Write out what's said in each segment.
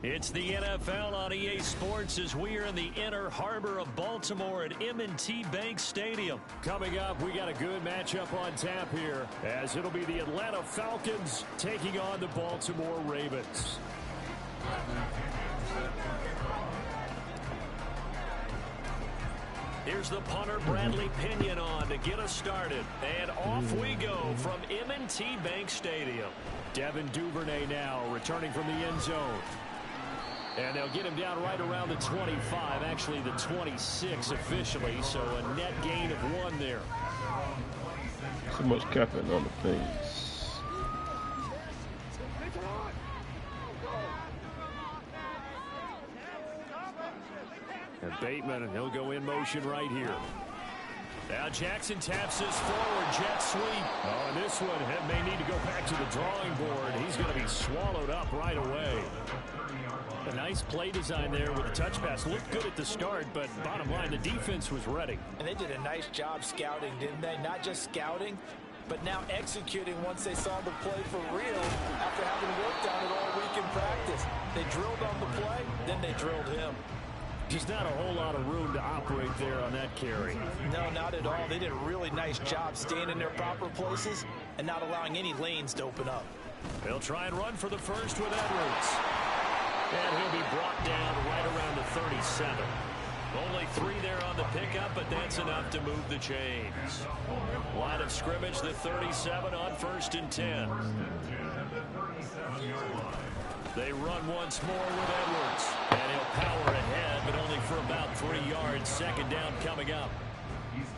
It's the NFL on EA Sports as we are in the inner harbor of Baltimore at M&T Bank Stadium. Coming up, we got a good matchup on tap here, as it'll be the Atlanta Falcons taking on the Baltimore Ravens. Here's the punter, Bradley Pinion, on to get us started. And off we go from M&T Bank Stadium. Devin Duvernay now returning from the end zone. And they'll get him down right around the 25, actually the 26 officially, so a net gain of 1 there. So much capping on the things. And Bateman, he'll go in motion right here. Now Jackson taps this forward, jet sweep. Oh, and this one may need to go back to the drawing board. He's going to be swallowed up right away. A nice play design there with the touch pass. Looked good at the start, but bottom line, the defense was ready. And they did a nice job scouting, didn't they? Not just scouting, but now executing once they saw the play for real after having worked on it all week in practice. They drilled on the play, then they drilled him. Just not a whole lot of room to operate there on that carry. No, not at all. They did a really nice job staying in their proper places and not allowing any lanes to open up. They'll try and run for the first with Edwards. And he'll be brought down right around the 37. Only 3 there on the pickup, but that's enough to move the chains. Line of scrimmage, the 37 on 1st and 10. They run once more with Edwards. And he'll power ahead, but only for about 3 yards. 2nd down coming up.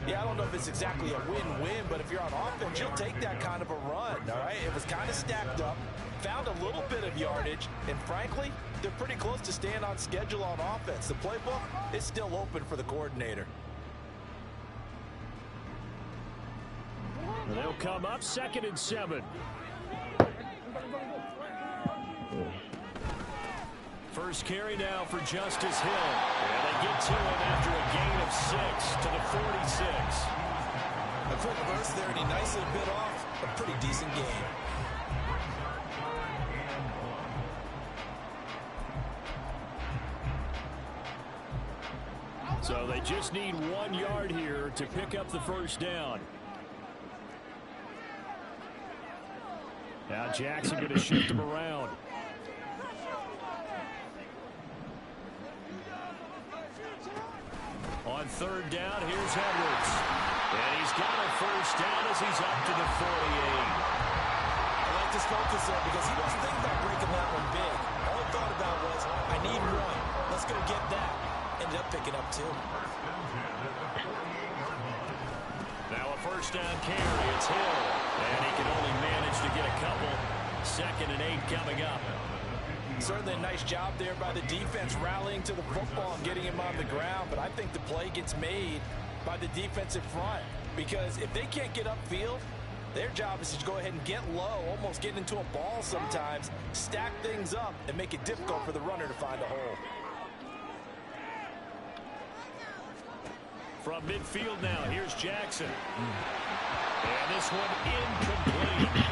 Yeah, I don't know if it's exactly a win-win, but if you're on offense, you'll take that kind of a run, all right? It was kind of stacked up, found a little bit of yardage, and frankly, they're pretty close to staying on schedule on offense. The playbook is still open for the coordinator. And they'll come up 2nd and 7. First carry now for Justice Hill. And they get to him after a gain of 6 to the 46. A quick burst there, and he nicely bit off a pretty decent gain. So they just need 1 yard here to pick up the 1st down. Now Jackson going to shift him around. On 3rd down, here's Edwards. And he's got a 1st down as he's up to the 48. I like this focus there because he wasn't thinking about breaking that one big. All he thought about was, I need 1. Let's go get that. Ended up picking up 2. Now a 1st down carry. It's Hill. And he can only manage to get a couple. 2nd and 8 coming up. Certainly a nice job there by the defense rallying to the football and getting him on the ground. But I think the play gets made by the defensive front. Because if they can't get upfield, their job is to go ahead and get low, almost get into a ball sometimes, stack things up, and make it difficult for the runner to find a hole. From midfield now, here's Jackson. And this one incomplete.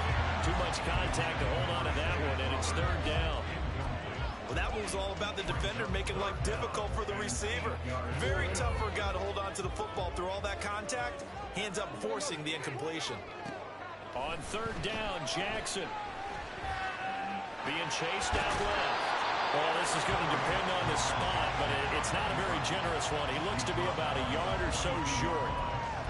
Too much contact to hold on to that one, and it's 3rd down. Well, that one was all about the defender making life difficult for the receiver. Very tough for a guy to hold on to the football through all that contact. Hands up, forcing the incompletion. On 3rd down, Jackson being chased out left. Well, this is going to depend on the spot, but it's not a very generous one. He looks to be about a yard or so short.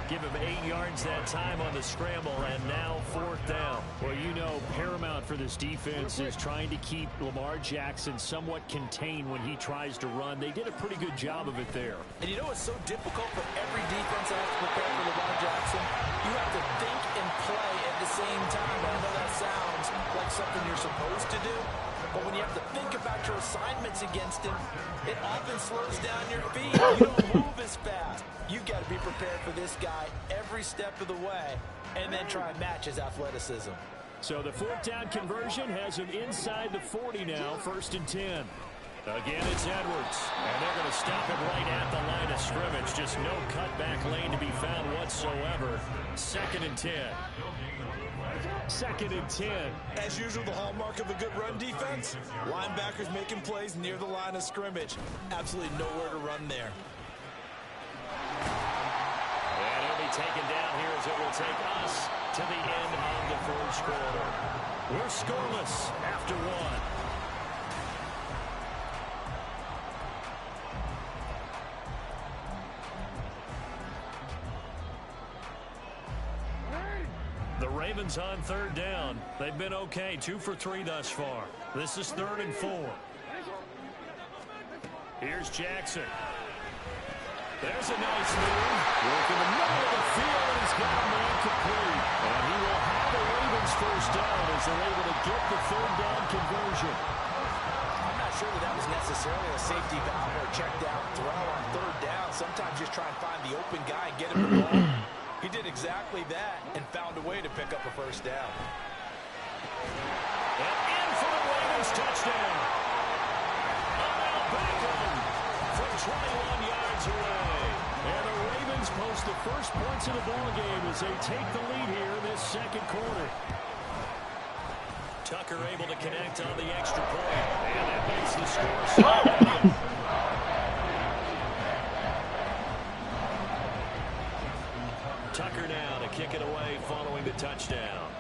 Give him 8 yards that time on the scramble, and now 4th down. Well, you know, paramount for this defense is trying to keep Lamar Jackson somewhat contained when he tries to run. They did a pretty good job of it there. And you know it's so difficult for every defense that has to prepare for Lamar Jackson? You have to think and play at the same time. And I know that sounds like something you're supposed to do, but when you have to think about your assignments against him, it often slows down your feet. You don't move as fast. You've got to be prepared for this guy every step of the way and then try and match his athleticism. So the fourth down conversion has him inside the 40 now, 1st and 10. Again, it's Edwards, and they're going to stop him right at the line of scrimmage. Just no cutback lane to be found whatsoever. 2nd and 10. 2nd and 10. As usual, the hallmark of a good run defense, linebackers making plays near the line of scrimmage. Absolutely nowhere to run there. And he'll be taken down here as it will take us to the end of the first quarter. We're scoreless after one. The Ravens on 3rd down. They've been okay, 2 for 3 thus far. This is 3rd and 4. Here's Jackson. There's a nice move. Work in the middle of the field, and he's got a man complete. And he will have the Ravens first down as they're able to get the 3rd down conversion. I'm not sure that was necessarily a safety valve or a check down throw on 3rd down. Sometimes just try and find the open guy and get him the ball. He did exactly that and found a way to pick up a first down. And in for the Ravens touchdown. Beckham from 21 yards away. And the Ravens post the first points of the ballgame as they take the lead here in this 2nd quarter. Tucker able to connect on the extra point. And that makes the score 7. Tucker now to kick it away following the touchdown.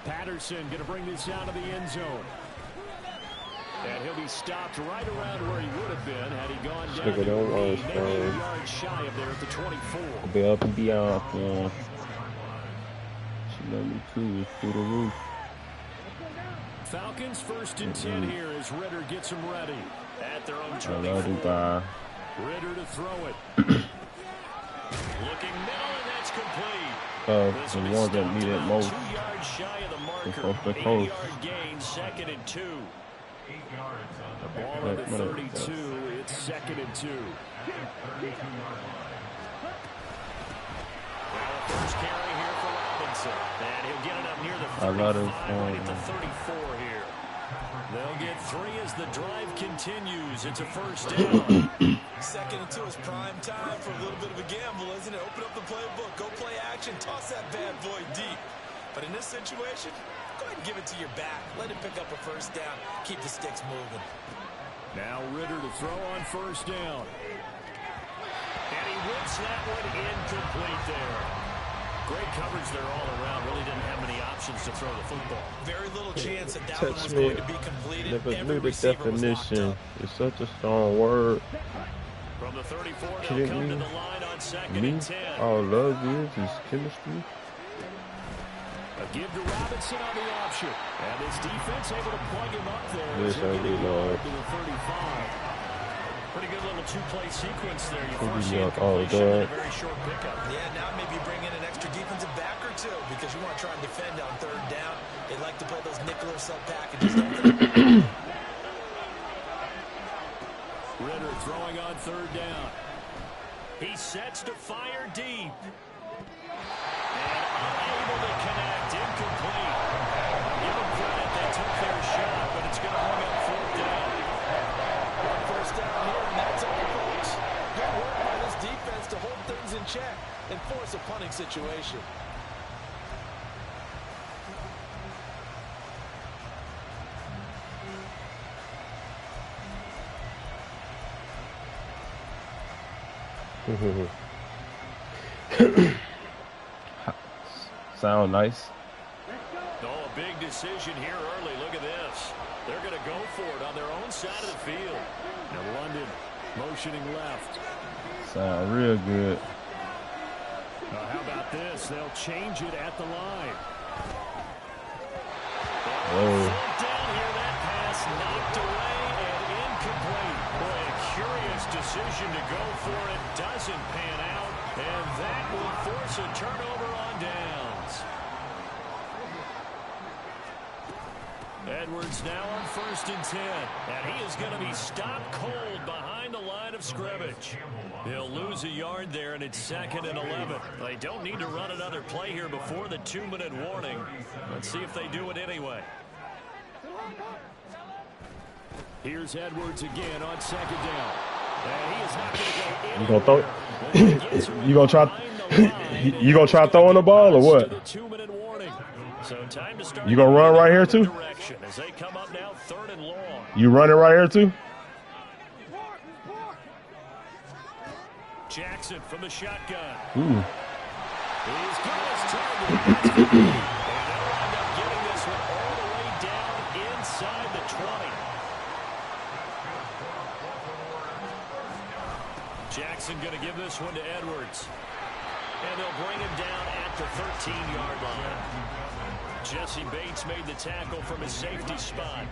Patterson going to bring this out of the end zone. And he'll be stopped right around where he would have been had he gone down to 8 yards shy of there at the 24. Be up and beyond, man. She let me too through the roof. Falcons 1st and 10 here as Ritter gets them ready. At their own 24. Ritter to throw it. Looking middle, and that's complete. The one that needed most. 2 yards shy of the marker. The 8-yard gain, 2nd and 2. The ball at the 32. It's 2nd and 2. Well, first carry here for Robinson. And he'll get it up near the 35, right at the 34 here. They'll get 3 as the drive continues. It's a first down. 2nd and 2 is prime time for a little bit of a gamble, isn't it? Open up the playbook, go play action, toss that bad boy deep. But in this situation, go ahead and give it to your back. Let him pick up a first down. Keep the sticks moving. Now Ritter to throw on 1st down. And he whips that one incomplete there. Great coverage there all around. Really didn't have many options to throw the football. Very little chance that that one was me. going to be completed. Never Every knew the receiver was locked definition. up. It's such a strong word. From the 34, they'll Kidding come me? to the line on 2nd Me? and 10. All love is chemistry. A give to Robinson on the option. And his defense able to plug him up there. Yes, I do, Lord. To the 35. Pretty good little 2-play sequence there. You Could force be the like all incompletion in a that. very short pickup. Yeah, now maybe bring in an extra defensive back or two because you want to try and defend on 3rd down. They like to play those nickel or sub packages, don't they? Ritter throwing on 3rd down. He sets to fire deep. And unable to connect. Incomplete. Give them credit. They took their shot, but it's going to bring up 4th down. First down here, and that's all, folks. Good work by this defense to hold things in check and force a punting situation. Sound nice. Oh, a big decision here early. Look at this. They're going to go for it on their own side of the field. Now London motioning left. Sound real good. How about this? They'll change it at the line. Whoa. Down here, that pass knocked away and incomplete. Boy, a curious decision to go for it. Doesn't pan out, and that will force a turnover on downs. Edwards now on 1st and 10. And he is going to be stopped cold behind the line of scrimmage. He'll lose a yard there, and it's 2nd and 11. They don't need to run another play here before the 2-minute warning. Let's see if they do it anyway. Here's Edwards again on 2nd down. And he is not going to go anywhere. You gonna throw it? You gonna try throwing the ball or what? So time to start. You gonna run right here too? As they come up now, 3rd and long. You running right here too? Jackson from the shotgun. Ooh. He's got his target. And they'll end up getting this one all the way down inside the 20. Jackson going to give this one to Edwards. And they'll bring him down at the 13-yard line. Jesse Bates made the tackle from his safety spot.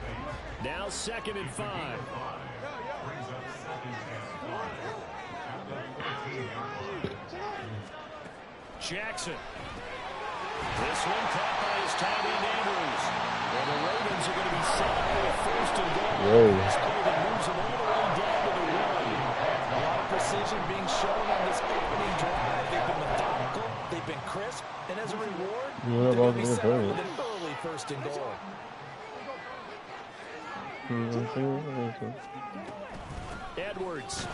Now 2nd and 5. Jackson. This one caught by his tight end Andrews. And the Ravens are going to be set up with 1st and goal. This play that moves them all the way down to the 1. A lot of precision being shown on this opening drive. They've been methodical. They've been crisp. And as a reward, they're going to be set up with an early 1st and goal. Edwards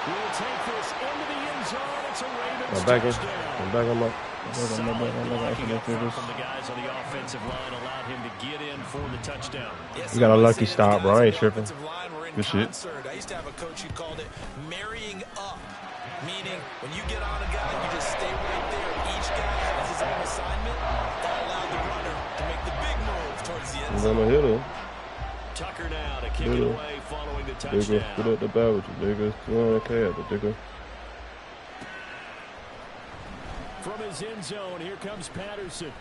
will take this into the end zone. It's a Ravens touchdown. I'm back on my From the guys on the offensive line allowed him to get in for the touchdown. You got a lucky stop, bro. I ain't tripping. Good shit. I used to have a coach who called it marrying up, meaning when you get on a guy, you just stay right there. Each guy has his own assignment. That allowed the runner to make the big move towards the end zone. Tucker now to kick it away following the touchdown. Put up the bell with you, nigga. Nigga. From his end zone, here comes Patterson.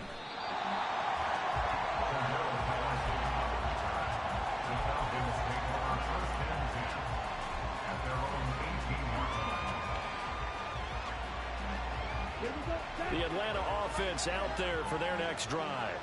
The Atlanta offense out there for their next drive.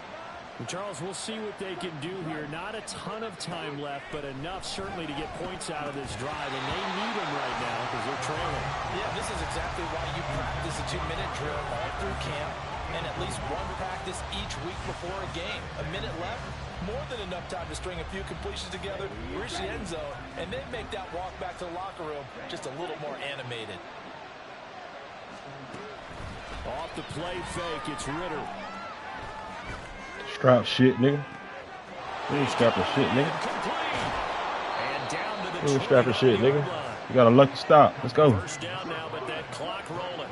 And Charles, we'll see what they can do here. Not a ton of time left, but enough certainly to get points out of this drive. And they need them right now because they're trailing. Yeah, this is exactly why you practice a 2-minute drill all through camp and at least one practice each week before a game. A minute left, more than enough time to string a few completions together, reach the end zone, and then make that walk back to the locker room just a little more animated. Off the play fake, it's Ritter. Strap shit, nigga. You ain't strapping shit, nigga. You ain't strapping shit, nigga. You got a lucky stop. Let's go. First down now, but that clock rolling.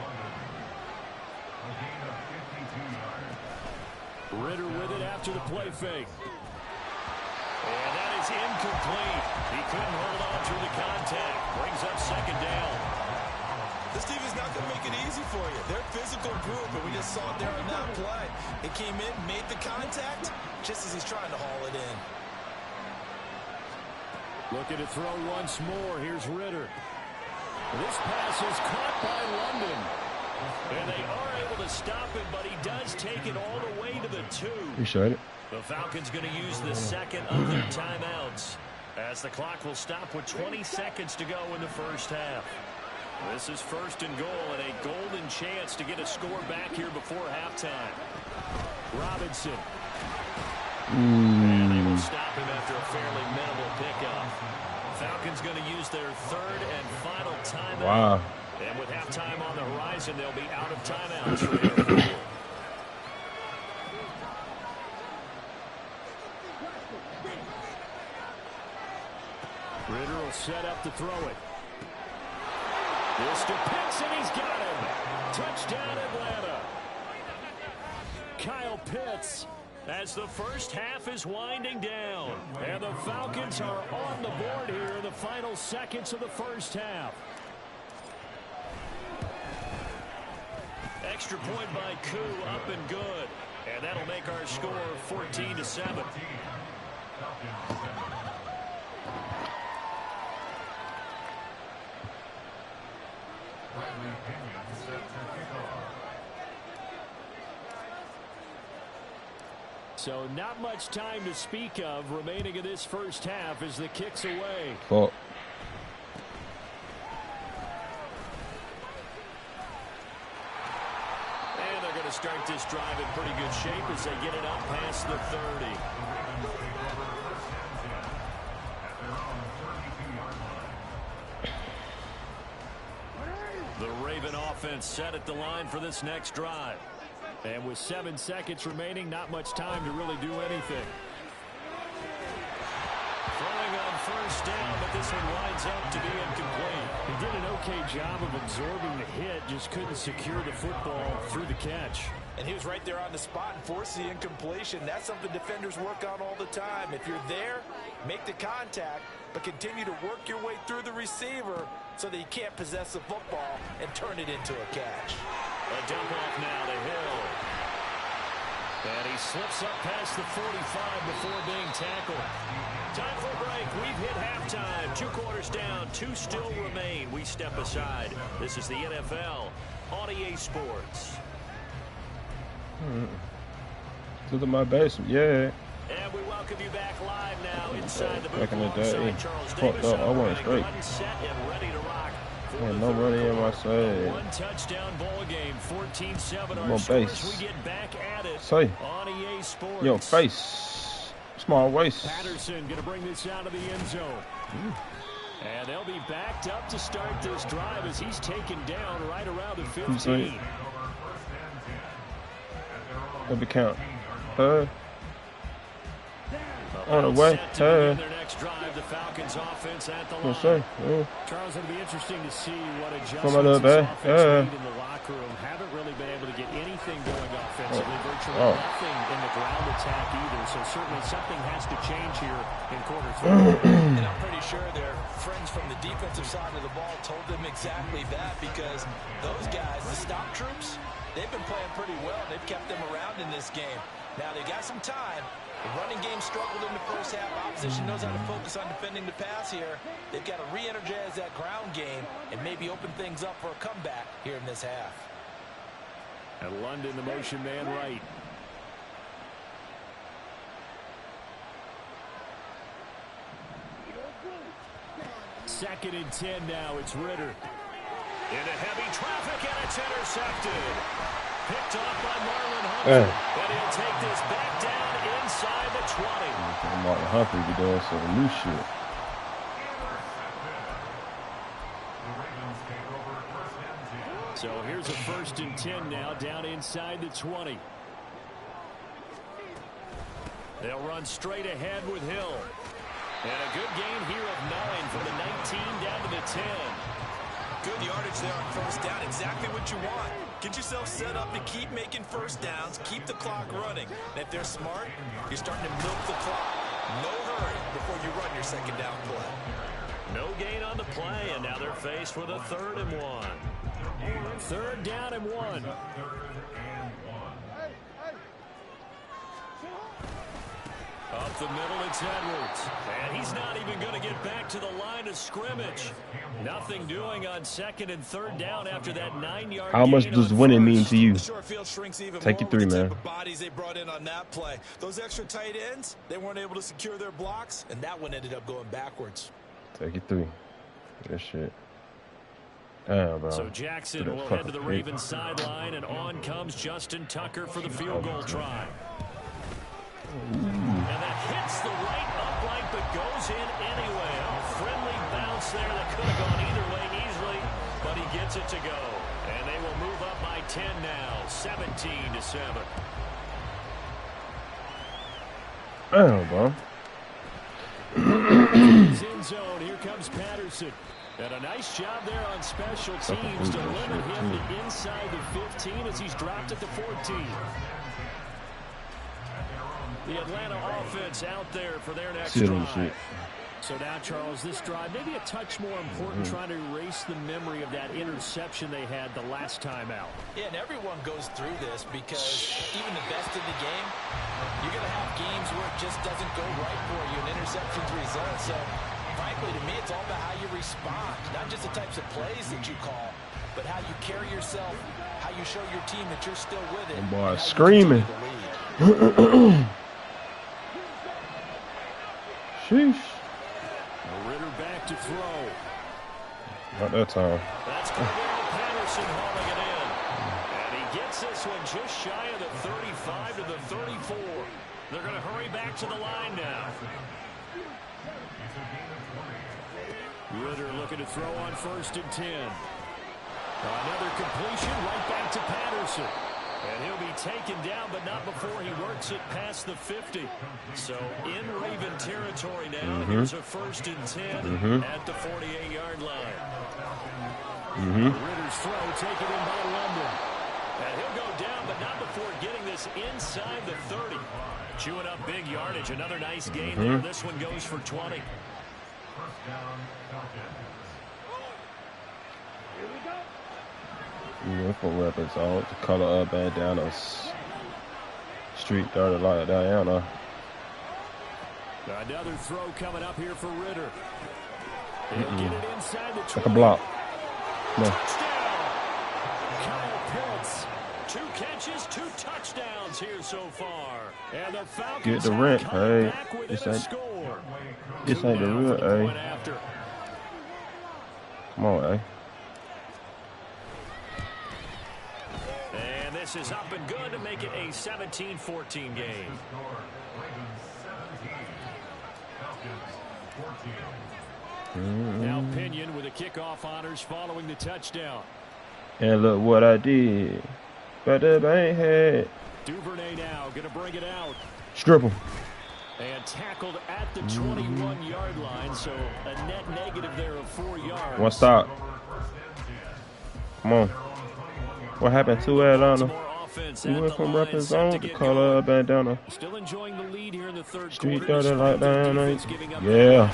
Ritter with it after the play fake. And that is incomplete. He couldn't hold on through the contact. Brings up 2nd down. This team is not going to make it easy for you. They're a physical group, and we just saw it there on that play. It came in, made the contact, just as he's trying to haul it in. Looking to throw once more. Here's Ritter. This pass is caught by London. And they are able to stop it, but he does take it all the way to the 2. You showed it. The Falcons going to use the 2nd of their timeouts as the clock will stop with 20 seconds to go in the first half. This is 1st and goal and a golden chance to get a score back here before halftime. Robinson. And they will stop him after a fairly minimal pickup. Falcons going to use their 3rd and final timeout. Wow. And with halftime on the horizon, they'll be out of timeouts. Ritter will set up to throw it. This to Pitts, and he's got him. Touchdown, Atlanta. Kyle Pitts, as the first half is winding down. And the Falcons are on the board here in the final seconds of the first half. Extra point by Koo, up and good. And that'll make our score 14-7. So not much time to speak of remaining in this first half as the kick's away. Fuck. And they're going to start this drive in pretty good shape as they get it up past the 30. The Raven offense set at the line for this next drive. And with 7 seconds remaining, not much time to really do anything. Throwing on first down, but this one winds up to be incomplete. He did an okay job of absorbing the hit, just couldn't secure the football through the catch. And he was right there on the spot and forced the incompletion. That's something defenders work on all the time. If you're there, make the contact, but continue to work your way through the receiver so that you can't possess the football and turn it into a catch. A dump off now to Hill. And he slips up past the 45 before being tackled. Time for a break. We've hit halftime. 2 quarters down. 2 still remain. We step aside. This is the NFL on EA Sports. Look at my basement. Yeah. And we welcome you back live now inside the booth. Back in the day. Alongside Charles Fucked Davis. up. I went straight. Set and ready to rock. Yeah, no running in my side. 1 touchdown ball game, 14-7. Come Our on, scores. base. We get back at it Say. on EA Sports. Yo, face. Small waist. Patterson going to bring this out of the end zone. And they'll be backed up to start this drive as he's taken down right around the 15. Let me count. On the way. Their next drive, the Falcons offense at the line. Charles, it'll be interesting to see what Come on, little adjustments this bit. offense made in the locker room. Haven't really been able to get anything going offensively. Virtually nothing in the ground attack either. So certainly something has to change here in quarter 3. And I'm pretty sure their friends from the defensive side of the ball told them exactly that, because those guys, the stop troops, they've been playing pretty well. They've kept them around in this game. Now they got some time. The running game struggled in the first half. Opposition knows how to focus on defending the pass here. They've got to re-energize that ground game and maybe open things up for a comeback here in this half. And London, the motion man right. Second and 10 now. It's Ritter. Into heavy traffic, and it's intercepted. Picked off by Marlon Humphrey. But he'll take this back down inside the 20. Marlon Humphrey be doing some new shit. So here's a 1st and 10 now, down inside the 20. They'll run straight ahead with Hill. And a good gain here of 9 from the 19 down to the 10. Good yardage there on first down. Exactly what you want. Get yourself set up to keep making first downs. Keep the clock running. And if they're smart, you're starting to milk the clock. No hurry before you run your second down play. No gain on the play, and now they're faced with a 3rd and 1. 3rd down and 1. Up the middle, it's Edwards. And he's not even going to get back to the line of scrimmage. Nothing doing on 2nd and 3rd down after that 9-yard How much does winning mean to you? Take it 3, man. Bodies they brought in on that play. Those extra tight ends, they weren't able to secure their blocks, and that one ended up going backwards. Take it 3. Good shit. Damn, bro. So Jackson will head to the Ravens sideline, and on comes Justin Tucker for the field goal try. And that hits the right upright, but goes in anyway. A friendly bounce there that could have gone either way easily, but he gets it to go. And they will move up by 10 now, 17-7. Damn, bro. End zone. Here comes Patterson. And a nice job there on special teams to limit him to inside the 15 as he's dropped at the 14. The Atlanta offense out there for their next drive. So now, Charles, this drive maybe a touch more important, trying to erase the memory of that interception they had the last time out. Yeah, and everyone goes through this because even the best in the game, you're going to have games where it just doesn't go right for you, and interceptions result. So, frankly, to me, it's all about how you respond, not just the types of plays that you call, but how you carry yourself, how you show your team that you're still with it. Boy, screaming. Sheesh. Ritter back to throw. Not that time. That's Cordell Patterson hauling it in. And he gets this one just shy of the 35 to the 34. They're going to hurry back to the line now. Ritter looking to throw on 1st and 10. Another completion right back to Patterson. And he'll be taken down, but not before he works it past the 50. So in Raven territory now. Here's a 1st and 10 at the 48-yard line. Ritter's throw taken in by London. And he'll go down, but not before getting this inside the 30. Chewing up big yardage. Another nice gain there. This one goes for 20. Uniform weapons on to color up and down a street dirty like Diana. Another throw coming up here for Ritter. He'll get it inside the 20. Like a block. No. Touchdown! Kyle Pitts. 2 catches, 2 touchdowns here so far. And the Falcons Get the rent, hey. back within a score. This ain't the real, hey. Come on, hey. And this is up and good to make it a 17-14 game. Now Pinion with the kickoff honors following the touchdown. And look what I did. But the bank head. Duvernay now going to bring it out. Strip him. And tackled at the 21-yard line, so a net negative there of 4 yards. One stop. Come on. What happened to Atlanta? We went from rapping zone to color bandana. Still enjoying the lead here in the third Street quarter. dirty like Diana. Yeah.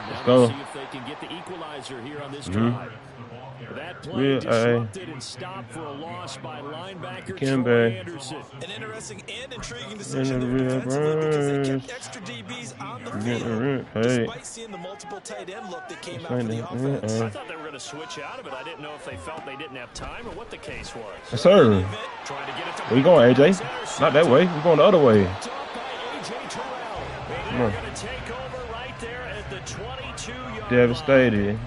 Let's go. See if they can get the equalizer here on this drive. That play Real, disrupted and stopped for a loss by linebacker Kimbe. Troy Anderson. An interesting and intriguing decision there defensively because they kept extra DBs on the field despite seeing the multiple tight end look that came out for the offense. I thought they were going to switch out of it. I didn't know if they felt they didn't have time or what the case was. Yes, sir. Where you going, AJ? Not that way. We're going the other way. Come on. Devastated.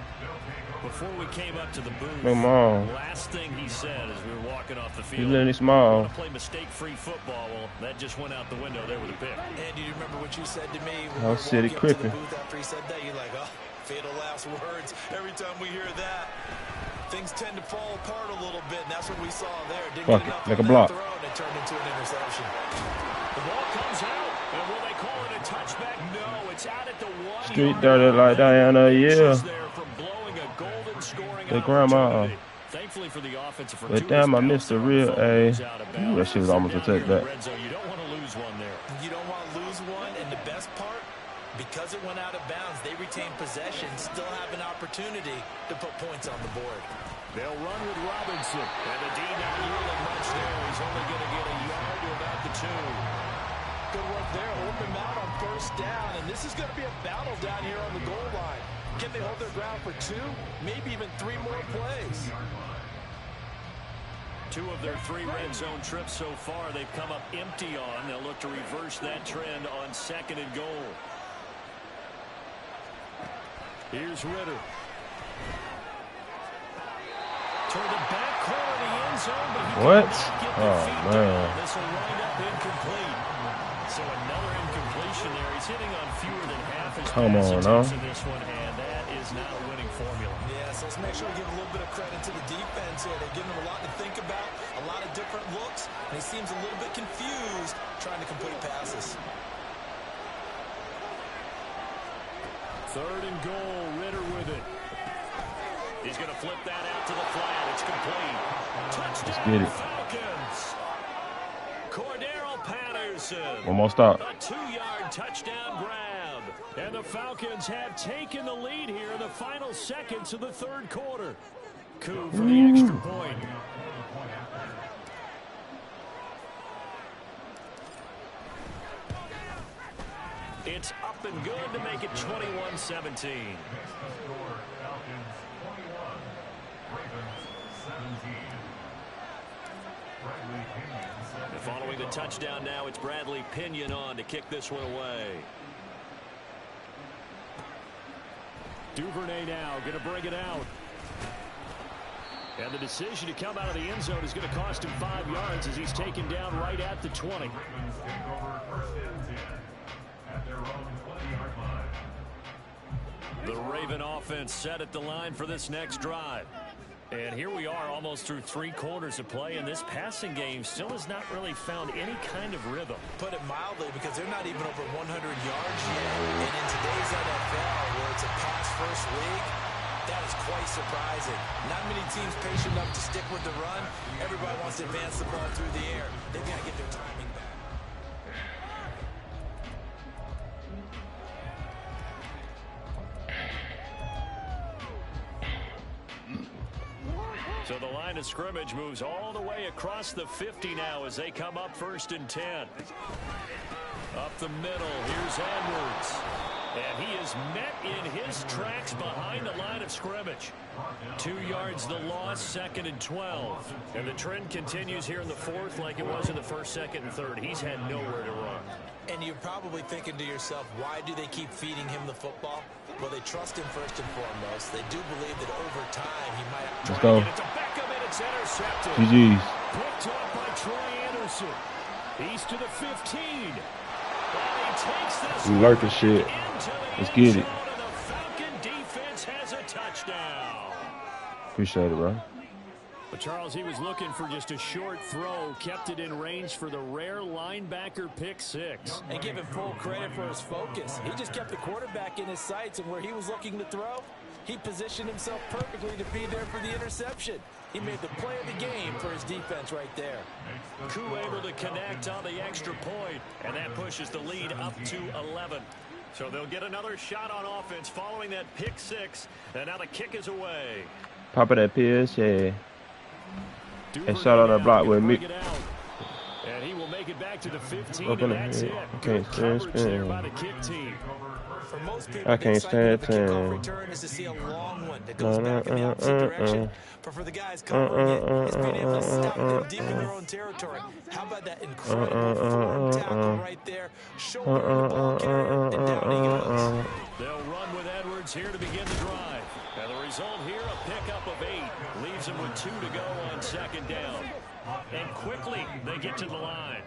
Before we came up to the booth, Come on. last thing he said as we were walking off the field, He's letting it small. play mistake-free football. Well, that just went out the window there with a pick. And do you remember what you said to me when House City we were walking up to the cricket. booth after he said that? You're like, oh, fatal last words. Every time we hear that, things tend to fall apart a little bit, and that's what we saw there. Didn't Fuck get it, enough like on a block. that throw, and it turned into an interception. The ball comes out, and will they call it a touchback? No, it's out at the 1. Street dirty like Diana, yeah. The grandma. Thankfully for the offensive, for But damn, I missed the real A. Ooh, that shit was almost a touchback. You don't want to lose one there. You don't want to lose one, and the best part, because it went out of bounds, they retain possession, still have an opportunity to put points on the board. They'll run with Robinson. And the D not yielding much there. He's only going to get a yard to about the 2. Good work there. Open them out on 1st down, and this is going to be a battle down here on the goal line. Can they hold their ground for 2, maybe even 3 more plays? 2 of their 3 red zone trips so far they've come up empty on. They'll look to reverse that trend on 2nd and goal. Here's Ritter. Toward the back corner of the end zone, but he What? cannot get the Oh, feet man. down. This will wind up incomplete. So another incompletion there. He's hitting on fewer than half his Come pass on, attempts huh? in this one, and that is not a winning formula. Yeah, so let's make sure we give a little bit of credit to the defense here. They're giving him a lot to think about, a lot of different looks, and he seems a little bit confused trying to complete passes. 3rd and goal, Ritter with it. He's going to flip that out to the flat. It's complete. Touchdown, get it. Falcons. Cordell Patterson. One more stop. A 2-yard touchdown grab. And the Falcons have taken the lead here in the final seconds of the 3rd quarter. Coup for the extra point. It's up and good to make it 21-17. And following the touchdown now, it's Bradley Pinion on to kick this one away. Duvernay now going to bring it out. And the decision to come out of the end zone is going to cost him 5 yards as he's taken down right at the 20. The Raven offense set at the line for this next drive. And here we are almost through 3 quarters of play, and this passing game still has not really found any kind of rhythm. Put it mildly, because they're not even over 100 yards yet. And in today's NFL, where it's a pass-first league, that is quite surprising. Not many teams patient enough to stick with the run. Everybody wants to advance the ball through the air. They've got to get their timing back. So the line of scrimmage moves all the way across the 50 now as they come up 1st and 10. Up the middle, here's Edwards. And he is met in his tracks behind the line of scrimmage. 2 yards the loss, 2nd and 12. And the trend continues here in the 4th like it was in the 1st, 2nd, and 3rd. He's had nowhere to run. And you're probably thinking to yourself, why do they keep feeding him the football? Well, they trust him first and foremost. They do believe that over time he might have Let's go. Get it to Beckham, and it's intercepted. GG's. Picked up by Troy Anderson. He's to the 15. And he takes this We learned this shit. Let's get it. The Falcon defense has a touchdown. Appreciate it, bro. But Charles, he was looking for just a short throw, kept it in range for the rare linebacker pick 6. And give him full credit for his focus. He just kept the quarterback in his sights, and where he was looking to throw, he positioned himself perfectly to be there for the interception. He made the play of the game for his defense right there. Koo able to connect on the extra point, and that pushes the lead up to 11. So they'll get another shot on offense following that pick 6, and now the kick is away. Pop of that PS, yeah. And shot on that block with me. And he will make it back to the 15, Open and that's it. Can't stand There by the kick team. For most people, I can't stand the kickoff 10. return is to see a long one that goes back in the opposite direction. But for the guys covering it, it's being able to stop them deep in their own territory. How about that incredible forward tackle right there, shouldering the ball carrier, and down he goes. They'll run with Edwards here to begin the drive. And the result here, a pickup of 8. Leaves them with 2 to go on 2nd down. And quickly, they get to the line.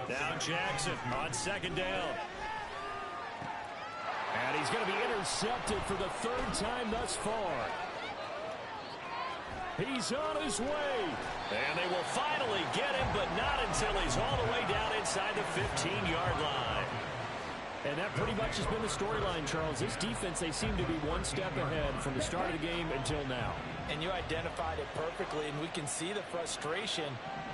Now Jackson on 2nd down. And he's going to be intercepted for the 3rd time thus far. He's on his way. And they will finally get him, but not until he's all the way down inside the 15-yard line. And that pretty much has been the storyline, Charles. This defense, they seem to be one step ahead from the start of the game until now. And you identified it perfectly, and we can see the frustration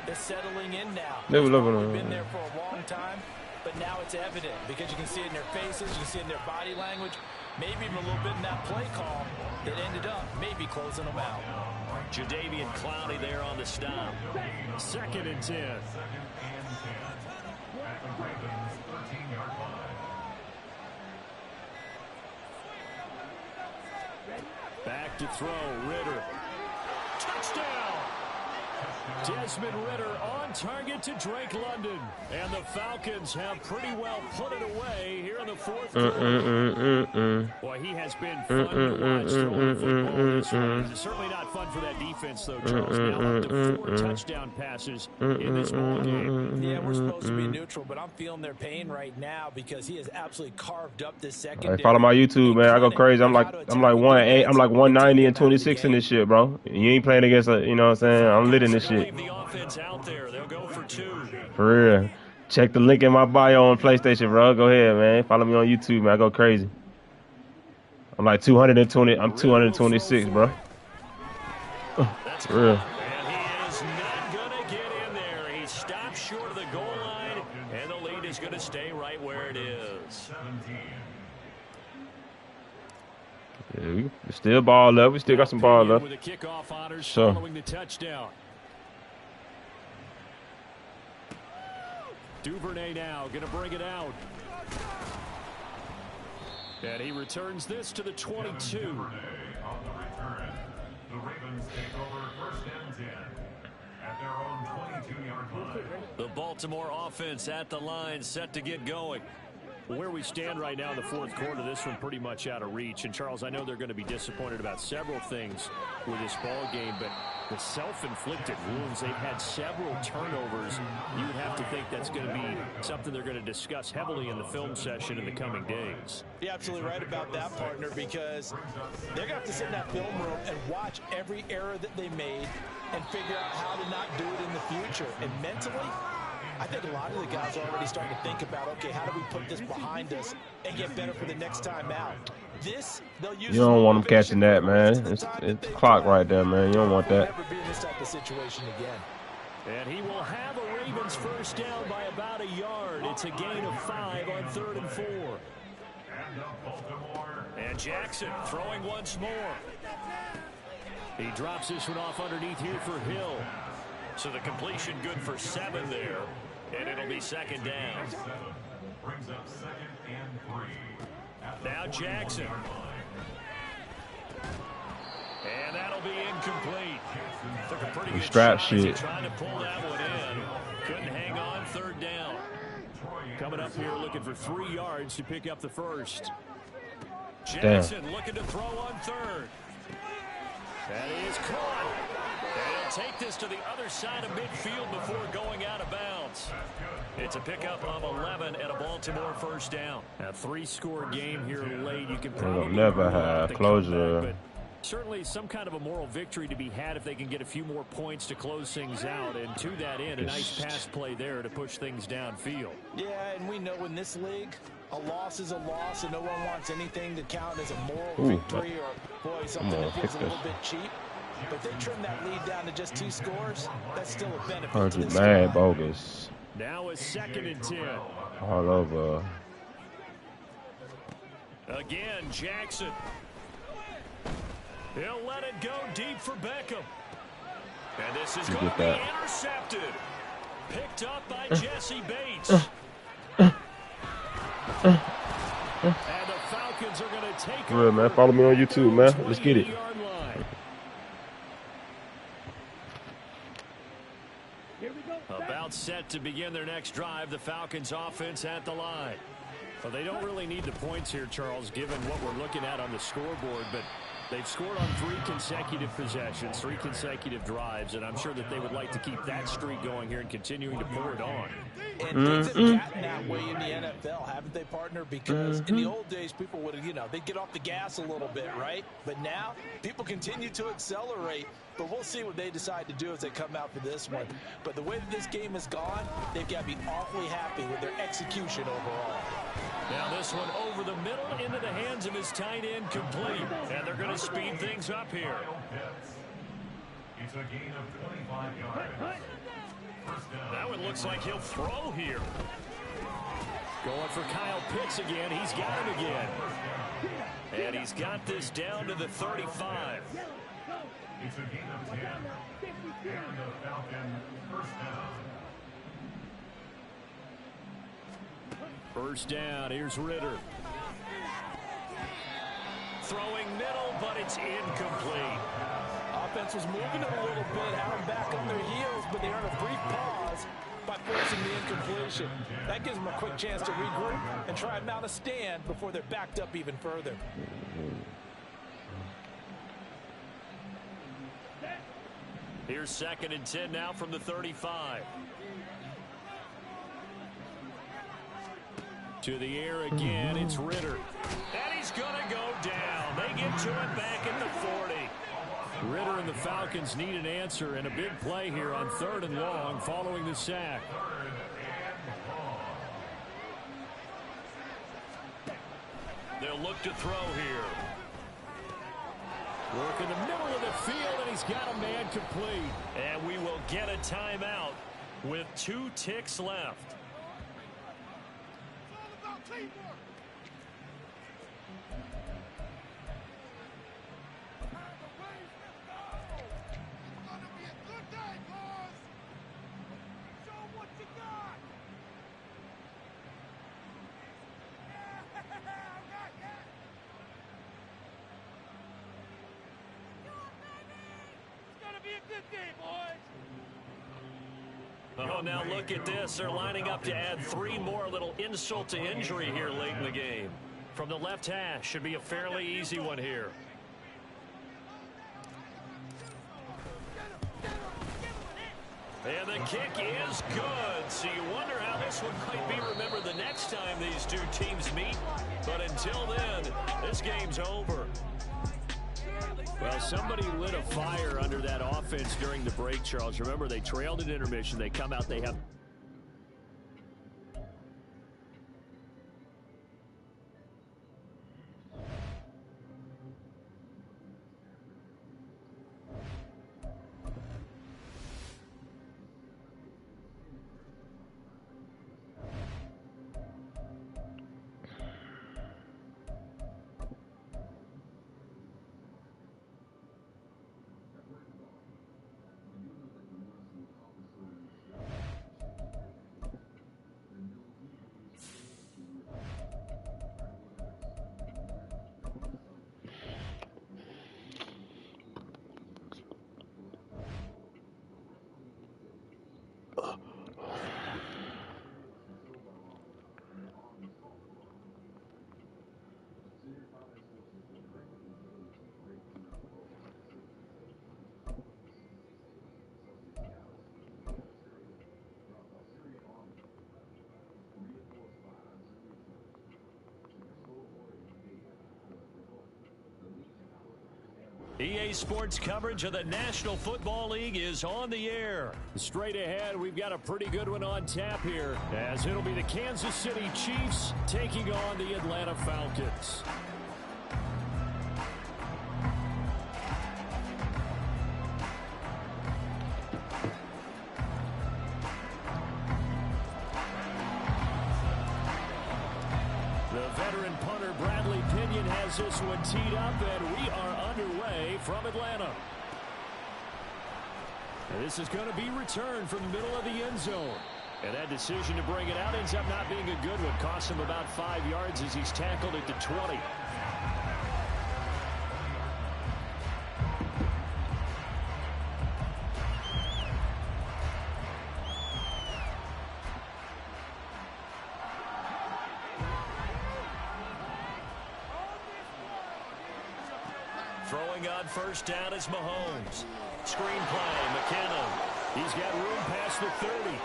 that's settling in now. Never They've looking been there for a long time, but now it's evident because you can see it in their faces, you can see it in their body language, maybe even a little bit in that play call that ended up maybe closing them out. Jadeveon Clowney there on the stop. 2nd and 10. Back to throw, Ritter. Touchdown! Desmond Ritter on target to Drake London. And the Falcons have pretty well put it away here in the 4th quarter. Boy, he has been fun to watch throwing football this year. It's certainly not fun for that defense, though, Charles. Now up to 4 touchdown passes in this ball game. Yeah, we're supposed to be neutral, but I'm feeling their pain right now because he has absolutely carved up this secondary. Hey, follow my YouTube, man. I go crazy. I'm like 190 and 26 in this shit, bro. You ain't playing against a, you know what I'm saying? I'm lit in this shit. The offense out there. They'll go for 2. For real. Check the link in my bio on PlayStation, bro. Go ahead, man. Follow me on YouTube, man. I go crazy. I'm like 220. I'm 226, bro. That's For real. And he is not going to get in there. He stopped short of the goal line, and the lead is going to stay right where it is. Yeah, we still ball up. We still got some ball left. With the kickoff honors So. following the touchdown. Duvernay now going to bring it out. And he returns this to the 22. On the return, the Ravens take over 1st and 10 at their own 22-yard line. The Baltimore offense at the line, set to get going. Where we stand right now in the fourth quarter, this one pretty much out of reach. And, Charles, I know they're going to be disappointed about several things with this ball game, but the self-inflicted wounds, they've had several turnovers. You would have to think that's going to be something they're going to discuss heavily in the film session in the coming days. You're absolutely right about that, partner, because they're going to have to sit in that film room and watch every error that they made and figure out how to not do it in the future. And mentally, I think a lot of the guys are already starting to think about, okay, how do we put this behind us and get better for the next time out? This, they'll use. You don't want them catching that, man. It's clock right there, man. You don't want that. Never be in this type of situation again. And he will have a Ravens first down by about a yard. It's a gain of 5 on 3rd and 4. And Jackson throwing once more. He drops this one off underneath here for Hill. So the completion good for 7 there. And it'll be 2nd down. Brings up 2nd and 3. Now Jackson. And that'll be incomplete. Took a pretty good strap shot as he shit. tried to pull that one in. Couldn't hang on, 3rd down. Coming up here looking for 3 yards to pick up the first. Jackson looking to throw on 3rd. That is caught. And he'll take this to the other side of midfield before going out of bounds. It's a pickup of 11 and a Baltimore first down. A 3-score game here late. You can probably never have closure. But certainly some kind of a moral victory to be had if they can get a few more points to close things out. And to that end, a nice pass play there to push things downfield. Yeah, and we know in this league, a loss is a loss, and no one wants anything to count as a moral victory or, boy, something that feels a little bit cheap. But they trim that lead down to just 2 scores. That's still a benefit. 100 mad bogus. Now a 2nd and 10. All over. Again, Jackson. He'll let it go deep for Beckham. And this is going to be intercepted. Picked up by Jesse Bates. And the Falcons are going to take Real, man. Follow me on YouTube, man. Let's get it. About set to begin their next drive, the Falcons offense at the line. Well, they don't really need the points here, Charles, given what we're looking at on the scoreboard, but they've scored on 3 consecutive possessions, 3 consecutive drives, and I'm sure that they would like to keep that streak going here and continuing to pour it on. And things have gotten that way in the NFL, haven't they, partner? Because in the old days, people would, they'd get off the gas a little bit, right? But now, people continue to accelerate. But we'll see what they decide to do as they come out for this one. But the way that this game has gone, they've got to be awfully happy with their execution overall. Now this one over the middle into the hands of his tight end, complete. And they're going to speed things up here. It's a gain of 25 yards. That one looks like he'll throw here. Going for Kyle Pitts again. He's got him again. And he's got this down to the 35. It's a gain of 10. And the Falcon first down. First down. Here's Ritter. Throwing middle, but it's incomplete. Offense was moving it a little bit, had them back on their heels, but they earned a brief pause by forcing the incompletion. That gives them a quick chance to regroup and try and mount a stand before they're backed up even further. Here's 2nd and 10 now from the 35. To the air again, it's Ritter. And he's going to go down. They get to it back at the 40. Ritter and the Falcons need an answer, and a big play here on 3rd and long following the sack. They'll look to throw here. Work in the middle of the field, and he's got a man complete. And we will get a timeout with 2 ticks left. Oh, now look at this. They're lining up to add 3 more. Little insult to injury here late in the game. From the left hash, should be a fairly easy one here. And the kick is good. So you wonder how this one might be remembered the next time these two teams meet. But until then, this game's over. Well, somebody lit a fire under that offense during the break, Charles. Remember, they trailed at intermission. They come out, they have... EA Sports coverage of the National Football League is on the air. Straight ahead, we've got a pretty good one on tap here, as it'll be the Kansas City Chiefs taking on the Atlanta Falcons. This one teed up, and we are underway from Atlanta. And this is going to be returned from the middle of the end zone. And that decision to bring it out ends up not being a good one. Costs him about 5 yards as he's tackled at the 20. Throwing on first down is Mahomes. Screen play, McKinnon. He's got room past the 30. And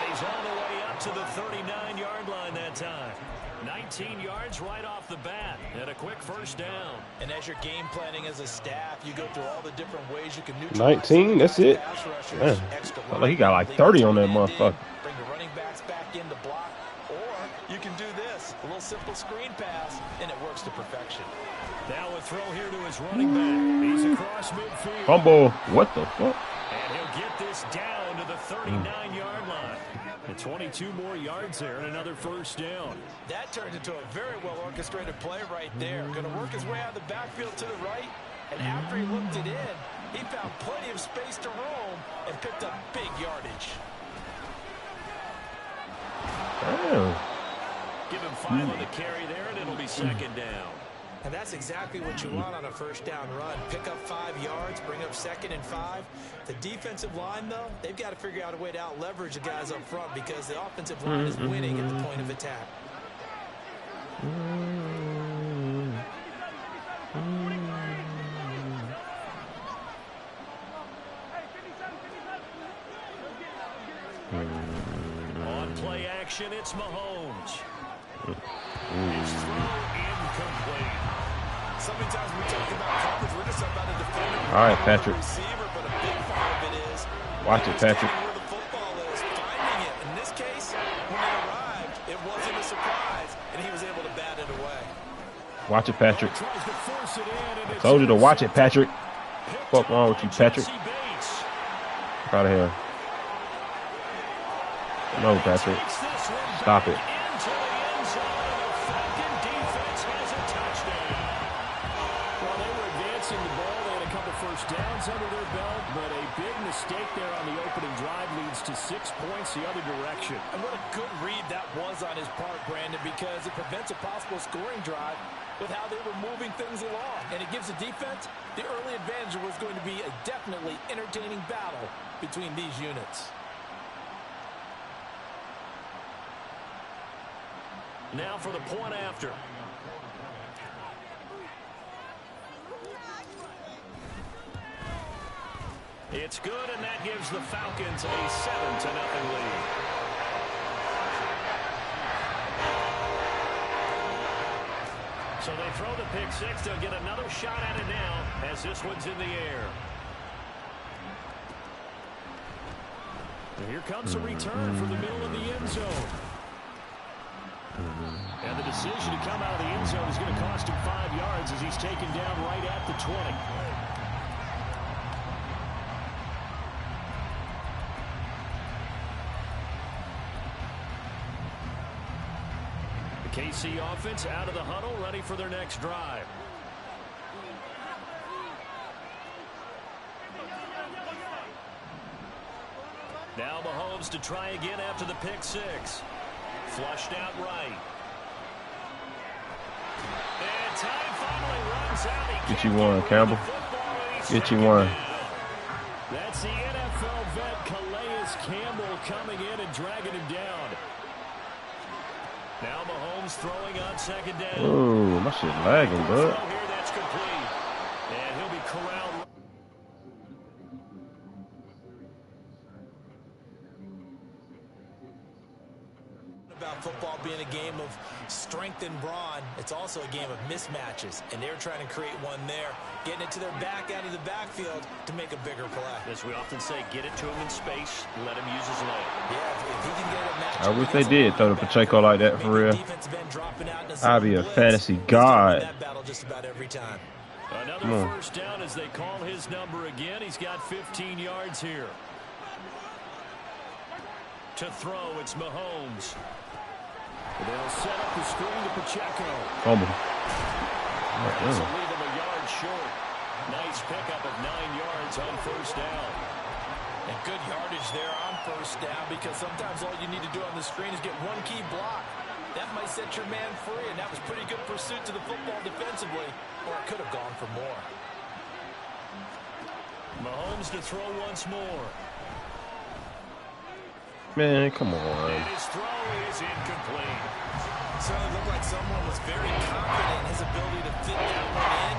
he's all the way up to the 39-yard line that time. 19 yards right off the bat. And a quick first down. And as you're game planning as a staff, you go through all the different ways you can neutralize 19, that's it. Man, felt like he got like 30 on that motherfucker. Bring the running backs back in to block. Or you can do this. A little simple screen pass, and it works to perfection. Now a throw here to his running back. He's across midfield. Fumble. What the fuck? And he'll get this down to the 39-yard line. And 22 more yards there and another first down. That turned into a very well-orchestrated play right there. Going to work his way out of the backfield to the right. And after he looked it in, he found plenty of space to roam and picked up big yardage. Damn. Give him 5 on the carry there, and it'll be second down. And that's exactly what you want on a first down run. Pick up 5 yards, bring up 2nd and 5. The defensive line, though, they've got to figure out a way to out-leverage the guys up front because the offensive line is winning at the point of attack. On play action, it's Mahomes. His throw incomplete. Sometimes we talk about coverage, we're just about a defender. All right, Patrick. Receiver, but a big part of it is Watch it, Patrick. where the football is, finding it. In this case, when it arrived, it wasn't a surprise, and he was able to bat it away. Watch it, Patrick. Tries to force it in, and it's Told you to watch it, Patrick. What's wrong with you, Patrick? Jesse Bates. Out of here. No, Patrick. Takes this one Stop it. into the end zone, and the Falcon defense has a touchdown. Well, they were advancing the ball. They had a couple first downs under their belt, but a big mistake there on the opening drive leads to 6 points the other direction. And what a good read that was on his part, Brandon, because it prevents a possible scoring drive with how they were moving things along. And it gives the defense the early advantage. Was going to be a definitely entertaining battle between these units. Now for the point after. It's good, and that gives the Falcons a 7-0 lead. So they throw the pick six. They'll get another shot at it now as this one's in the air. And here comes a return from the middle of the end zone. And the decision to come out of the end zone is going to cost him 5 yards as he's taken down right at the 20. KC offense out of the huddle, ready for their next drive. Now Mahomes to try again after the pick six. Flushed out right. And time finally runs out. Get you one, Campbell. Get you one. That's the NFL vet Calais Campbell coming in and dragging him down. Now Mahomes throwing on second down. Oh, my shit lagging, bud. Here, that's complete. And he'll be corralled. About football being a game of strength and brawn, it's also a game of mismatches, and they're trying to create one there, getting it to their back out of the backfield to make a bigger play. As we often say, get it to him in space, let him use his leg. Yeah, if he can get a match, I wish they did throw the Pacheco like that for real. I'd be a fantasy god. Just about every time. Another first down as they call his number again. He's got 15 yards here. To throw, it's Mahomes. They'll set up the screen to Pacheco. Fumble. Leave him a yard short. Nice pickup of 9 yards on first down. And good yardage there on first down, because sometimes all you need to do on the screen is get one key block. That might set your man free, and that was pretty good pursuit to the football defensively, or it could have gone for more. Mahomes to throw once more. Man, come on. And his throw is incomplete. Certainly looked like someone was very confident in his ability to fit that one in.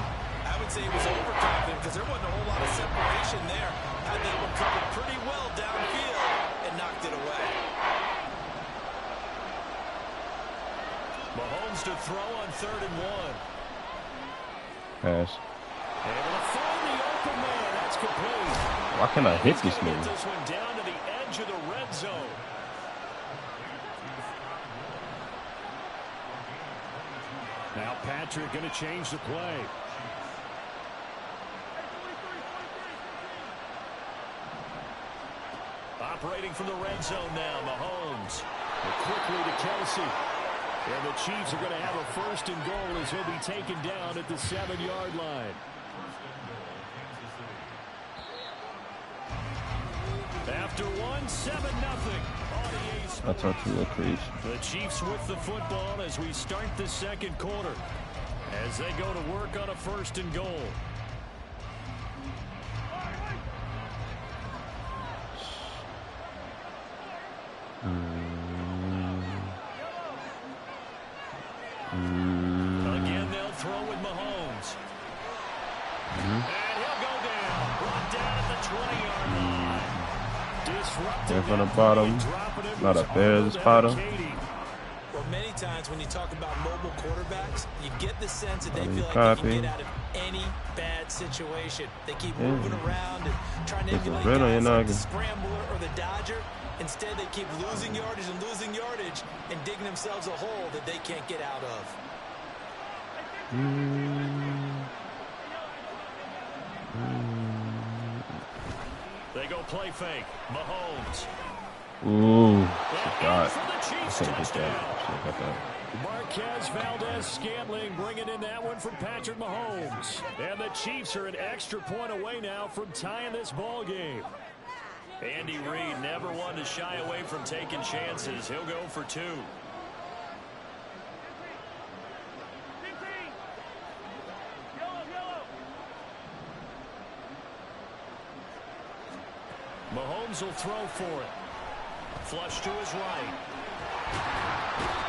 I would say he was overconfident because there wasn't a whole lot of separation there. Had that one covered pretty well downfield and knocked it away. Mahomes to throw on 3rd and 1. Pass. Able to find the open man. That's complete. Why can't I hit this nigga? This one down to the edge of the red zone. Now Patrick going to change the play. Operating from the red zone now, Mahomes. Quickly to Kelsey. And the Chiefs are going to have a 1st and goal as he'll be taken down at the 7-yard line. After 7-0. I talked to Lil Crease. The Chiefs with the football as we start the second quarter. As they go to work on a 1st and goal. Again, they'll throw with Mahomes. And he'll go down. Brought down at the 20-yard line. Disrupted from the bottom. Not a Bears spotter. Well, many times when you talk about mobile quarterbacks, you get the sense that they feel like copy. they can get out of any bad situation. They keep moving around and trying to emulate red on your guys like the noggin. Scrambler or the Dodger. Instead, they keep losing yardage and digging themselves a hole that they can't get out of. They go play fake. Mahomes. Ooh, God. For the I Chiefs couldn't get touchdown. that. Should've got that. Marquez Valdez-Scantling bringing in that one from Patrick Mahomes. And the Chiefs are an extra point away now from tying this ball game. Andy Reid never wanted to shy away from taking chances. He'll go for 2. Mahomes will throw for it. Flush to his right.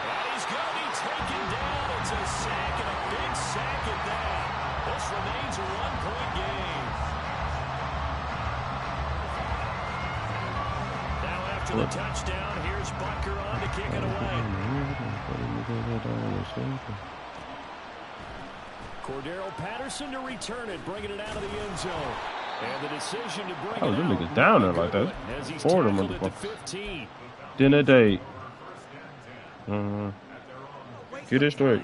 And he's good. He Gets a sack, and a big sack at that. This remains a one-point game. Now after the touchdown, here's Butker on to kick it away. Cordero Patterson to return it, bringing it out of the end zone. And the decision to bring it them out. niggas down there like that. As he's Four of them tackled at the motherfuckers. 15. Dinner date. Get it straight.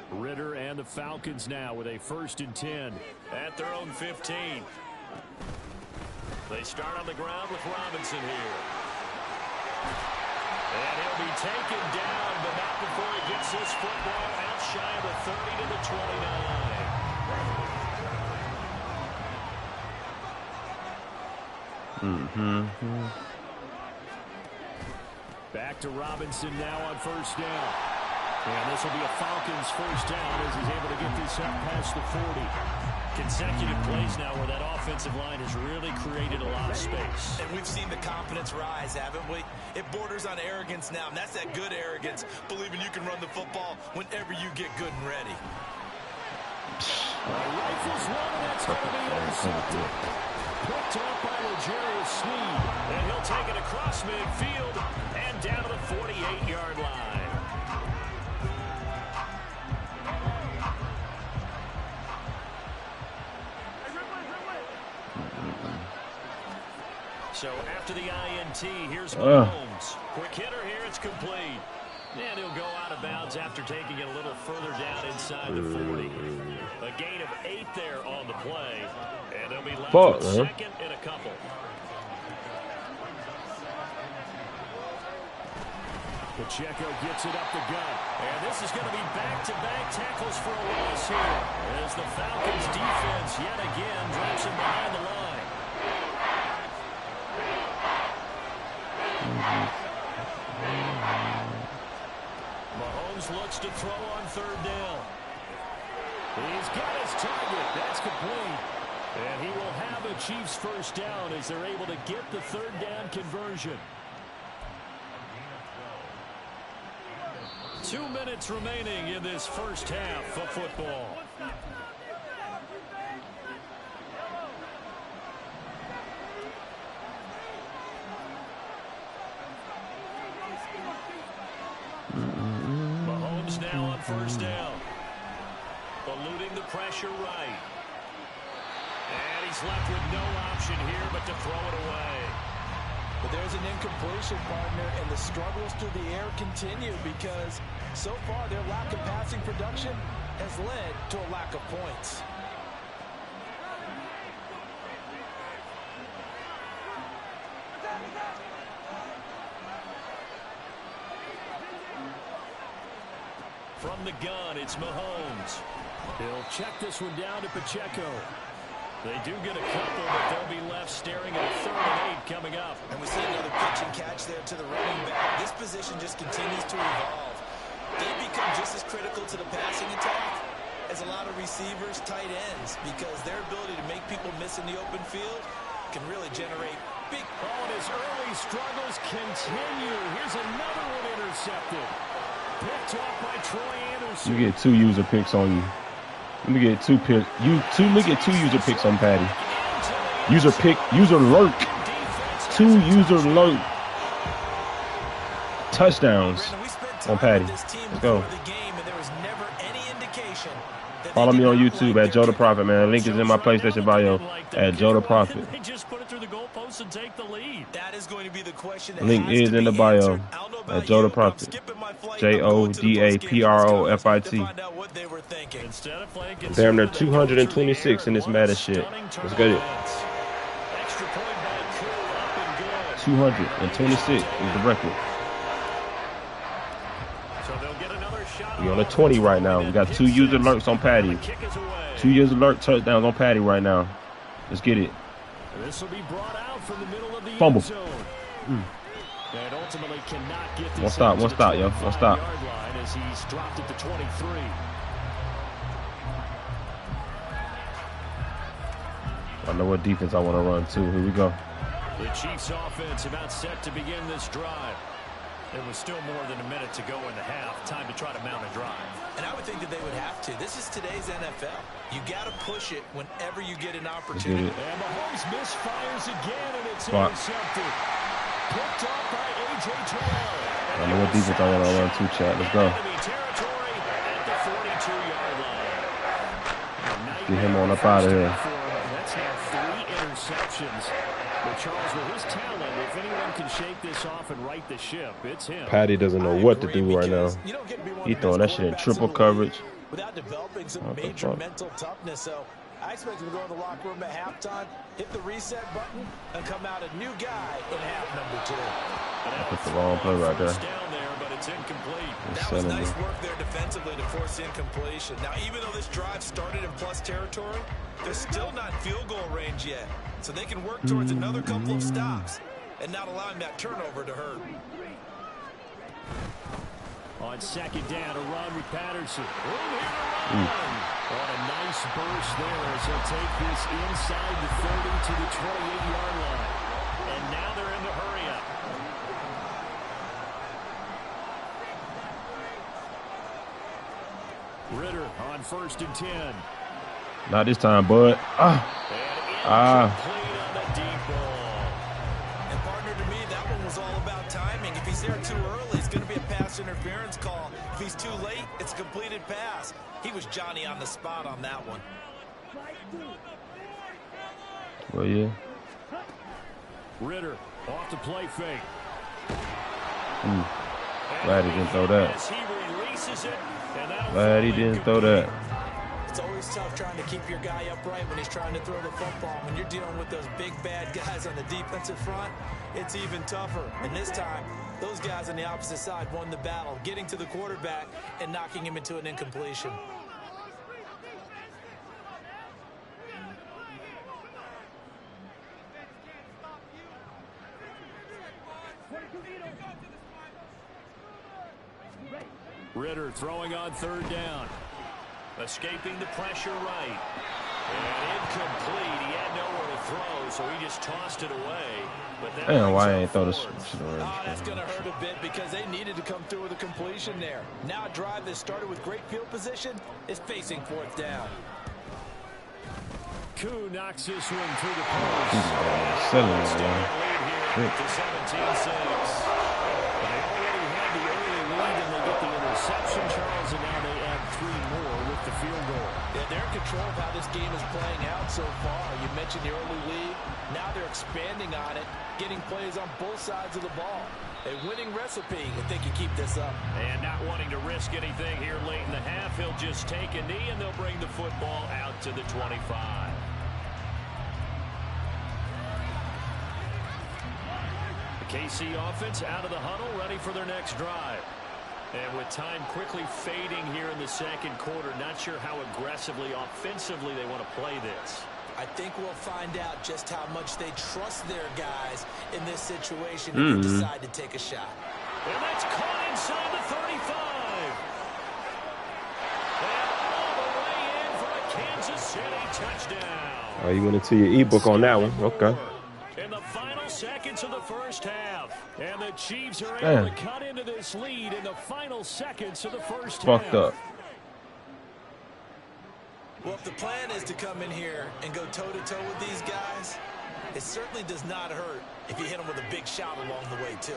Ritter and the Falcons now with a 1st and 10 at their own 15. They start on the ground with Robinson here. And he'll be taken down, but not before he gets this football out shy of the 30 to the 29. Back to Robinson now on 1st down. And this will be a Falcons 1st down as he's able to get this up past the 40. Consecutive plays now where that offensive line has really created a lot of space. And we've seen the confidence rise, haven't we? It borders on arrogance now, and that's that good arrogance, believing you can run the football whenever you get good and ready. Rifles one, and that's going to be intercepted. Picked up by L'Jarius Sneed, and he'll take it across midfield and down to the 48-yard line. So after the INT, here's Mahomes. Quick hitter here, it's complete. And he'll go out of bounds after taking it a little further down inside the 40. A gain of 8 there on the play. And they'll be left with 2nd and a couple. Pacheco gets it up the gut. And this is going to be back-to-back tackles for a loss here. As the Falcons defense yet again drops him behind the line. Mahomes looks to throw on 3rd down. He's got his target. That's complete. And he will have a Chiefs 1st down as they're able to get the 3rd down conversion. 2 minutes remaining in this 1st half of football. Mahomes now on 1st down. Eluding the pressure right. And he's left with no option here but to throw it away. But there's an incompletion, partner, and the struggles through the air continue because so far their lack of passing production has led to a lack of points. From the gun, it's Mahomes. He'll check this one down to Pacheco. They do get a couple, but they'll be left staring at a 3rd and 8 coming up. And we see another pitch and catch there to the running back. This position just continues to evolve. They become just as critical to the passing attack as a lot of receivers, tight ends, because their ability to make people miss in the open field can really generate big... Oh, and his early struggles continue. Here's another one intercepted. Picked off by Troy Anderson. You get 2 user picks on you. Let me get 2 picks. Look at 2 user picks on Patty. User pick, user lurk. 2 user lurk touchdowns on Patty. Let's go. Follow me on YouTube at Joe the Prophet, man. Link is in my PlayStation bio at Joe the Prophet. They just put it through the goalpost and take the lead. That is going to be the question. Link is in the bio at Joe the Prophet. JODAPROFIT. Damn, they're 226 in this Madden shit. Let's get it. 226 is the record. We on a 20 right now. We got 2 user alerts on Patty. 2 user alert touchdowns on Patty right now. Let's get it. This will be brought out from the middle of the Fumble. end zone. And ultimately cannot get this One stop, yo. One stop. As he's dropped it to 23. I know what defense I want to run too. Here we go. The Chiefs offense about set to begin this drive. There was still more than a minute to go in the half. Time to try to mount a drive. And I would think that they would have to. This is today's NFL. You got to push it whenever you get an opportunity. And Mahomes misfires again, and it's intercepted. Picked off by A.J. Terrell. I don't know what defense I want to run to, chat. Let's go. Territory at the 42-yard line. Get him on up out of here. That's now 3 interceptions. But Charles, with his talent, if anyone can shake this off and right the ship, it's him. Patty doesn't know what to do right now. He throwing that shit in triple coverage. Without developing some major mental toughness. So I expect him to go in the locker room at halftime, hit the reset button, and come out a new guy in half number 2. That's the wrong play right there. Down there, but it's incomplete. That was nice work there defensively to force incompletion. Now, even though this drive started in plus territory, they're still not field goal range yet. So they can work towards another couple of stops and not allowing that turnover to hurt. On second down, a run with Patterson. On a nice burst there as he'll take this inside the 30 to the 28-yard line. And now they're in the hurry-up. Ritter on 1st and 10. Not this time, bud. On the deep ball. And partner, to me, that one was all about timing. If he's there too early, it's going to be a pass interference call. If he's too late, it's a completed pass. He was Johnny on the spot on that one. Well, yeah. Ritter off the play fake. Glad he didn't throw that. As he releases it, and that'll Glad he didn't throw that. It's always tough trying to keep your guy upright when he's trying to throw the football. When you're dealing with those big, bad guys on the defensive front, it's even tougher. And this time, those guys on the opposite side won the battle, getting to the quarterback and knocking him into an incompletion. Ritter throwing on 3rd down. escaping the pressure right. And incomplete. He had nowhere to throw, so he just tossed it away. But that Damn, why I ain't throw this? That's going to hurt a bit because they needed to come through with a completion there. Now a drive that started with great field position is facing 4th down. Koo knocks this one through the post. Selling it, man. To 17-6. They already had the early lead, and they get the interception, Charles, and now they add 3 more with the field goal. Yeah, they're in control of how this game is playing out so far. You mentioned the early lead. Now they're expanding on it, getting plays on both sides of the ball. A winning recipe if they can keep this up. And not wanting to risk anything here late in the half, he'll just take a knee, and they'll bring the football out to the 25. KC offense out of the huddle, ready for their next drive. And with time quickly fading here in the second quarter, not sure how aggressively, offensively they want to play this. I think we'll find out just how much they trust their guys in this situation if they decide to take a shot. And that's caught inside the 35. And all the way in for a Kansas City touchdown. Oh, you went into your ebook on that one. Okay. In the final seconds of the first half. And the Chiefs are able to cut into this lead in the final seconds of the first half. Fucked up. Well, if the plan is to come in here and go toe-to-toe with these guys, it certainly does not hurt if you hit them with a big shot along the way, too.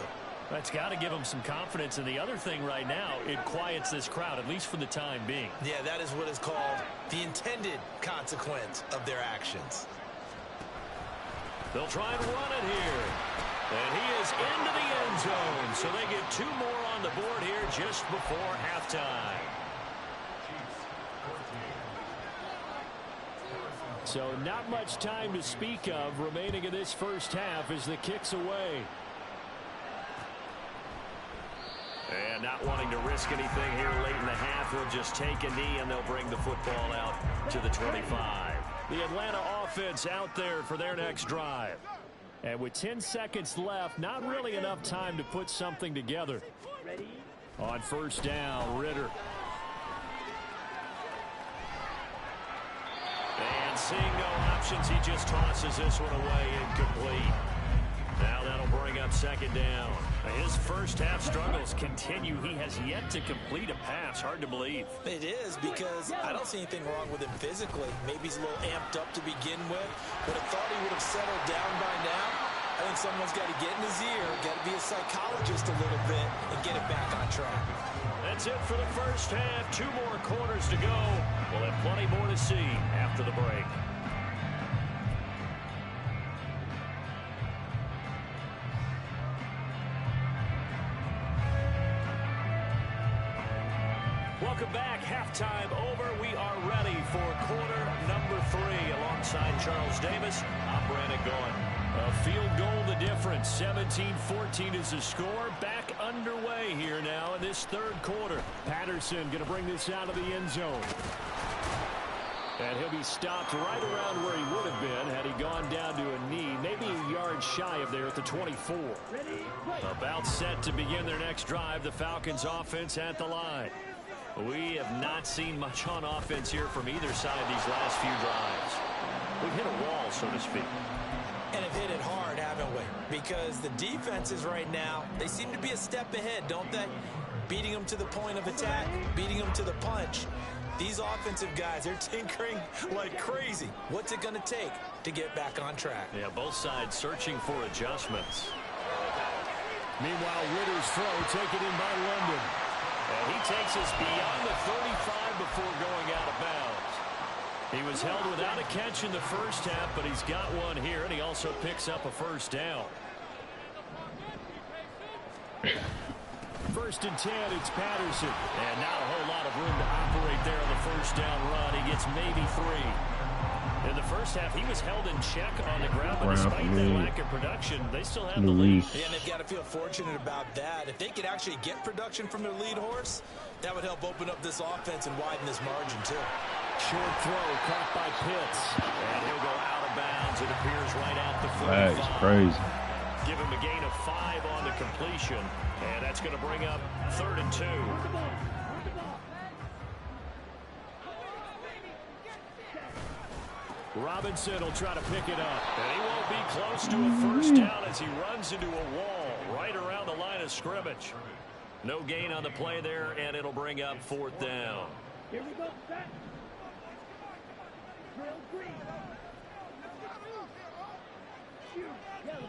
That's got to give them some confidence. And the other thing right now, it quiets this crowd, at least for the time being. Yeah, that is what is called the intended consequence of their actions. They'll try and run it here. And he is into the end zone. So they get 2 more on the board here just before halftime. So not much time to speak of remaining in this first half as the kick's away. And not wanting to risk anything here late in the half, they'll just take a knee and they'll bring the football out to the 25. The Atlanta offense out there for their next drive. And with 10 seconds left, not really enough time to put something together. On first down, Ritter. And seeing no options, he just tosses this one away incomplete. Now that'll bring up second down. His first half struggles continue. He has yet to complete a pass. Hard to believe. It is, because I don't see anything wrong with him physically. Maybe he's a little amped up to begin with, but I thought he would have settled down by now. I think someone's got to get in his ear, got to be a psychologist a little bit, and get it back on track. That's it for the first half. 2 more quarters to go. We'll have plenty more to see after the break. Welcome back. Halftime over. We are ready for quarter number 3. Alongside Charles Davis, I'm Brandon Gaughan. A field goal the difference. 17-14 is the score. Back underway here now in this third quarter. Patterson going to bring this out of the end zone. And he'll be stopped right around where he would have been had he gone down to a knee, maybe a yard shy of there at the 24. About set to begin their next drive. The Falcons offense at the line. We have not seen much on offense here from either side these last few drives. We've hit a wall, so to speak. And have hit it hard, haven't we? Because the defenses right now, they seem to be a step ahead, don't they? Beating them to the point of attack, beating them to the punch. These offensive guys, they're tinkering like crazy. What's it going to take to get back on track? Yeah, both sides searching for adjustments. Meanwhile, Ritter's throw taken in by London. And he takes us beyond the 35 before going out of bounds. He was held without a catch in the first half, but he's got one here, and he also picks up a first down. First and 10, it's Patterson. And not a whole lot of room to operate there on the first down run. He gets maybe 3. In the first half, he was held in check on the ground, but despite that lack of production, they still have the lead. Yeah, and they've got to feel fortunate about that. If they could actually get production from their lead horse, that would help open up this offense and widen this margin, too. Short throw caught by Pitts. And he'll go out of bounds. It appears right at the 45. That's crazy. Give him a gain of 5 on the completion. And that's going to bring up 3rd and 2. Robinson will try to pick it up. And he won't be close to a first down as he runs into a wall right around the line of scrimmage. No gain on the play there, and it'll bring up 4th down. Here we go, set. Drill green. Shoot, yellow.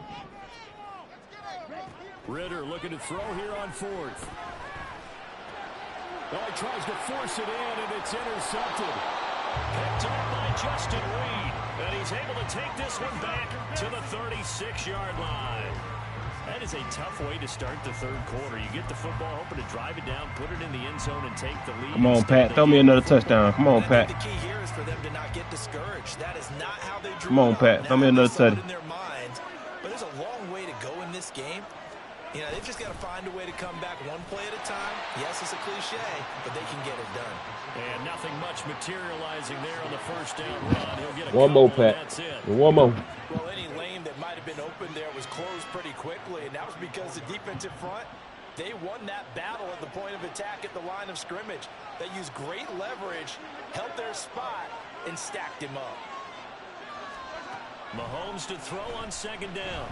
Ritter looking to throw here on 4th. Oh, he tries to force it in, and it's intercepted. Picked up by Justin Reed. And he's able to take this one back to the 36-yard line. That is a tough way to start the third quarter. You get the football, hoping to drive it down, put it in the end zone, and take the lead. Come on, Pat. Throw me another touchdown. Come on, Pat. The key here is for them to not get discouraged. That is not how they drew. Come on, Pat. Throw me another touchdown. In their minds, but there's a long way to go in this game. You know, they've just got to find a way to come back one play at a time. Yes, it's a cliche, but they can get it done. And nothing much materializing there on the first down run. He'll get a one more, couple, Pat. That's it. One more. Well, any lane that might have been open there was closed pretty quickly, and that was because the defensive front, they won that battle at the point of attack at the line of scrimmage. They used great leverage, held their spot, and stacked him up. Mahomes to throw on 2nd down.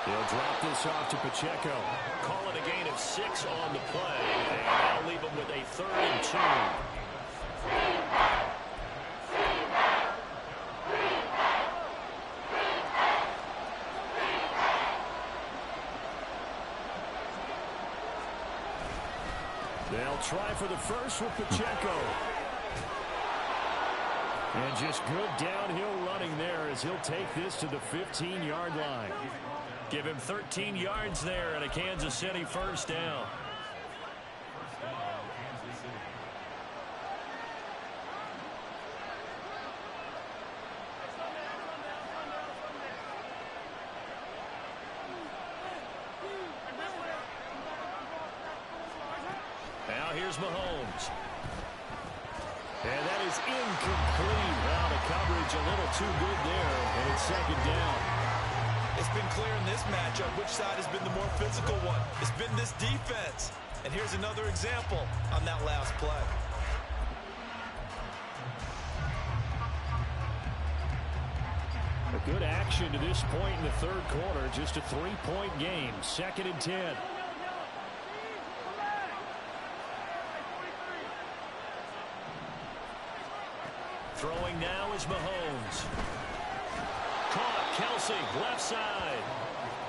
He'll drop this off to Pacheco. Call it a gain of 6 on the play. And that'll leave him with a 3rd and 2. They'll try for the first with Pacheco. And just good downhill running there as he'll take this to the 15-yard line. Give him 13 yards there and a Kansas City first down. Now here's Mahomes. And that is incomplete. Well, the coverage a little too good there, and it's 2nd down. It's been clear in this matchup which side has been the more physical one. It's been this defense. And here's another example on that last play. Good action to this point in the third quarter. Just a 3-point game. 2nd and 10. Throwing now is Mahomes. Caught, Kelsey, left side.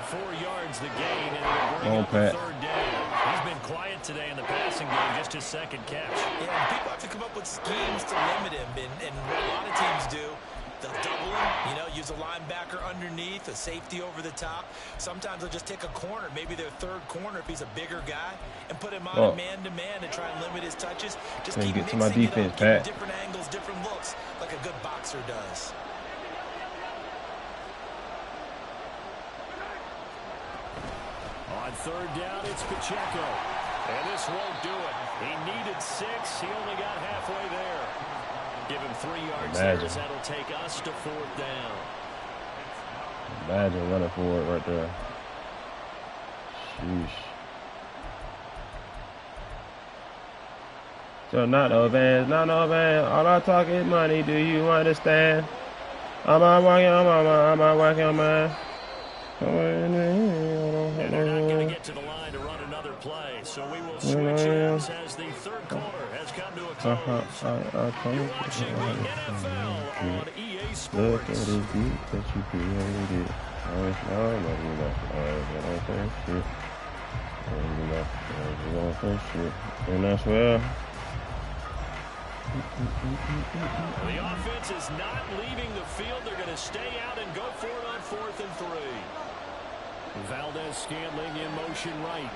4 yards the gain, and it'll bring up the third down. He's been quiet today in the passing game, just his 2nd catch. Yeah, people have to come up with schemes to limit him, and what a lot of teams do, they'll double him, use a linebacker underneath, a safety over the top. Sometimes they'll just take a corner, maybe their 3rd corner if he's a bigger guy, and put him on a man-to-man and try and limit his touches. Just keep get to mixing my defense, it up, Pat. different angles, different looks, like a good boxer does. On 3rd down, it's Pacheco. And this won't do it. He needed 6. He only got halfway there. Give him 3 yards there, as that'll take us to 4th down. Imagine running forward right there. Sheesh. So not no vans, not no van. All I talk is money. Do you understand? I'm not working on man. And they're not going to get to the line to run another play, so we will switch ends as the 3rd quarter has come to a close. You're watching the NFL on EA Sports. Look at this beat that you created. And that's well. The offense is not leaving the field. They're going to stay out and go for it on 4th and 3. Valdez-Scantling in motion right.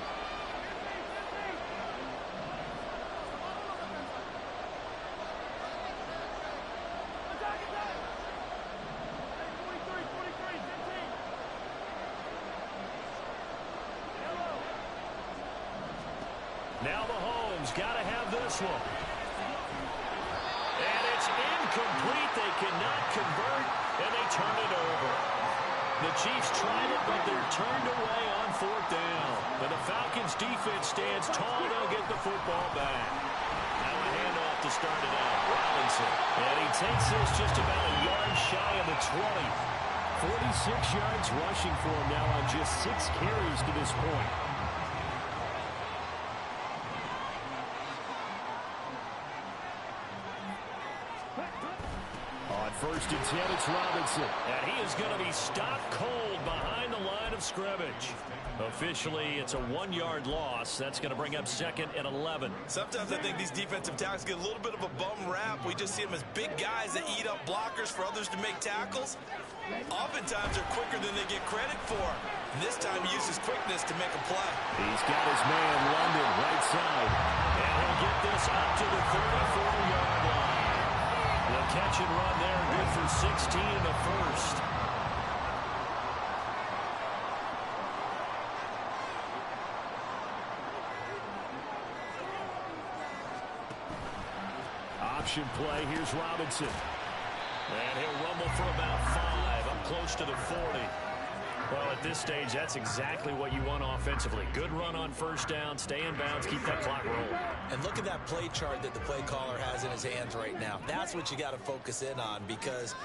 Now Mahomes got to have this one. And it's incomplete. They cannot convert, and they turn it over. The Chiefs tried it, but they're turned away on 4th down. And the Falcons' defense stands tall. They'll get the football back. Now a handoff to start it out. Robinson. And he takes this just about a yard shy of the 20. 46 yards rushing for him now on just 6 carries to this point. On 1st and 10, it's Robinson. And he is going to be stopped cold behind the line of scrimmage. Officially, it's a 1-yard loss. That's going to bring up 2nd and 11. Sometimes I think these defensive tackles get a little bit of a bum rap. We just see them as big guys that eat up blockers for others to make tackles. Oftentimes, they're quicker than they get credit for. And this time, he uses quickness to make a play. He's got his man, London, right side. And he'll get this up to the 34-yard line. The catch and run there, good for 16 in the first. Option play, here's Robinson. And he'll rumble for about 5, up close to the 40. Well, at this stage, that's exactly what you want offensively. Good run on 1st down, stay in bounds, keep that clock rolling. And look at that play chart that the play caller has in his hands right now. That's what you got to focus in on, because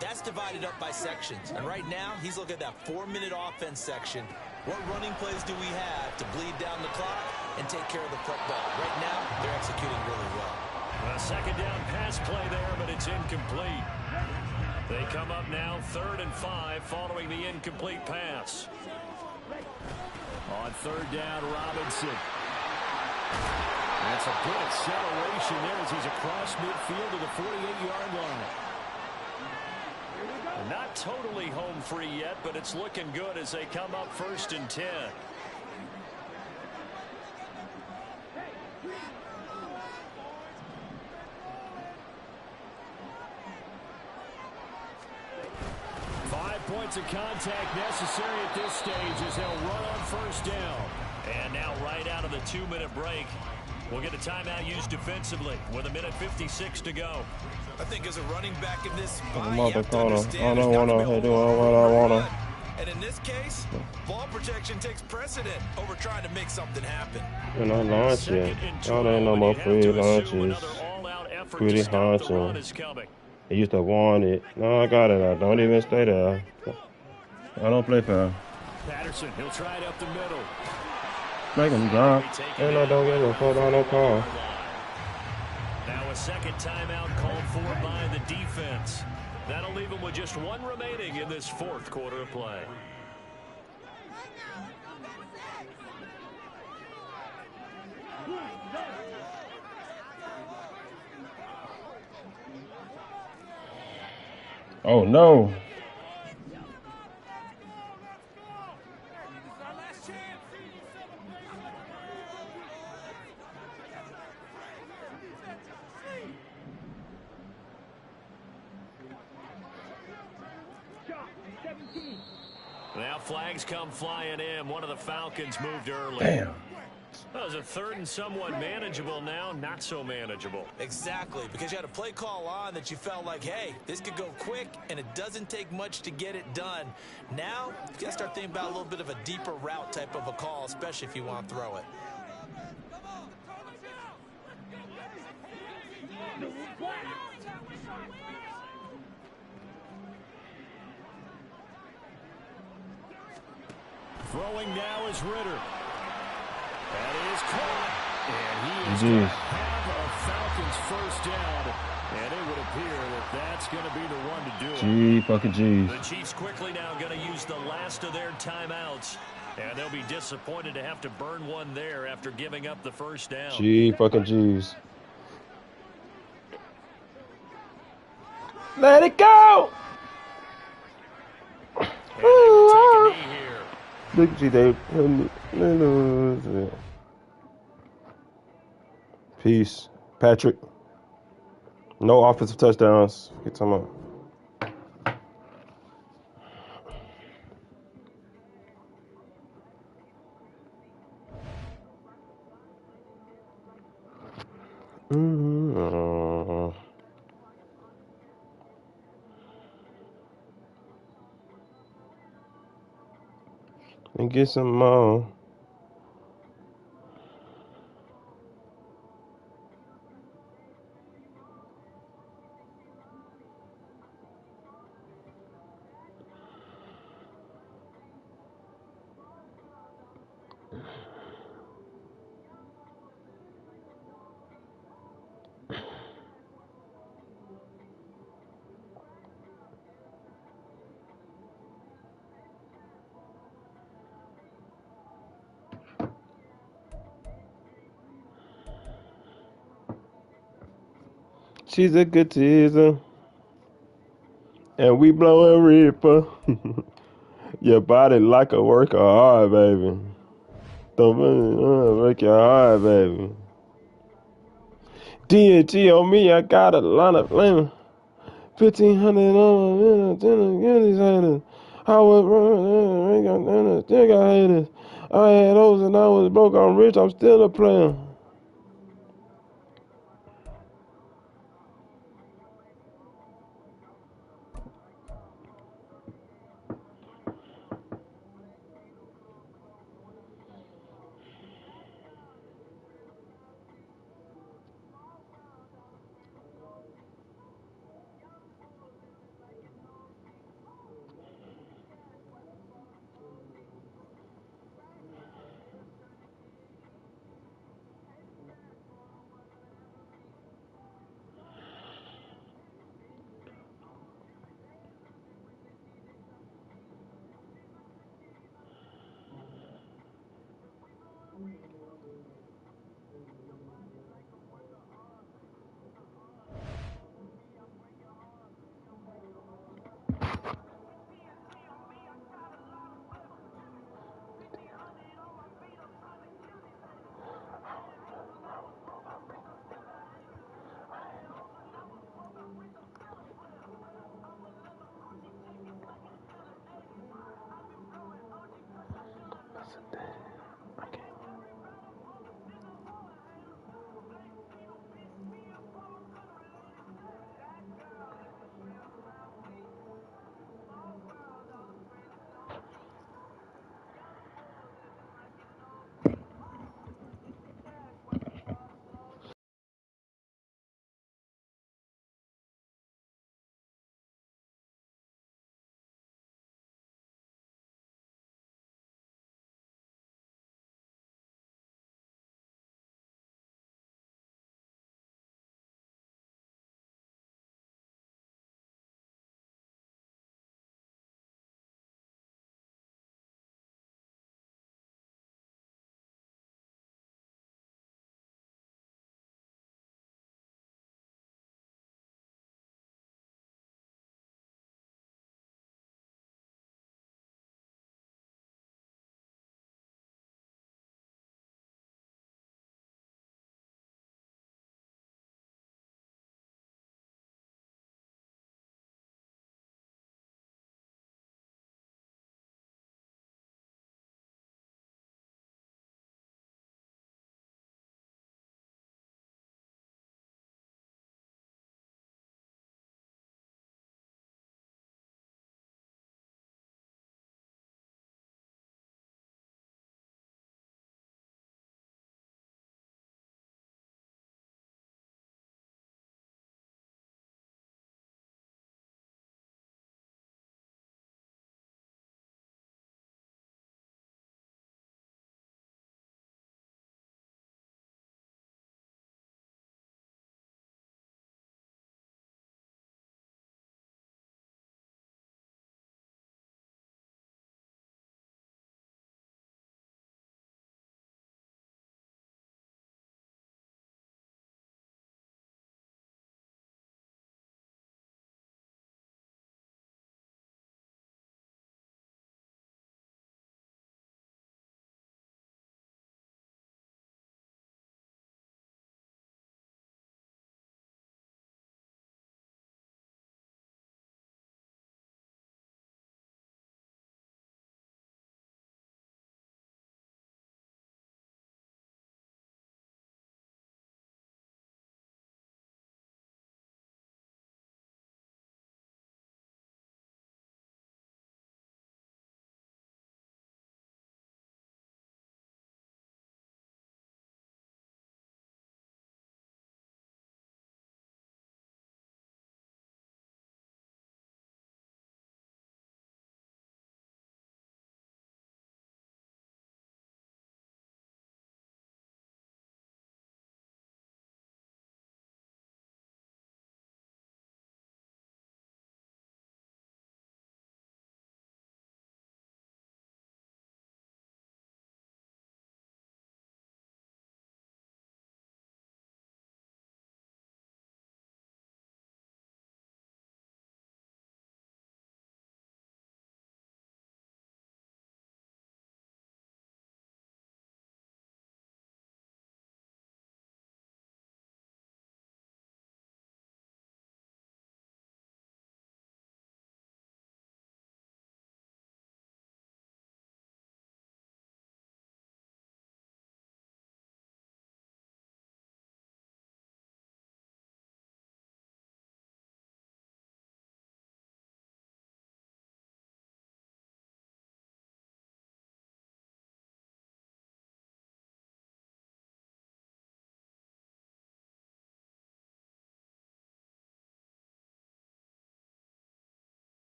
that's divided up by sections. And right now, he's looking at that 4-minute offense section. What running plays do we have to bleed down the clock and take care of the football? Right now, they're executing really well. A 2nd down pass play there, but it's incomplete. They come up now 3rd and 5 following the incomplete pass. On 3rd down, Robinson. That's a good acceleration there as he's across midfield to the 48-yard line. Not totally home free yet, but it's looking good as they come up 1st and 10. Points of contact necessary at this stage as they'll run on 1st down. And now right out of the 2-minute break, we'll get a timeout used defensively with 1:56 to go. I think as a running back in this spot, I'm you up have the to corner. understand I don't want to do what I want to. And in this case, ball protection takes precedent over trying to make something happen. And I launch it. Y'all ain't no more free launches. Pretty hard to. He used to want it. No, I got it. I don't even stay there. I don't play foul. Patterson, he'll try it up the middle. Make him drop. And I don't give a fuck on no call. Now a second timeout called for by the defense. That'll leave them with just one remaining in this fourth quarter of play. Oh, no. Now flags come flying in. One of the Falcons moved early. Damn. That was a third and somewhat manageable now, not so manageable. Exactly, because you had a play call on that you felt like, hey, this could go quick, and it doesn't take much to get it done. Now, you got to start thinking about a little bit of a deeper route type of a call, especially if you want to throw it. Throwing now is Ritter. That is caught. And he is going to have a Falcons first down. And it would appear that that's going to be the one to do it. Gee, fucking G's. The Chiefs quickly now going to use the last of their timeouts. And they'll be disappointed to have to burn one there after giving up the first down. Gee, fucking G's. Let it go! And they will take a knee here. Look at you, they. Peace. Patrick. No offensive touchdowns. Get some up. And get some more. She's a good teaser. And we blow a reaper. Your body like a work of art, baby. Don't work your hard, baby. D&G on me, I got a lot of flavor. 1,500 on these haters. I was running, still got haters. I had those and I was broke, I'm rich, I'm still a player.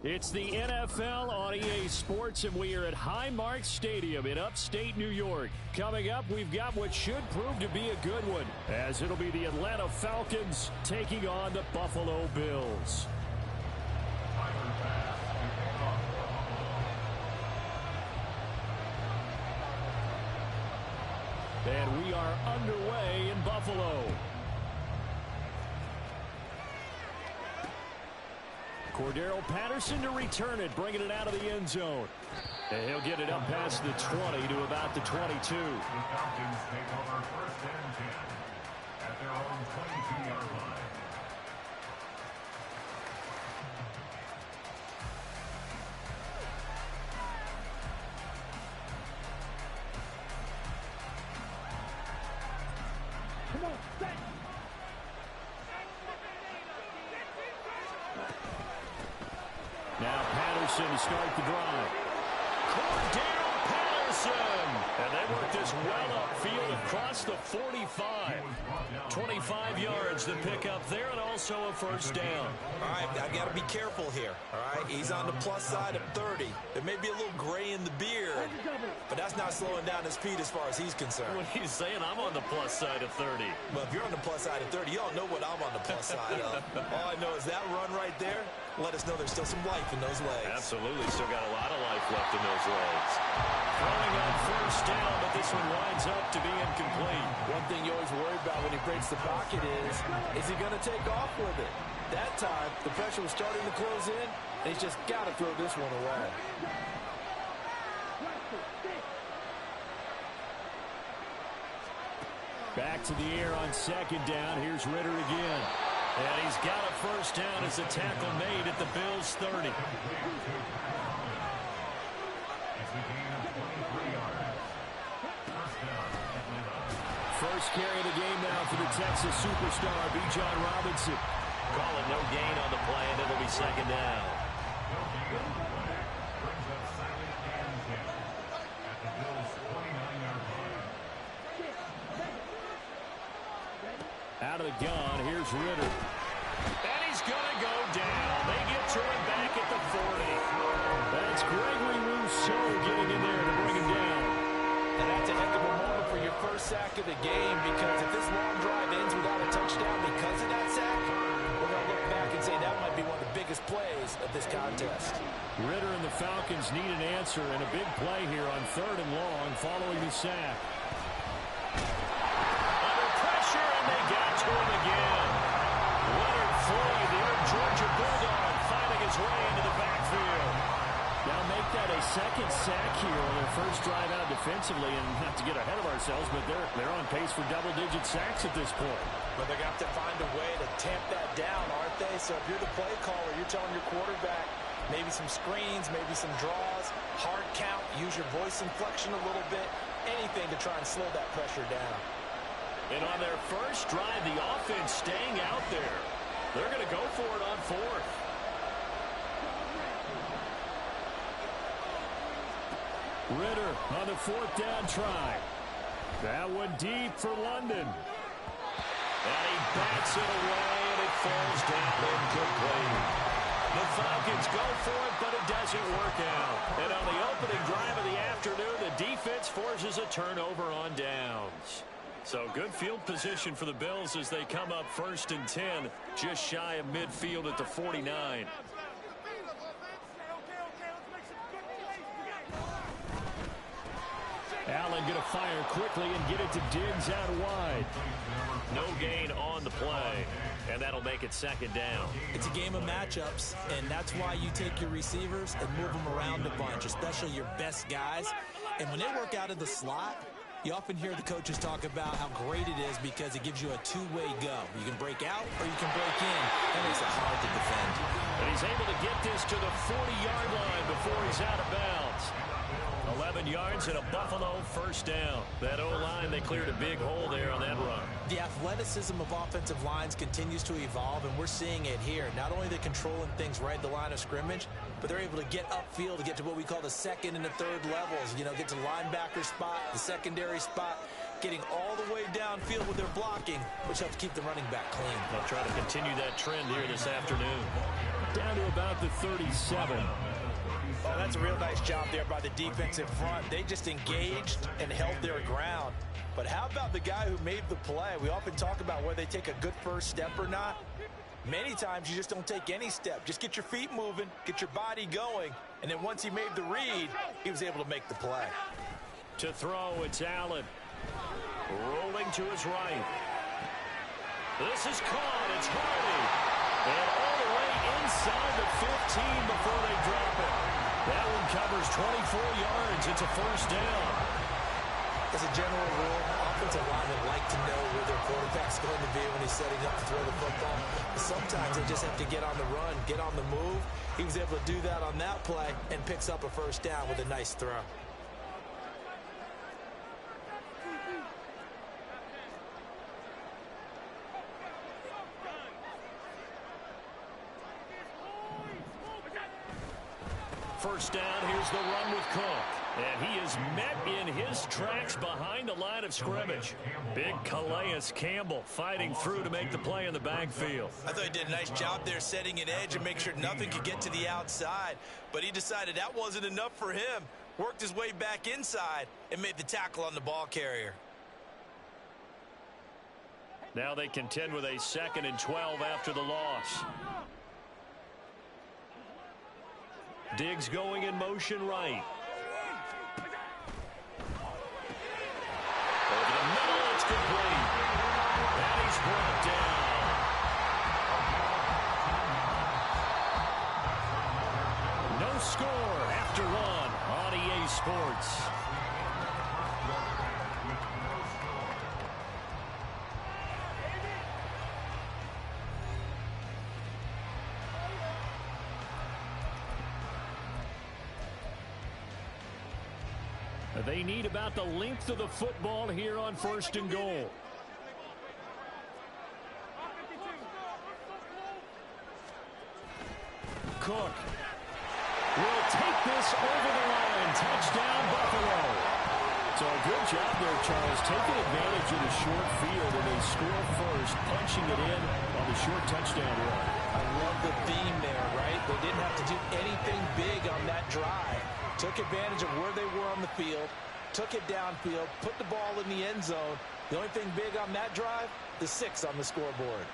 It's the NFL on EA Sports, and we are at Highmark Stadium in upstate New York. Coming up, we've got what should prove to be a good one, as it'll be the Atlanta Falcons taking on the Buffalo Bills. And we are underway in Buffalo. Cordero Patterson to return it, bringing it out of the end zone. And he'll get it up past the 20 to about the 22. The Falcons take over 1st and 10 at their own 22-yard line. Come on, set. Now Patterson to start the drive. Cordero Patterson! And they work this well upfield across the 45. 25 yards to pick up there, and also a first down. All right, I got to be careful here, all right? He's on the plus side of 30. There may be a little gray in the beard, but that's not slowing down his feet as far as he's concerned. What are you saying? I'm on the plus side of 30. Well, if you're on the plus side of 30, y'all know what I'm on the plus side of. All I know is that run right there, let us know there's still some life in those legs. Absolutely. Still got a lot of life left in those legs. Throwing on first down, but this one winds up to be incomplete. One thing you always worry about when he breaks the pocket is he going to take off with it? That time, the pressure was starting to close in, and he's just got to throw this one away. Back to the air on second down. Here's Ritter again. And he's got a first down as a tackle made at the Bills' 30. First carry of the game now for the Texas superstar, Bijan Robinson. Call it no gain on the play, and it'll be second down. Out of the gun, here's Ritter. And he's going to go down. They get to him back at the 40. That's Gregory Rousseau getting in there to bring him down. And that's a heck of a moment for your first sack of the game, because if this long drive ends without a touchdown because of that sack, we're going to look back and say that might be one of the biggest plays of this contest. Ritter and the Falcons need an answer, and a big play here on 3rd and long following the sack. Under pressure, and they got to him again. Leonard Floyd, the old Georgia Bulldog, finding his way into the backfield. Now make that a second sack here on their first drive out defensively, and not to get ahead of ourselves, but they're on pace for double-digit sacks at this point. But they're going to have to find a way to tamp that down, aren't they? So if you're the play caller, you're telling your quarterback maybe some screens, maybe some draws, hard count, use your voice inflection a little bit, anything to try and slow that pressure down. And on their first drive, the offense staying out there. They're going to go for it on 4th. Ritter on the 4th down try. That one deep for London. And he bats it away, and it falls down incomplete. The Falcons go for it, but it doesn't work out. And on the opening drive of the afternoon, the defense forces a turnover on downs. So good field position for the Bills as they come up 1st and 10, just shy of midfield at the 49. Allen going to fire quickly and get it to Diggs out wide. No gain on the play, and that'll make it second down. It's a game of matchups, and that's why you take your receivers and move them around a bunch, especially your best guys. And when they work out of the slot, you often hear the coaches talk about how great it is because it gives you a two-way go. You can break out or you can break in. That makes it hard to defend. And he's able to get this to the 40-yard line before he's out of bounds. 11 yards and a Buffalo first down. That O-line, they cleared a big hole there on that run. The athleticism of offensive lines continues to evolve, and we're seeing it here. Not only are they controlling things right at the line of scrimmage, but they're able to get upfield to get to what we call the second and the third levels. You know, get to linebacker spot, the secondary spot. getting all the way downfield with their blocking, which helps keep the running back clean. They'll try to continue that trend here this afternoon. Down to about the 37. Oh, that's a real nice job there by the defensive front. They just engaged and held their ground. But how about the guy who made the play? We often talk about whether they take a good first step or not. Many times you just don't take any step. Just get your feet moving, get your body going, and then once he made the read, he was able to make the play. To throw, it's Allen. Rolling to his right. This is caught. It's Hardy. And all the way inside the 15 before they drop it. That one covers 24 yards. It's a first down. As a general rule, offensive linemen like to know where their quarterback's going to be when he's setting up to throw the football. But sometimes they just have to get on the run, get on the move. He was able to do that on that play and picks up a first down with a nice throw. First down, here's the run with Cook. And he is met in his tracks behind the line of scrimmage. Big Calais Campbell fighting through to make the play in the backfield. I thought he did a nice job there setting an edge and make sure nothing could get to the outside. But he decided that wasn't enough for him. Worked his way back inside and made the tackle on the ball carrier. Now they contend with a 2nd and 12 after the loss. Diggs going in motion right. Over the middle, it's complete. And he's brought down. No score after one on EA Sports. They need about the length of the football here on 1st and goal. Cook will take this over the line. Touchdown, Buffalo. So a good job there, Charles, taking advantage of the short field, and they score first, punching it in on the short touchdown run. I love the theme there, right? They didn't have to do anything big on that drive. Took advantage of where they were on the field, took it downfield, put the ball in the end zone. The only thing big on that drive, the 6 on the scoreboard.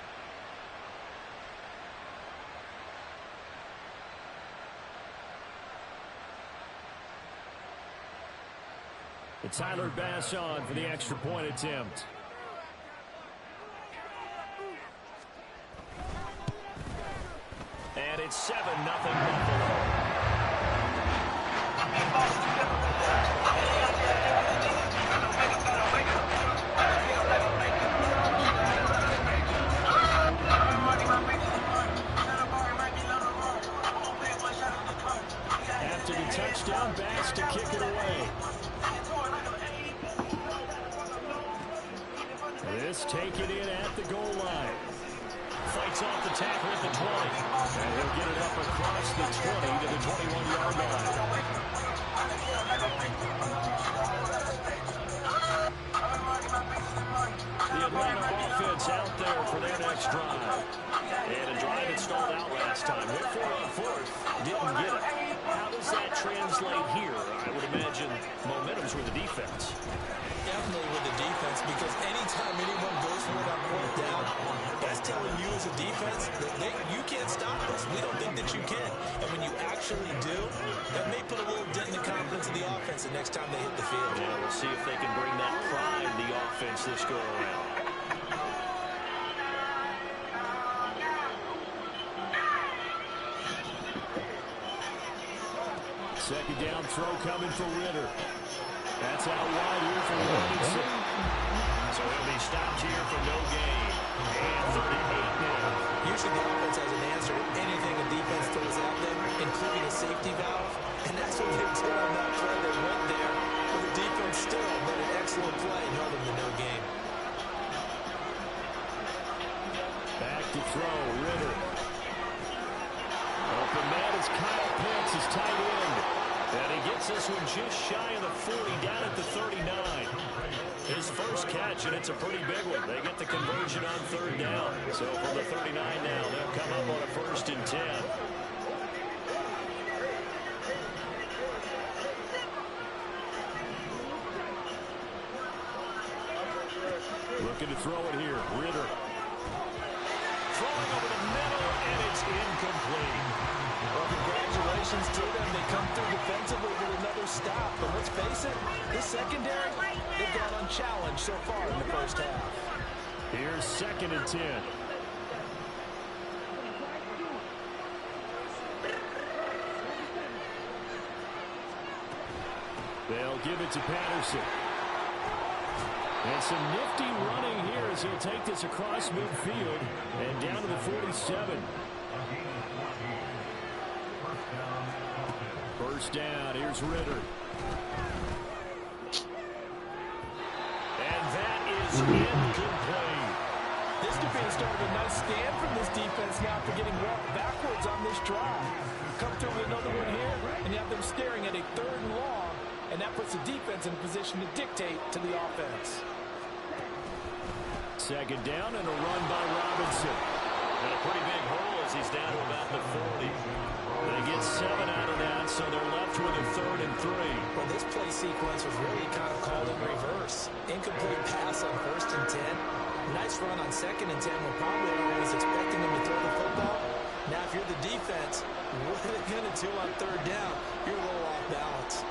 It's Tyler Bass on for the extra point attempt. And it's 7-0 Buffalo. After the touchdown, Bass to kick it away. This taken in at the goal line. Fights off the tackle at the 20. And he'll get it up across the 20 to the 21-yard line. The Atlanta offense out there for their next drive. And a drive that stalled out last time. Went for it on 4th. Didn't get it. How does that translate here? I would imagine momentum's with the defense. Definitely with the defense, because anytime anyone goes for it on 4th down, that's telling you as a defense that you can't stop us. We don't think that you can. And when you actually do, that may put a little dent in the confidence of the offense the next time they hit the field. Yeah, we'll see if they can bring that pride to the offense this go around. Second down throw coming for Ritter. That's out wide here for Robinson. So he'll be stopped here for no gain. And 38 now. Usually the offense has an answer to anything a defense throws out there, including a safety valve. And that's what they did on that play. They went there, but the defense still made an excellent play and held them to no gain. Back to throw, Ritter. Open man is Kyle Pitts, his tight end. And he gets this one just shy of the 40, down at the 39. His first catch, and it's a pretty big one. They get the conversion on third down. So from the 39 now, they'll come up on a 1st and 10. Looking to throw it here. Ritter. Throwing over the middle, and it's incomplete. Well, congratulations to them. They come through defensively with another stop. But let's face it, this secondary, they've gone unchallenged so far in the first half. Here's 2nd and 10. They'll give it to Patterson. And some nifty running here as he'll take this across midfield and down to the 47. First down, here's Ritter. And that is incomplete. This defense started a nice stand from this defense now for getting walked backwards on this drive. Come through with another one here, and you have them staring at a 3rd and long, and that puts the defense in a position to dictate to the offense. 2nd down and a run by Robinson. And a pretty big hole as he's down to about the 40. They get 7 out of that, so they're left with a 3rd and 3. Well, this play sequence was really kind of called in reverse. Incomplete pass on 1st and 10. Nice run on 2nd and 10 when probably everyone was expecting them to throw the football. Now, if you're the defense, what are they going to do on 3rd down? You're a little off balance.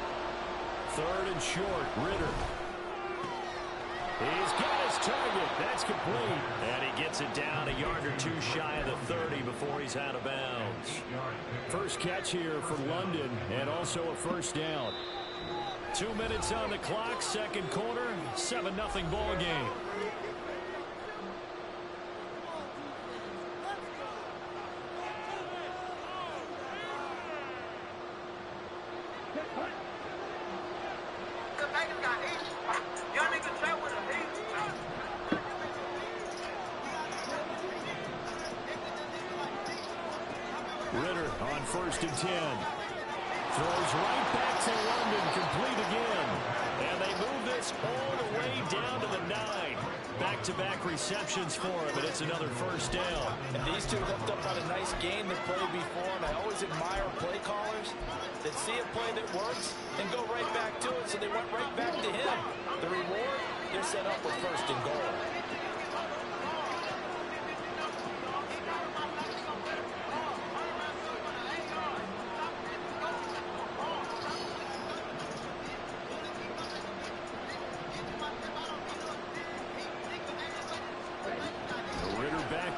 3rd and short, Ritter. He's got his target. That's complete. And he gets it down a yard or 2 shy of the 30 before he's out of bounds. First catch here for London, and also a 1st down. 2 minutes on the clock, 2nd quarter, 7-0 ball game. Ritter on 1st and 10. Throws right back to London, complete again. And they move this all the way down to the 9. Back-to-back receptions for him, and it's another 1st down. And these two hooked up on a nice game that played before, and I always admire play callers that see a play that works and go right back to it, so they went right back to him. The reward, they're set up with 1st and goal.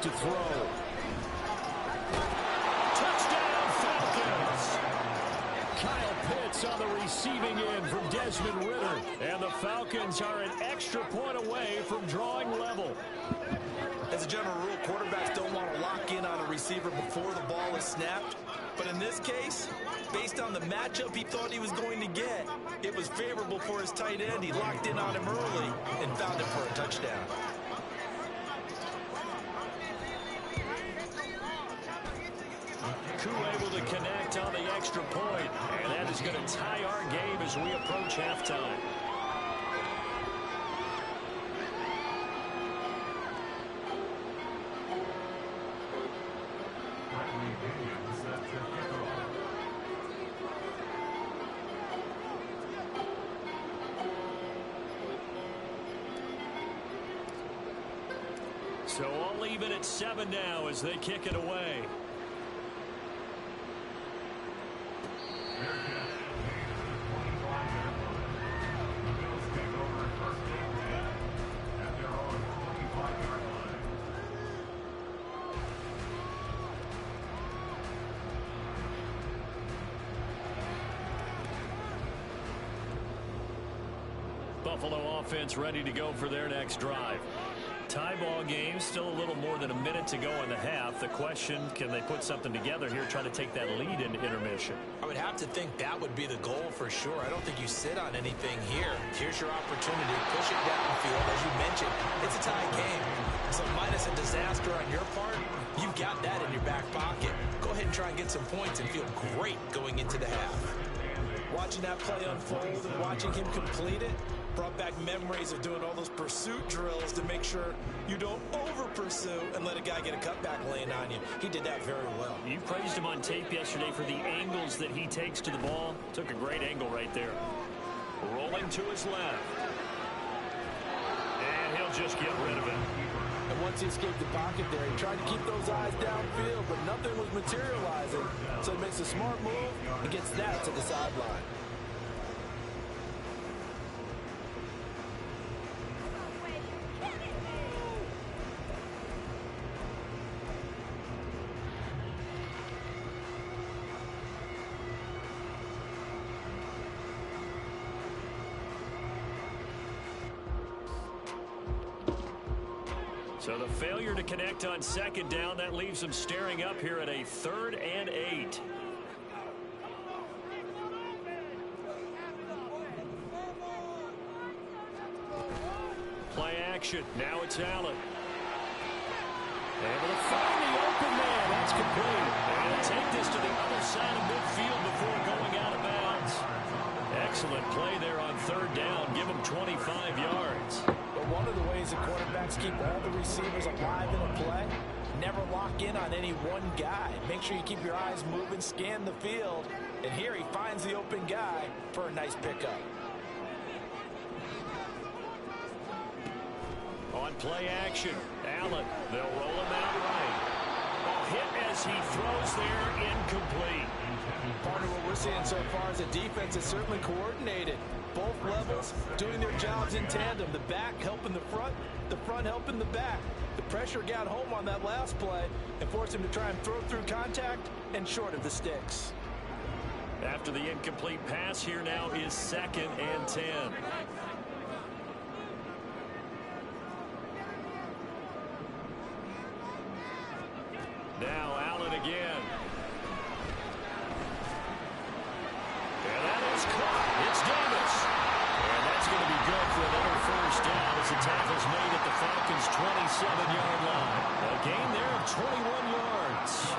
To throw. Touchdown, Falcons! Kyle Pitts on the receiving end from Desmond Ritter. And the Falcons are an extra point away from drawing level. As a general rule, quarterbacks don't want to lock in on a receiver before the ball is snapped. But in this case, based on the matchup he thought he was going to get, it was favorable for his tight end. He locked in on him early and found him for a touchdown. Able to connect on the extra point, and that is going to tie our game as we approach halftime. So all even at 7 now as they kick it away. Buffalo offense ready to go for their next drive. Tie ball game, still a little more than a minute to go in the half. The question, can they put something together here, try to take that lead into intermission? I would have to think that would be the goal for sure. I don't think you sit on anything here. Here's your opportunity. Push it downfield. As you mentioned, it's a tie game. So minus a disaster on your part, you've got that in your back pocket. Go ahead and try and get some points and feel great going into the half. Watching that play unfold and watching him complete it brought back memories of doing all those pursuit drills to make sure you don't over-pursue and let a guy get a cutback lane on you. He did that very well. You praised him on tape yesterday for the angles that he takes to the ball. Took a great angle right there. Rolling to his left. And he'll just get rid of it. And once he escaped the pocket there, he tried to keep those eyes downfield, but nothing was materializing. So he makes a smart move and gets that to the sideline. So the failure to connect on second down, that leaves them staring up here at a 3rd and 8. Play action. Now it's Allen. Able to find the open man. That's complete. And they'll take this to the other side of midfield before going out of bounds. Excellent play there on 3rd down. Give them 25 yards. But one of the ways that quarterbacks keep all the receivers alive in a play, never lock in on any one guy. Make sure you keep your eyes moving, scan the field. And here he finds the open guy for a nice pickup. On play action, Allen. They'll roll him out right. Hit as he throws there, incomplete. Partner, what we're seeing so far is the defense is certainly coordinated. Both levels doing their jobs in tandem. The back helping the front helping the back. The pressure got home on that last play and forced him to try and throw through contact and short of the sticks. After the incomplete pass, here now is 2nd and 10. Now Allen again. And that is caught. It's Davis. And that's going to be good for another 1st down as the tackle's made at the Falcons' 27-yard line. A gain there of 21 yards.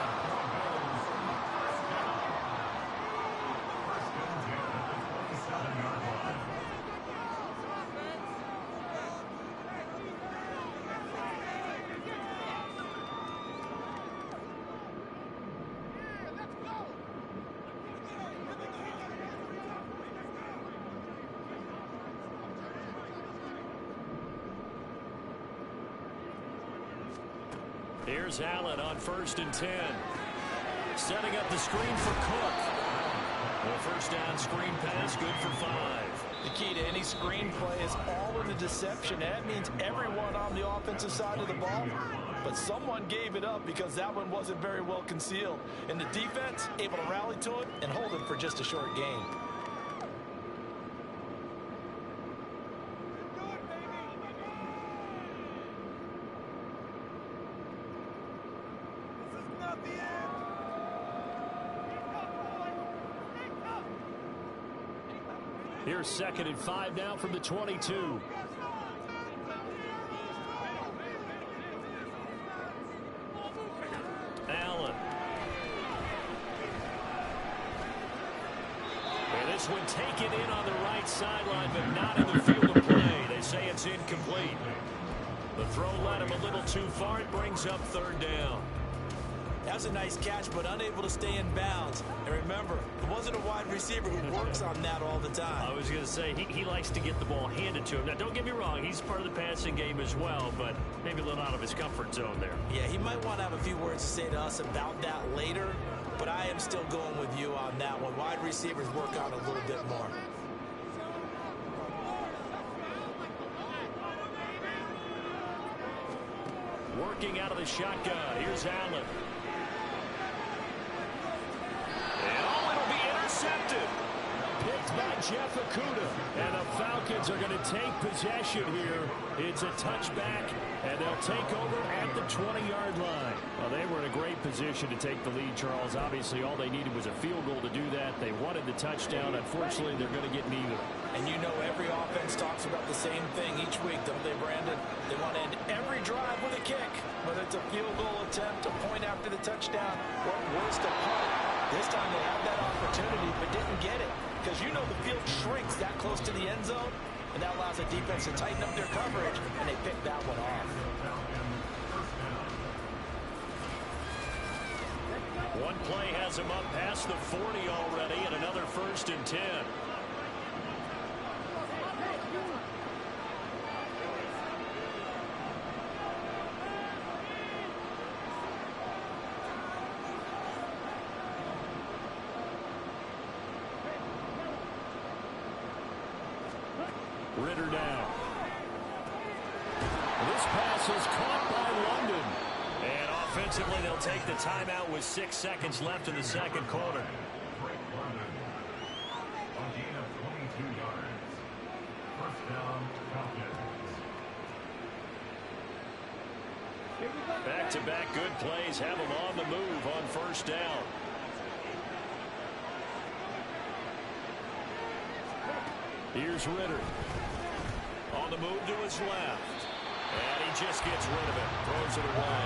Here's Allen on 1st and 10. Setting up the screen for Cook. The 1st down screen pass, good for 5. The key to any screen play is all in the deception. That means everyone on the offensive side of the ball. But someone gave it up because that one wasn't very well concealed. And the defense able to rally to it and hold it for just a short gain. Here's 2nd and 5 now from the 22. Allen. And this one taken in on the right sideline, but not in the field of play. They say it's incomplete. The throw led him a little too far. It brings up 3rd down. That was a nice catch, but unable to stay in bounds. And remember, it wasn't a wide receiver who works on that all the time. I was going to say, he likes to get the ball handed to him. Now, don't get me wrong, he's part of the passing game as well, but maybe a little out of his comfort zone there. Yeah, he might want to have a few words to say to us about that later, but I am still going with you on that one. Wide receivers work on a little bit more. Working out of the shotgun. Here's Allen. And it'll be intercepted. Picked by Jeff Okudah. And the Falcons are going to take possession here. It's a touchback, and they'll take over at the 20-yard line. Well, they were in a great position to take the lead, Charles. Obviously, all they needed was a field goal to do that. They wanted the touchdown. Unfortunately, they're going to get neither. And you know every offense talks about the same thing each week, don't they, Brandon? They want to end every drive with a kick, whether it's a field goal attempt, a point after the touchdown, or worse, a punt. This time they had that opportunity but didn't get it. because you know the field shrinks that close to the end zone, and that allows the defense to tighten up their coverage, and they pick that one off. One play has him up past the 40 already, and another 1st and 10. Ritter down. This pass is caught by London. And offensively, they'll take the timeout with 6 seconds left in the second quarter. Back-to-back good plays have them on the move on 1st down. Here's Ritter. On the move to his left. And he just gets rid of it. Throws it away.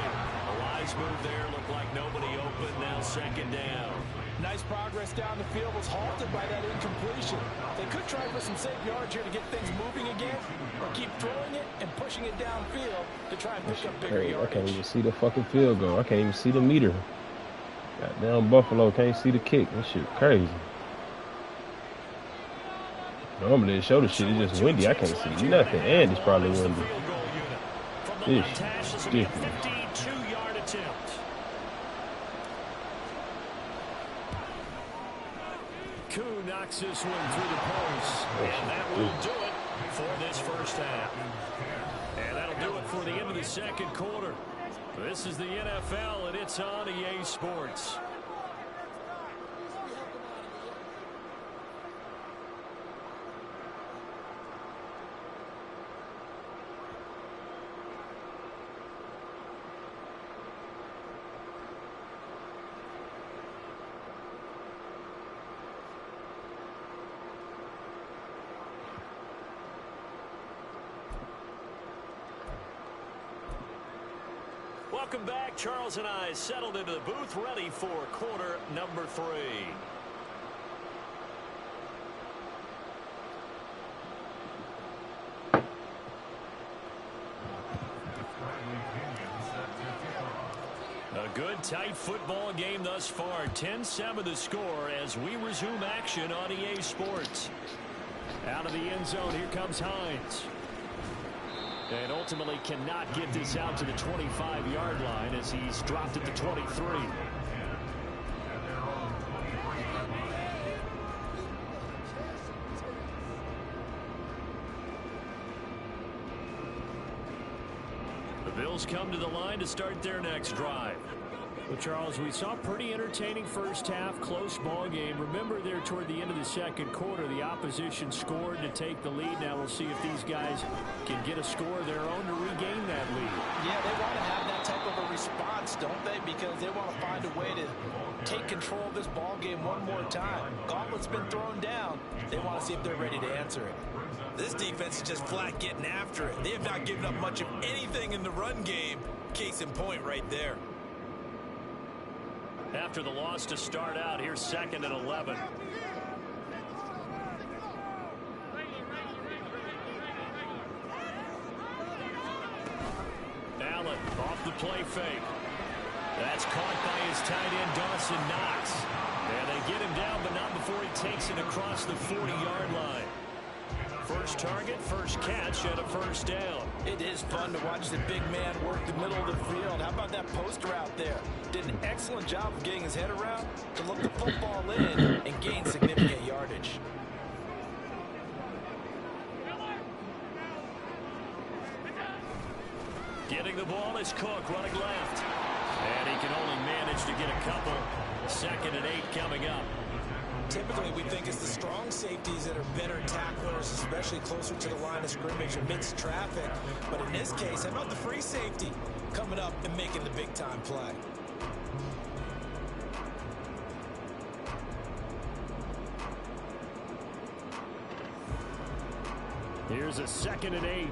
A wise move there. Looked like nobody open. Now 2nd down. Nice progress down the field was halted by that incompletion. They could try for some safe yards here to get things moving again, or keep throwing it and pushing it downfield to try and pick up bigger yardage. I can't even see the fucking field goal. I can't even see the meter. Goddamn Buffalo can't see the kick. This shit crazy. Normally they show the shit. It's just windy. I can't see nothing. And it's probably windy. This is ridiculous. 52-yard attempt. Koo knocks this one through the post. And that will do it for this 1st half. And that'll do it for the end of the second quarter. This is the NFL, and it's on EA Sports. Welcome back. Charles and I settled into the booth, ready for quarter number 3. A good, tight football game thus far. 10-7 the score as we resume action on EA Sports. Out of the end zone, here comes Hines. And ultimately cannot get this out to the 25-yard line as he's dropped at the 23. The Bills come to the line to start their next drive. Well, Charles, we saw a pretty entertaining 1st half, close ball game. Remember there toward the end of the second quarter, the opposition scored to take the lead. Now we'll see if these guys can get a score of their own to regain that lead. Yeah, they want to have that type of a response, don't they? Because they want to find a way to take control of this ball game one more time. Gauntlet's been thrown down. They want to see if they're ready to answer it. This defense is just flat getting after it. They have not given up much of anything in the run game. Case in point right there. After the loss to start out, here's 2nd and 11. Allen off the play fake. That's caught by his tight end, Dawson Knox. And they get him down, but not before he takes it across the 40-yard line. First target, first catch, and a 1st down. It is fun to watch the big man work the middle of the field. How about that post route there? Did an excellent job of getting his head around to look the football in and gain significant yardage. Getting the ball is Cook running left. And he can only manage to get a couple. 2nd and 8 coming up. Typically, we think it's the strong safeties that are better tacklers, especially closer to the line of scrimmage amidst traffic. But in this case, how about the free safety coming up and making the big-time play? Here's a 2nd and 8.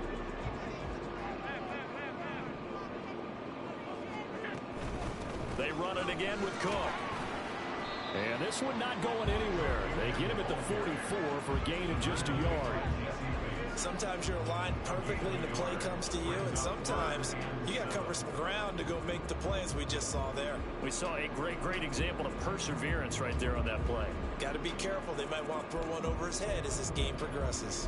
They run it again with Cook. And this one not going anywhere. They get him at the 44 for a gain of just a yard. Sometimes you're aligned perfectly and the play comes to you, and sometimes you got to cover some ground to go make the play, as we just saw there. We saw a great example of perseverance right there on that play. Got to be careful. They might want to throw one over his head as this game progresses.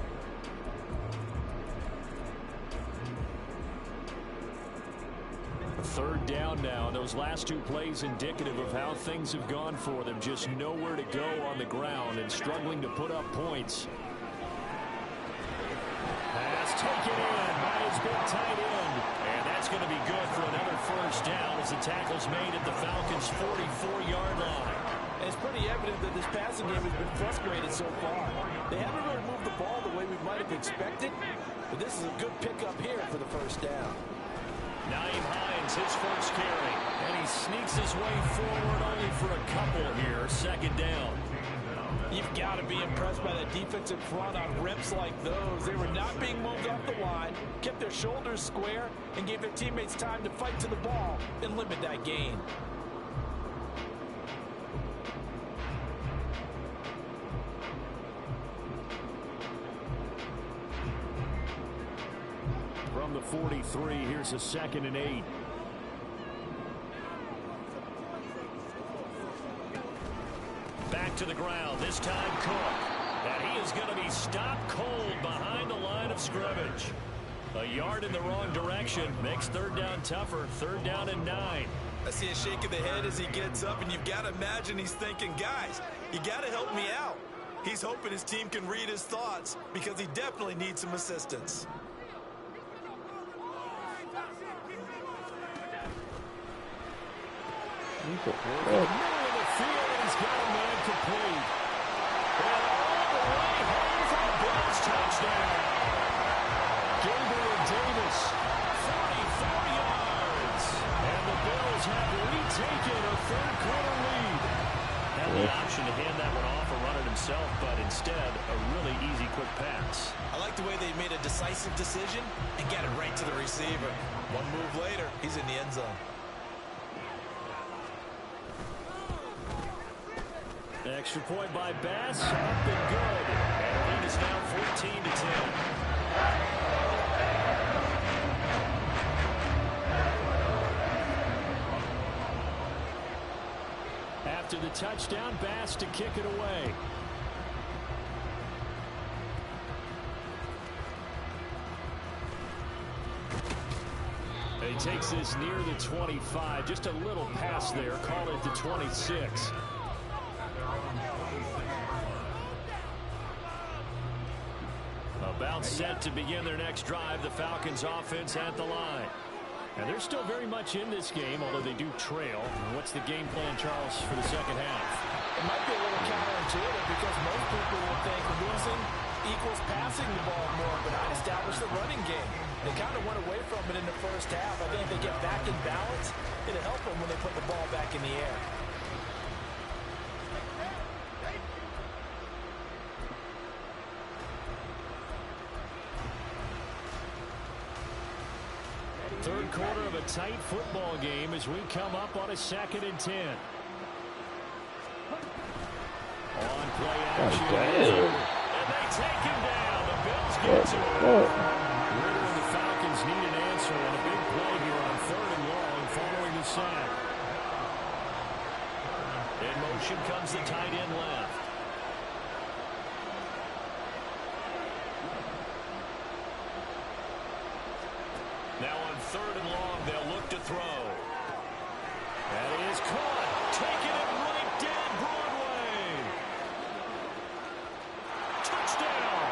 Third down now, and those last two plays indicative of how things have gone for them. Just nowhere to go on the ground and struggling to put up points. Pass taken in by his big tight end. And that's going to be good for another first down as the tackle's made at the Falcons' 44-yard line. And it's pretty evident that this passing game has been frustrated so far. They haven't really moved the ball the way we might have expected, but this is a good pickup here for the first down. Naeem Hines, his first carry, and he sneaks his way forward only for a couple here. Second down. You've got to be impressed by that defensive front on reps like those. They were not being moved off the line, kept their shoulders square, and gave their teammates time to fight to the ball and limit that gain. From the 43, here's a 2nd and 8. Back to the ground, this time Cook. And he is going to be stopped cold behind the line of scrimmage. A yard in the wrong direction makes third down tougher. Third down and 9. I see a shake of the head as he gets up, and you've got to imagine he's thinking, guys, you got to help me out. He's hoping his team can read his thoughts because he definitely needs some assistance. He's got a man complete. And all the way home for the Bills touchdown. Gabriel Davis, 44 yards. And the Bills have retaken a third-quarter lead. Had the option to hand that one off or run it himself, but instead, a really easy, quick pass. I like the way they made a decisive decision and got it right to the receiver. One move later, he's in the end zone. Extra point by Bass, up and good. And the lead is now 14-10. After the touchdown, Bass to kick it away. He takes this near the 25, just a little pass there, call it the 26. About set to begin their next drive, the Falcons offense at the line. And they're still very much in this game, although they do trail. What's the game plan, Charles, for the second half? It might be a little counterintuitive because most people will think losing equals passing the ball more, but I established the running game. They kind of went away from it in the first half. I think if they get back in balance, it'll help them when they put the ball back in the air. Third quarter of a tight football game as we come up on a 2nd and 10. On play action. And they take him down. The Bills get to him. Ritter and the Falcons need an answer and a big play here on 3rd and long following the sack. In motion comes the tight end left. Now on 3rd and long, they'll look to throw. That is caught. Taking it right down Broadway. Touchdown.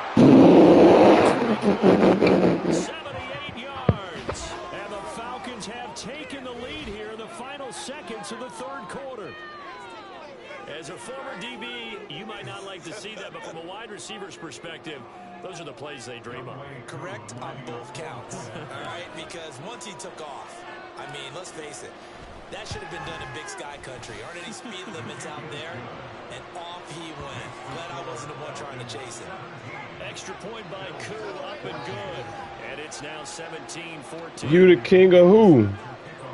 78 yards. And the Falcons have taken the lead here in the final seconds of the third quarter. As a former DB, you might not like to see that, but from a wide receiver's perspective, those are the plays they dream of. Correct on both counts, all right? Because once he took off, I mean, let's face it, that should have been done in Big Sky Country. Aren't any speed limits out there? And off he went. Glad I wasn't the one trying to chase him. Extra point by Koo, up and good. And it's now 17-14. You the king of who?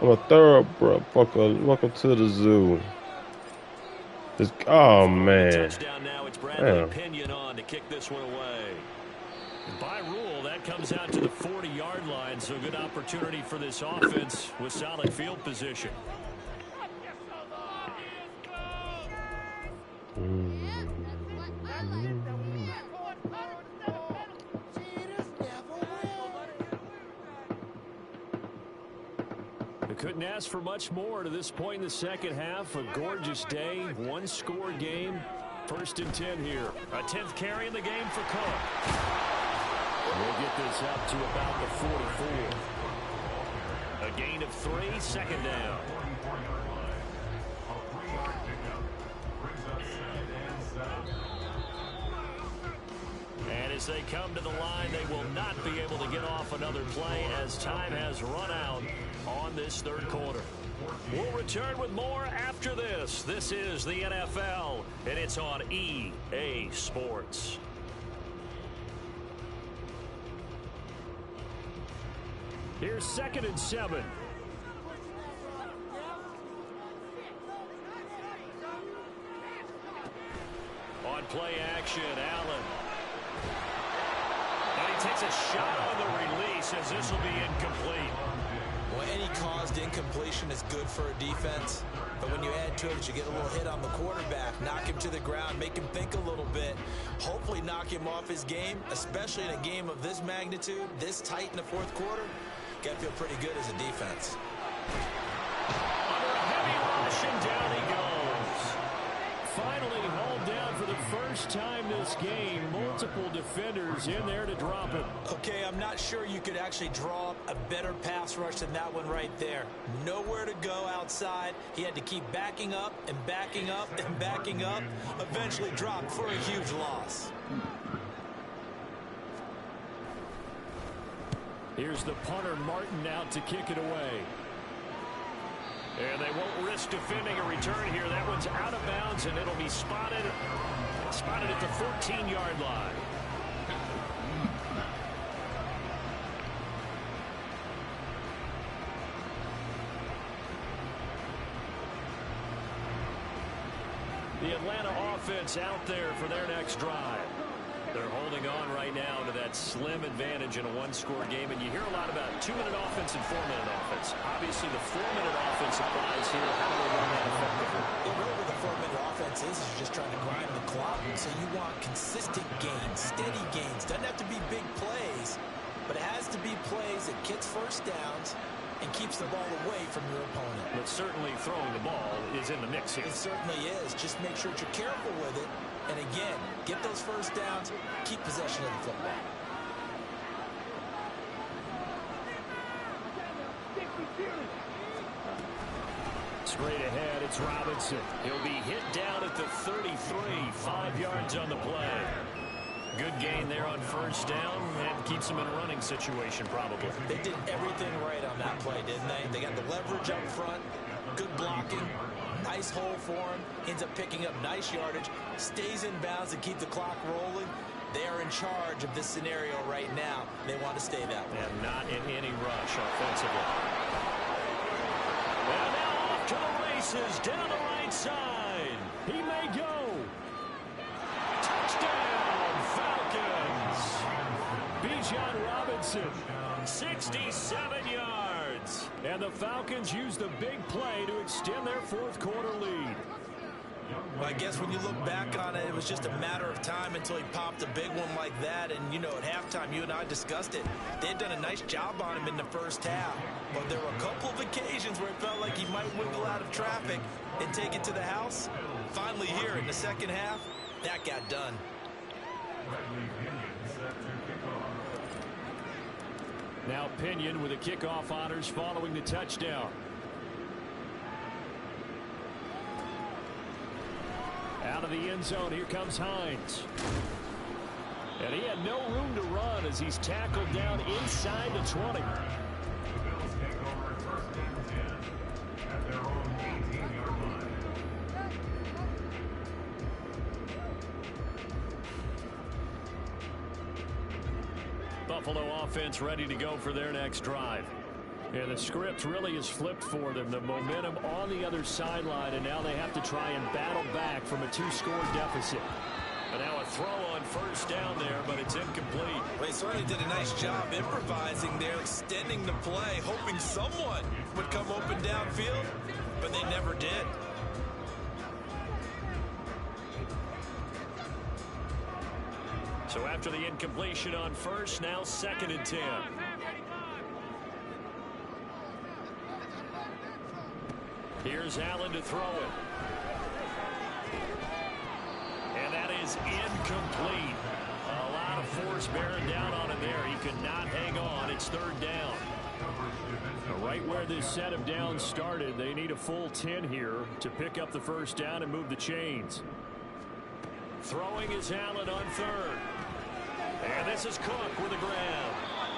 I'm a thoroughbred. Welcome to the zoo. Oh, man. Touchdown now. It's Bradley Pinion on to kick this one away. By rule, that comes out to the 40-yard line, so good opportunity for this offense with solid field position. They couldn't ask for much more to this point in the second half. A gorgeous day, one-score game. 1st and 10 here. A 10th carry in the game for Cook. We'll get this up to about the 44. A gain of 3, 2nd down. And as they come to the line, they will not be able to get off another play as time has run out on this 3rd quarter. We'll return with more after this. This is the NFL, and it's on EA Sports. Here's 2nd and 7. On play action, Allen. And he takes a shot on the release as this will be incomplete. Well, any caused incompletion is good for a defense. But when you add to it, you get a little hit on the quarterback, knock him to the ground, make him think a little bit, hopefully knock him off his game, especially in a game of this magnitude, this tight in the 4th quarter. Got to feel pretty good as a defense. Under a heavy rush, and down he goes. Finally hauled down for the first time this game. Multiple defenders in there to drop him. Okay, I'm not sure you could actually draw up a better pass rush than that one right there. Nowhere to go outside. He had to keep backing up and backing up and backing up. Eventually dropped for a huge loss. Here's the punter, Martin, out to kick it away. And they won't risk defending a return here. That one's out of bounds, and it'll be spotted at the 14-yard line. The Atlanta offense out there for their next drive. They're holding on right now to that slim advantage in a one-score game, and you hear a lot about 2-minute offense and 4-minute offense. Obviously, the 4-minute offense applies here. How do they run that effectively? Yeah, really what the 4-minute offense is just trying to grind the clock. So you want consistent gains, steady gains. Doesn't have to be big plays, but it has to be plays that gets first downs and keeps the ball away from your opponent. But certainly throwing the ball is in the mix here. It certainly is. Just make sure that you're careful with it. And again, get those first downs, keep possession of the football. Straight ahead, it's Robinson. He'll be hit down at the 33, 5 yards on the play. Good gain there on first down and keeps him in a running situation probably. They did everything right on that play, didn't they? They got the leverage up front, good blocking, nice hole for him, ends up picking up nice yardage, stays in bounds and keep the clock rolling. They are in charge of this scenario right now. They want to stay that way. And not in any rush offensively. And now off to the races down the right side. He may go. Touchdown, Falcons. Bijan Robinson, 67 yards. And the Falcons use the big play to extend their 4th quarter lead. Well, I guess when you look back on it, it was just a matter of time until he popped a big one like that. And, you know, at halftime, you and I discussed it. They had done a nice job on him in the first half. But there were a couple of occasions where it felt like he might wiggle out of traffic and take it to the house. Finally here in the second half, that got done. Now Pinion with the kickoff honors following the touchdown. Out of the end zone, here comes Hines. And he had no room to run as he's tackled down inside the 20. The Bills take over 1st and 10 at their own 18-yard line. Buffalo offense ready to go for their next drive. Yeah, the script really is flipped for them. The momentum on the other sideline, and now they have to try and battle back from a 2-score deficit. And now a throw on first down there, but it's incomplete. They certainly did a nice job improvising there, extending the play, hoping someone would come open downfield, but they never did. So after the incompletion on first, now 2nd and 10. Here's Allen to throw it. And that is incomplete. A lot of force bearing down on him there. He could not hang on. It's 3rd down. Right where this set of downs started, they need a full 10 here to pick up the first down and move the chains. Throwing is Allen on 3rd. And this is Cook with the grab.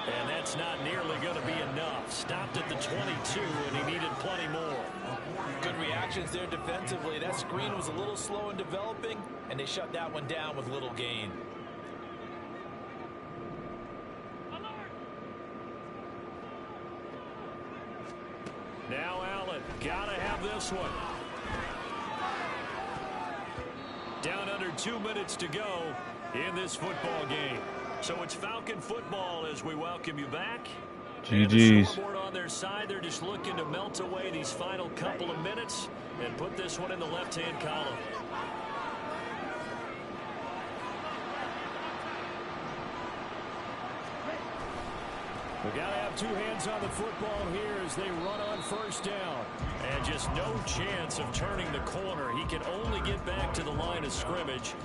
And that's not nearly going to be enough. Stopped at the 22, and he needed plenty more. Good reactions there defensively. That screen was a little slow in developing, and they shut that one down with little gain. Now Allen, gotta have this one. Down under 2 minutes to go in this football game. So it's Falcon football as we welcome you back. GG's. Scoreboard on their side, they're just looking to melt away these final couple of minutes and put this one in the left-hand column. We got to have 2 hands on the football here as they run on first down. And just no chance of turning the corner. He can only get back to the line of scrimmage.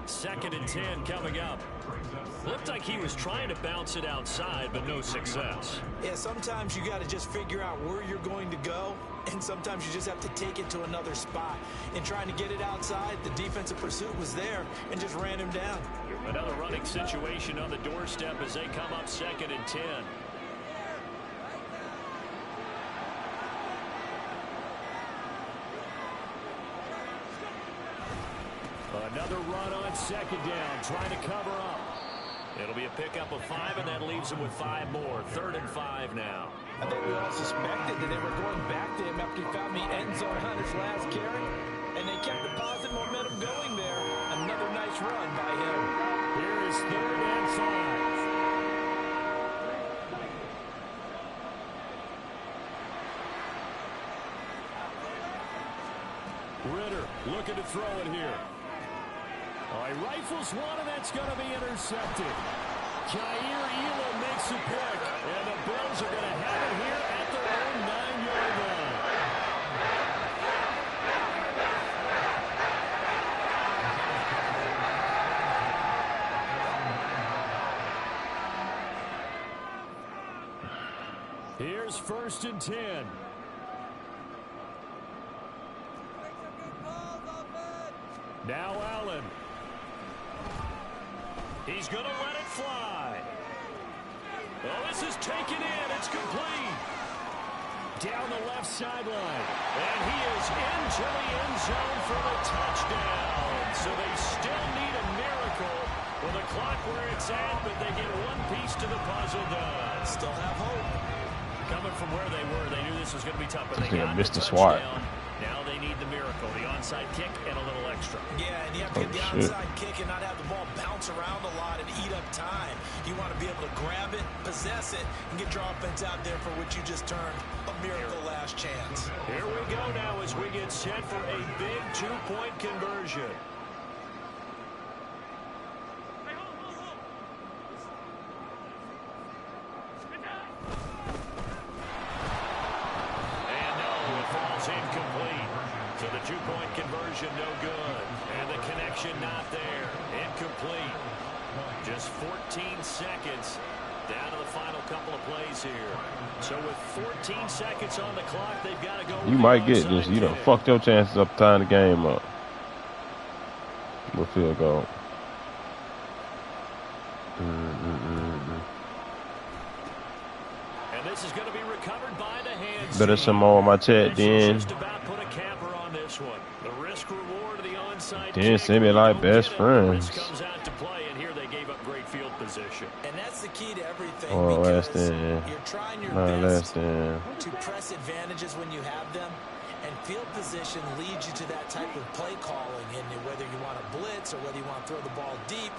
2nd and 10 coming up. Looked like he was trying to bounce it outside, but no success. Yeah, sometimes you got to just figure out where you're going to go, and sometimes you just have to take it to another spot. In trying to get it outside, the defensive pursuit was there and just ran him down. Another running situation on the doorstep as they come up 2nd and 10. Another run on 2nd down, trying to cover up. It'll be a pickup of 5, and that leaves him with 5 more. 3rd and 5 now. I think we all suspected that they were going back to him after he found the end zone on his last carry, and they kept the positive momentum going there. Another nice run by him. Here is 3rd and 5. Ritter looking to throw it here. Oh, he rifles one, and that's going to be intercepted. Jair Elam makes a pick, and the Bills are going to have it here at their own 9-yard line. Here's 1st and 10. Now Allen. He's going to let it fly. Oh, this is taken in. It's complete. Down the left sideline. And he is into the end zone for the touchdown. So they still need a miracle with the clock where it's at, but they get one piece to the puzzle done. Still have hope. Coming from where they were, they knew this was going to be tough, but they got missed the the swat. touchdown. Now they need the miracle, the onside kick and a little extra. Yeah, and you have to get the onside kick and not have the ball bounce around a lot and eat up time. You want to be able to grab it, possess it, and get your offense out there for what you just termed a miracle last chance. Here we go now as we get set for a big 2-point conversion. Incomplete. So the 2-point conversion no good. And the connection not there. Incomplete. Just 14 seconds down to the final couple of plays here. So with 14 seconds on the clock, they've got to go. You might get this. You done fucked your chances up tying the game up. With field goal. And this is going to be recovered by the hands. Better some more on my chat then. Just about put a capper on this one. The risk reward of the onside Then send me like best friends. Comes out to play, and here they gave up great field position. And that's the key to everything. Or less because than. you're trying your Not less best than. to press advantages when you have them. And field position leads you to that type of play calling, and whether you want to blitz or whether you want to throw the ball deep,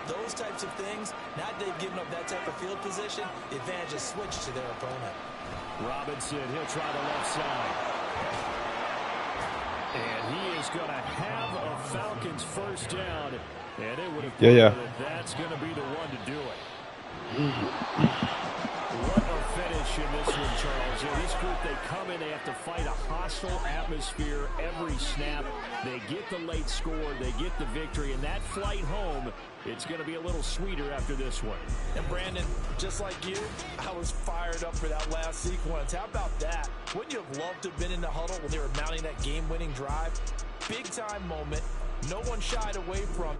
those types of things, now that they've given up that type of field position, the advantage is switched to their opponent. Robinson, he'll try the left side. And he is going to have a Falcons first down, and it would appear that that's going to be the one to do it. What a finish in this one, Charles. You know, this group, they come in, they have to fight a hostile atmosphere every snap. They get the late score, they get the victory, and that flight home, it's going to be a little sweeter after this one. And Brandon, just like you, I was fired up for that last sequence. How about that? Wouldn't you have loved to have been in the huddle when they were mounting that game-winning drive? Big-time moment. No one shied away from.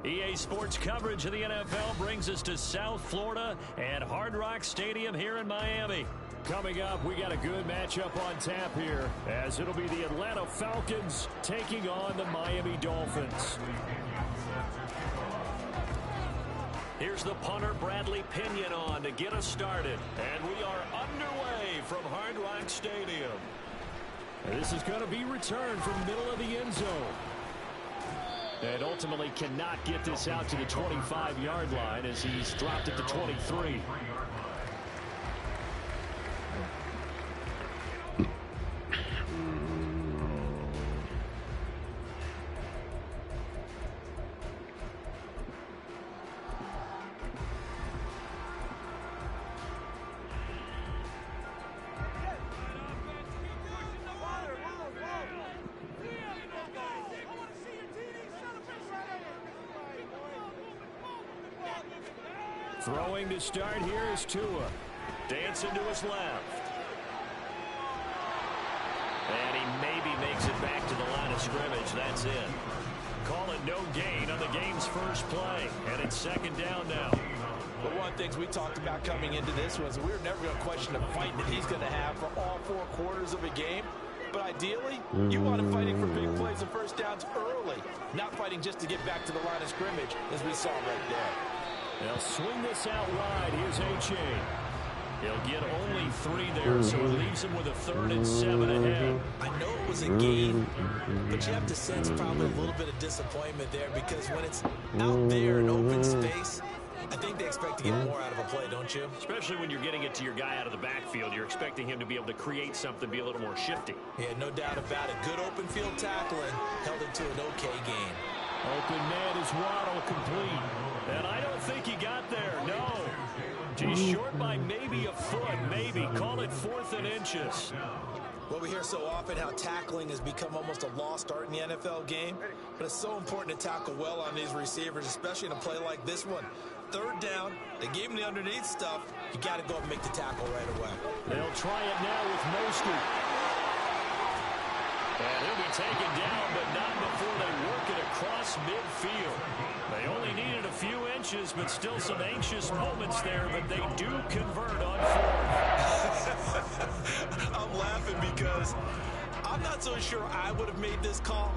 EA Sports coverage of the NFL brings us to South Florida and Hard Rock Stadium here in Miami. Coming up, we got a good matchup on tap here, as it'll be the Atlanta Falcons taking on the Miami Dolphins. Here's the punter, Bradley Pinion, on to get us started. And we are underway from Hard Rock Stadium. This is going to be returned from the middle of the end zone. And ultimately cannot get this out to the 25-yard line as he's dropped it to 23. Throwing to start here is Tua. Dancing to his left. And he maybe makes it back to the line of scrimmage. That's it. Call it no gain on the game's first play. And it's second down now. But one of the things we talked about coming into this was we were never going to question the fight that he's going to have for all 4 quarters of a game. But ideally, you want him fighting for big plays and first downs early, not fighting just to get back to the line of scrimmage, as we saw right there. They'll swing this out wide. Here's H.A. He'll get only 3 there, so it leaves him with a 3rd and 7 ahead. I know it was a gain, but you have to sense probably a little bit of disappointment there because when it's out there in open space, I think they expect to get more out of a play, don't you? Especially when you're getting it to your guy out of the backfield. You're expecting him to be able to create something, be a little more shifty. Yeah, no doubt about it. Good open field tackling held it to an okay gain. Open man is Waddle complete. And I don't think he got there, no. He's short by maybe a foot, maybe. Call it 4th and inches. Well, we hear so often how tackling has become almost a lost art in the NFL game, but it's so important to tackle well on these receivers, especially in a play like this one. 3rd down, they gave him the underneath stuff. You got to go up and make the tackle right away. They'll try it now with Mostert. And he'll be taken down, but not before they work it across midfield. They only needed a few inches, but still some anxious moments there, but they do convert on 4th. I'm laughing because I'm not so sure I would have made this call.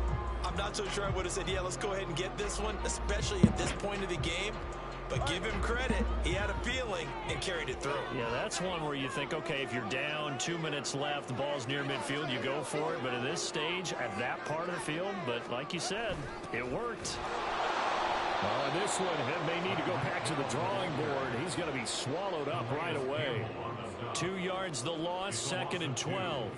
I'm not so sure I would have said, yeah, let's go ahead and get this one, especially at this point of the game. But give him credit. He had a feeling and carried it through. Yeah, that's one where you think, okay, if you're down, 2 minutes left, the ball's near midfield, you go for it. But at this stage, at that part of the field, but like you said, it worked. Oh, and this one may need to go back to the drawing board. He's going to be swallowed up right away. 2 yards the loss, 2nd and 12.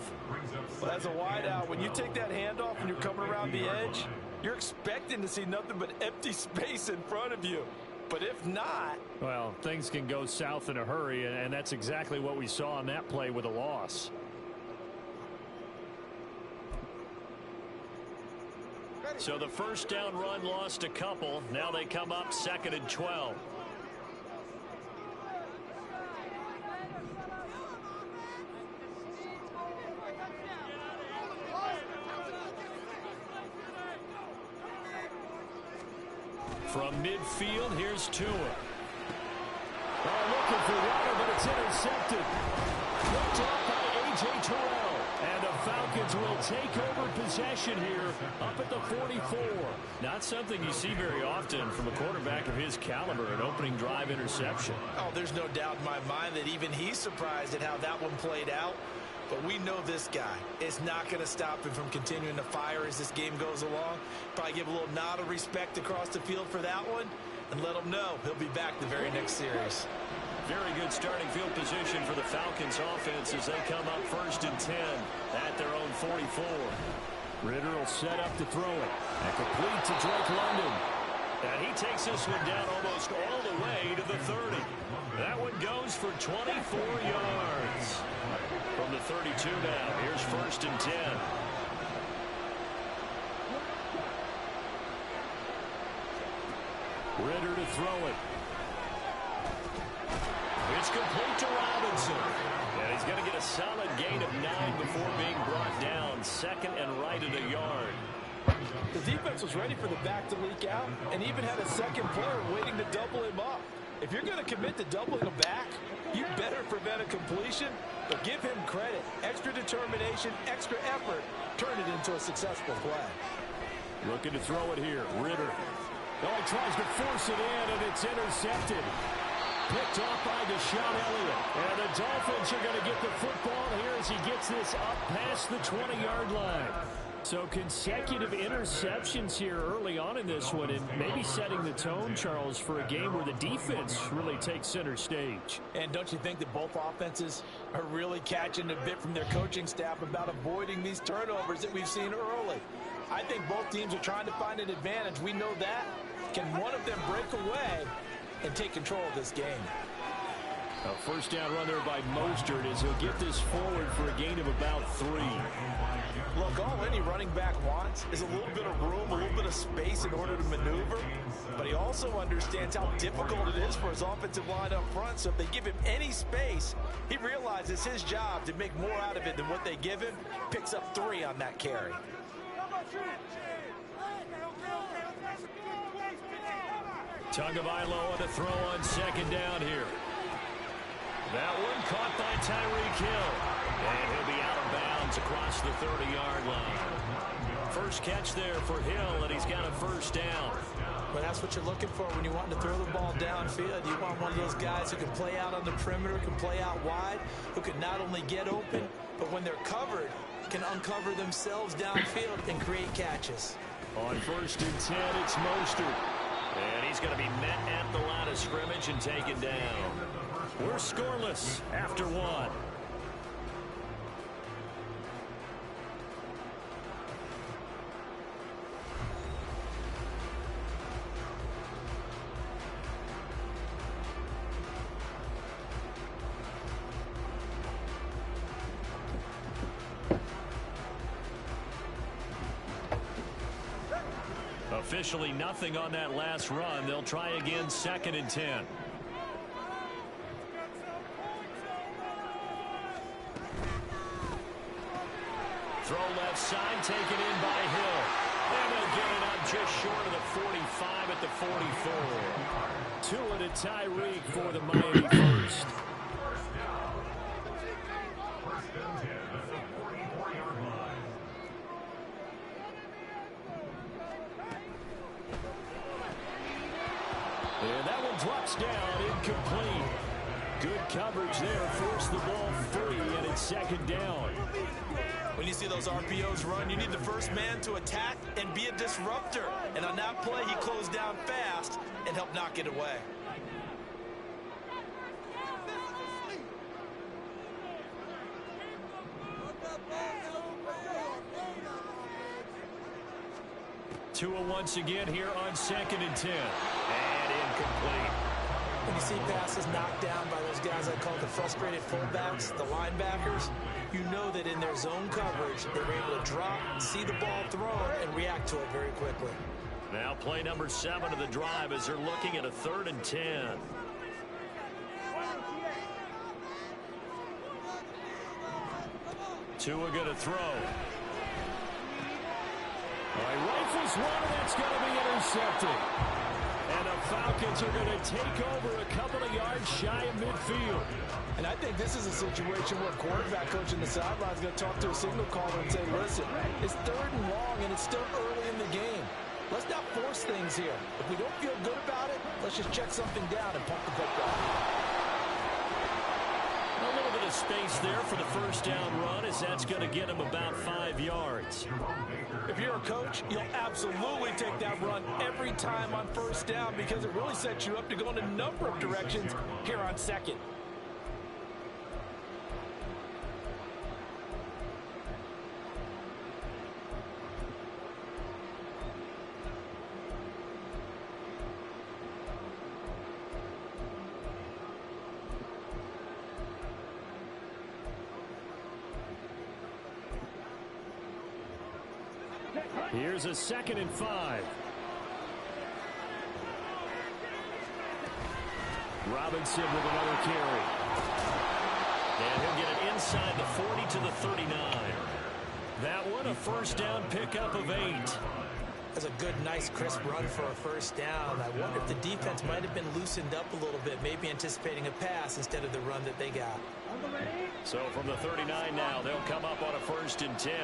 Well, as a wideout, when you take that handoff and you're coming around the edge, you're expecting to see nothing but empty space in front of you. But if not, well, things can go south in a hurry, and that's exactly what we saw on that play with a loss. So the first down run lost a couple. Now they come up 2nd and 12. From midfield, here's Tua. Looking for Waddle, but it's intercepted. Picked off by A.J. Terrell. And the Falcons will take over possession here up at the 44. Not something you see very often from a quarterback of his caliber, an opening drive interception. oh, there's no doubt in my mind that even he's surprised at how that one played out. But we know this guy is not going to stop him from continuing to fire as this game goes along. Probably give a little nod of respect across the field for that one and let him know he'll be back the very next series. Very good starting field position for the Falcons offense as they come up 1st and 10 at their own 44. Ritter will set up to throw it. And complete to Drake London. And he takes this one down almost all the way to the 30. That one goes for 24 yards. From the 32 now, here's 1st and 10. Ritter to throw it. It's complete to Robinson. And he's going to get a solid gain of 9 before being brought down. 2nd and right at a yard. the defense was ready for the back to leak out and even had a second player waiting to double him up. If you're going to commit to doubling him back, you better prevent a completion, but give him credit. Extra determination, extra effort, turn it into a successful play. Looking to throw it here. Ritter. Oh, he tries to force it in, and it's intercepted. Picked off by Deshaun Elliott. And the Dolphins are going to get the football here as he gets this up past the 20-yard line. So consecutive interceptions here early on in this one, and maybe setting the tone, Charles, for a game where the defense really takes center stage. And don't you think that both offenses are really catching a bit from their coaching staff about avoiding these turnovers that we've seen early? I think both teams are trying to find an advantage. We know that. Can one of them break away and take control of this game? A first down run there by Mostert as he'll get this forward for a gain of about 3. Look, all any running back wants is a little bit of room, a little bit of space in order to maneuver, but he also understands how difficult it is for his offensive line up front. So if they give him any space, he realizes his job to make more out of it than what they give him. Picks up 3 on that carry. Tagovailoa to throw on second down here. That one caught by Tyreek Hill. And he'll be out of bounds across the 30-yard line. First catch there for Hill, and he's got a first down. Well, that's what you're looking for when you want to throw the ball downfield. You want one of those guys who can play out on the perimeter, can play out wide, who can not only get open, but when they're covered, can uncover themselves downfield and create catches. On first and 10, it's Mostert. And he's going to be met at the line of scrimmage and taken down. We're scoreless after 1. Officially nothing on that last run. They'll try again, second and 10. Throw left side, taken in by Hill. And they'll get it up just short of the 45 at the 44. 2 to Tyreek for the Miami first. And that one drops down, incomplete. Good coverage there, forced the ball free, and it's second down. When you see those RPOs run, you need the first man to attack and be a disruptor. And on that play, he closed down fast and helped knock it away. Tua once again here on second and 10. And incomplete. When you see passes knocked down by those guys I call the frustrated fullbacks, the linebackers, you know that in their zone coverage, they're able to drop, see the ball thrown, and react to it very quickly. Now play number 7 of the drive as they're looking at a 3rd and 10. Tua going to throw. All right, rifles one, and that's going to be intercepted. And the Falcons are going to take over a couple of yards shy of midfield. And I think this is a situation where quarterback coach in the sideline is going to talk to a signal caller and say, listen, it's 3rd and long, and it's still early in the game. Let's not force things here. If we don't feel good about it, let's just check something down and pump the football. A little bit of space there for the first down run, as that's going to get him about 5 yards. If you're a coach, you'll absolutely take that run every time on first down because it really sets you up to go in a number of directions here on second. Here's a 2nd and 5. Robinson with another carry. And he'll get it inside the 40 to the 39. That one a first down pickup of 8. That's a good, nice, crisp run for a first down. I wonder if the defense might have been loosened up a little bit, maybe anticipating a pass instead of the run that they got. So from the 39 now, they'll come up on a 1st and 10.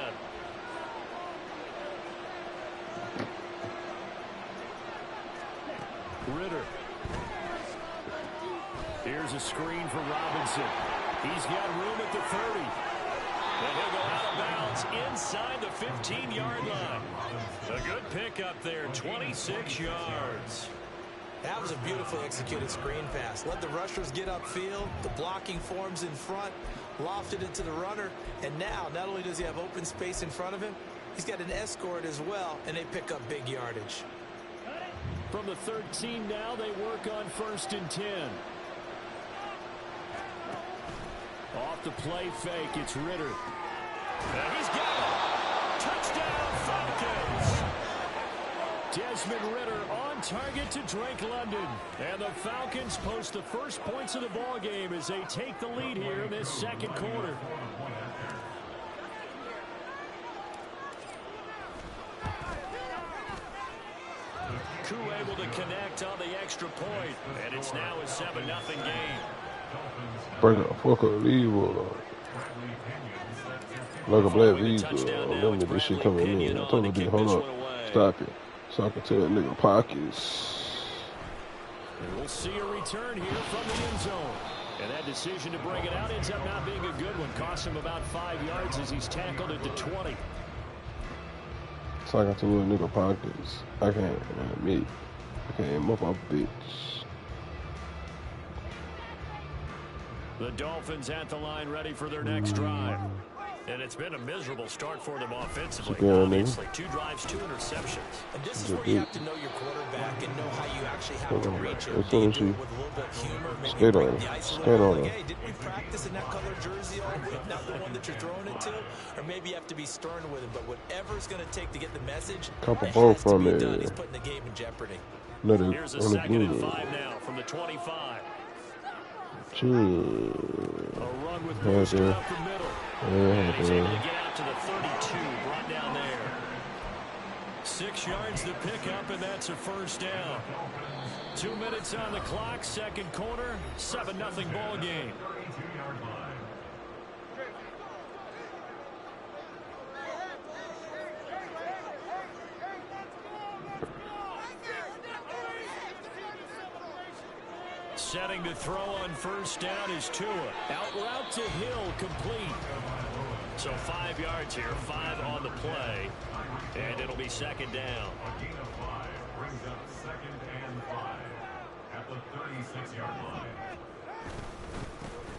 Ritter. Here's a screen for Robinson. He's got room at the 30. And he'll go out of bounds inside the 15-yard line. A good pickup there, 26 yards. That was a beautifully executed screen pass. Let the rushers get upfield. The blocking forms in front. Lofted it to the runner. And now, not only does he have open space in front of him, he's got an escort as well, and they pick up big yardage. From the 13 now, they work on 1st and 10. Off the play fake, it's Ritter. And he's got it. Touchdown, Falcons. Desmond Ridder on target to Drake London. And the Falcons post the first points of the ball game as they take the lead here in this second quarter. Koo able to connect on the extra point, and it's now a 7-0 game. Break up, fuck up, leave or like a black visa. Remember this shit coming in. I told him to hold up, stop it, so I can tell that nigga pockets. And we'll see a return here from the end zone. And that decision to bring it out ends up not being a good one. Cost him about 5 yards as he's tackled at the 20. So I got to little nigga pockets. I can't admit. I can't muff my bitch. The Dolphins at the line ready for their next drive. And it's been a miserable start for them offensively. Obviously, 2 drives, 2 interceptions. And this is where you have to know your quarterback and know how you actually have to reach him. Do you do it with a little bit of humor? Maybe break the ice a little bit. Like, hey, didn't we practice in that color jersey all week? Not the one that you're throwing it to? Or maybe you have to be stern with him. But whatever it's going to take to get the message, couple it ball has to from be it. done. He's putting the game in jeopardy. Here's a 2nd and 5 now from the 25. A run with Brewster up the middle. And he's able to get out to the 32, brought down there. 6 yards to pick up, and that's a first down. 2 minutes on the clock, second quarter, 7-0 ball game. Setting to throw on first down is Tua. Out route to Hill, complete. So 5 yards here, 5 on the play. And it'll be second down. A gain of 5 brings up 2nd and 5 at the 36-yard line.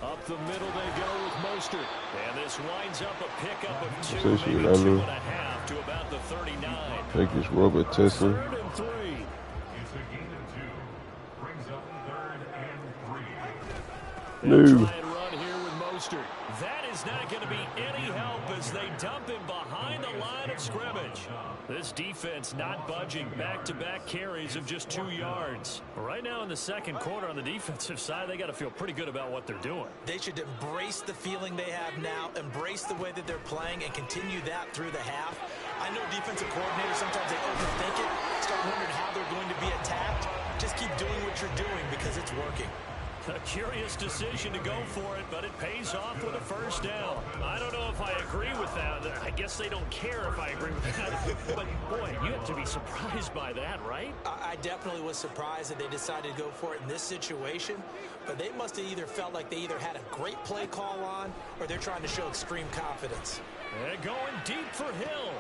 Up the middle they go with Mostert. And this winds up a pickup of 2, Essentially, maybe I mean, 2.5 to about the 39. Take this rubber testing. 3rd and 3. It's a gain of 2. Brings up 3rd and 3. They'll try and run here with Mostert. That is not going to be any help as they dump him behind the line of scrimmage. This defense not budging. Back-to-back carries of just 2 yards. Right now in the second quarter on the defensive side, they got to feel pretty good about what they're doing. They should embrace the feeling they have now, embrace the way that they're playing, and continue that through the half. I know defensive coordinators, sometimes they overthink it, start wondering how they're going to be attacked. Just keep doing what you're doing because it's working. A curious decision to go for it, but it pays off with a first down. I don't know if I agree with that. I guess they don't care if I agree with that. But, boy, you have to be surprised by that, right? I definitely was surprised that they decided to go for it in this situation. But they must have either felt like they either had a great play call on or they're trying to show extreme confidence. And going deep for Hill.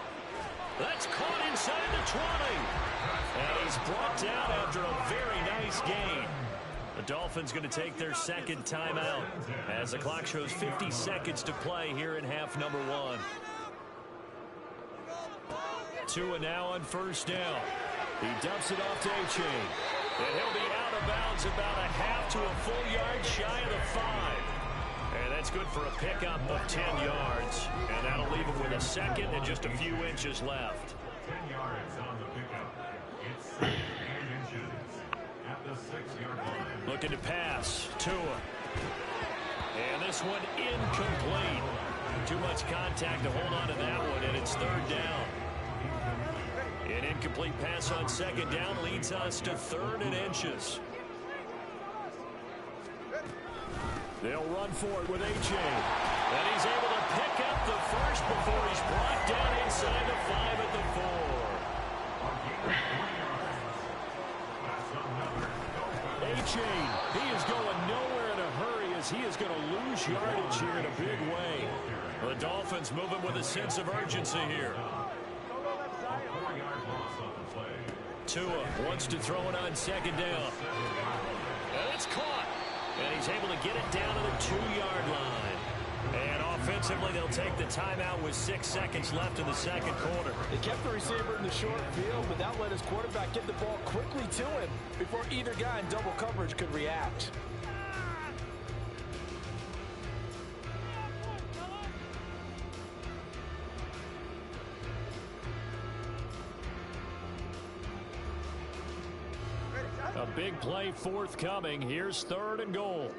That's caught inside the 20. And he's brought down after a very nice gain. The Dolphins going to take their second timeout as the clock shows 50 seconds to play here in half number 1. Tua now on first down. He dumps it off to A-Chain. And he'll be out of bounds about a half to a full yard shy of the 5. And that's good for a pickup of 10 yards. And that'll leave him with a second and just a few inches left. 10 yards on the pickup. It's 2 inches at the 6-yard line. Looking to pass. Tua. And this one incomplete. Too much contact to hold on to that one, and it's 3rd down. An incomplete pass on 2nd down leads us to 3rd and inches. They'll run for it with A-Chain. And he's able to pick up the first before he's brought down inside the 5 at the 4. A-Chain, he is going nowhere in a hurry as he is going to lose yardage here in a big way. The Dolphins moving with a sense of urgency here. Tua wants to throw it on 2nd down. And it's caught. And he's able to get it down to the 2-yard line. And offensively, they'll take the timeout with 6 seconds left in the second quarter. They kept the receiver in the short field, but that let his quarterback get the ball quickly to him before either guy in double coverage could react. A big play forthcoming. Here's 3rd and goal.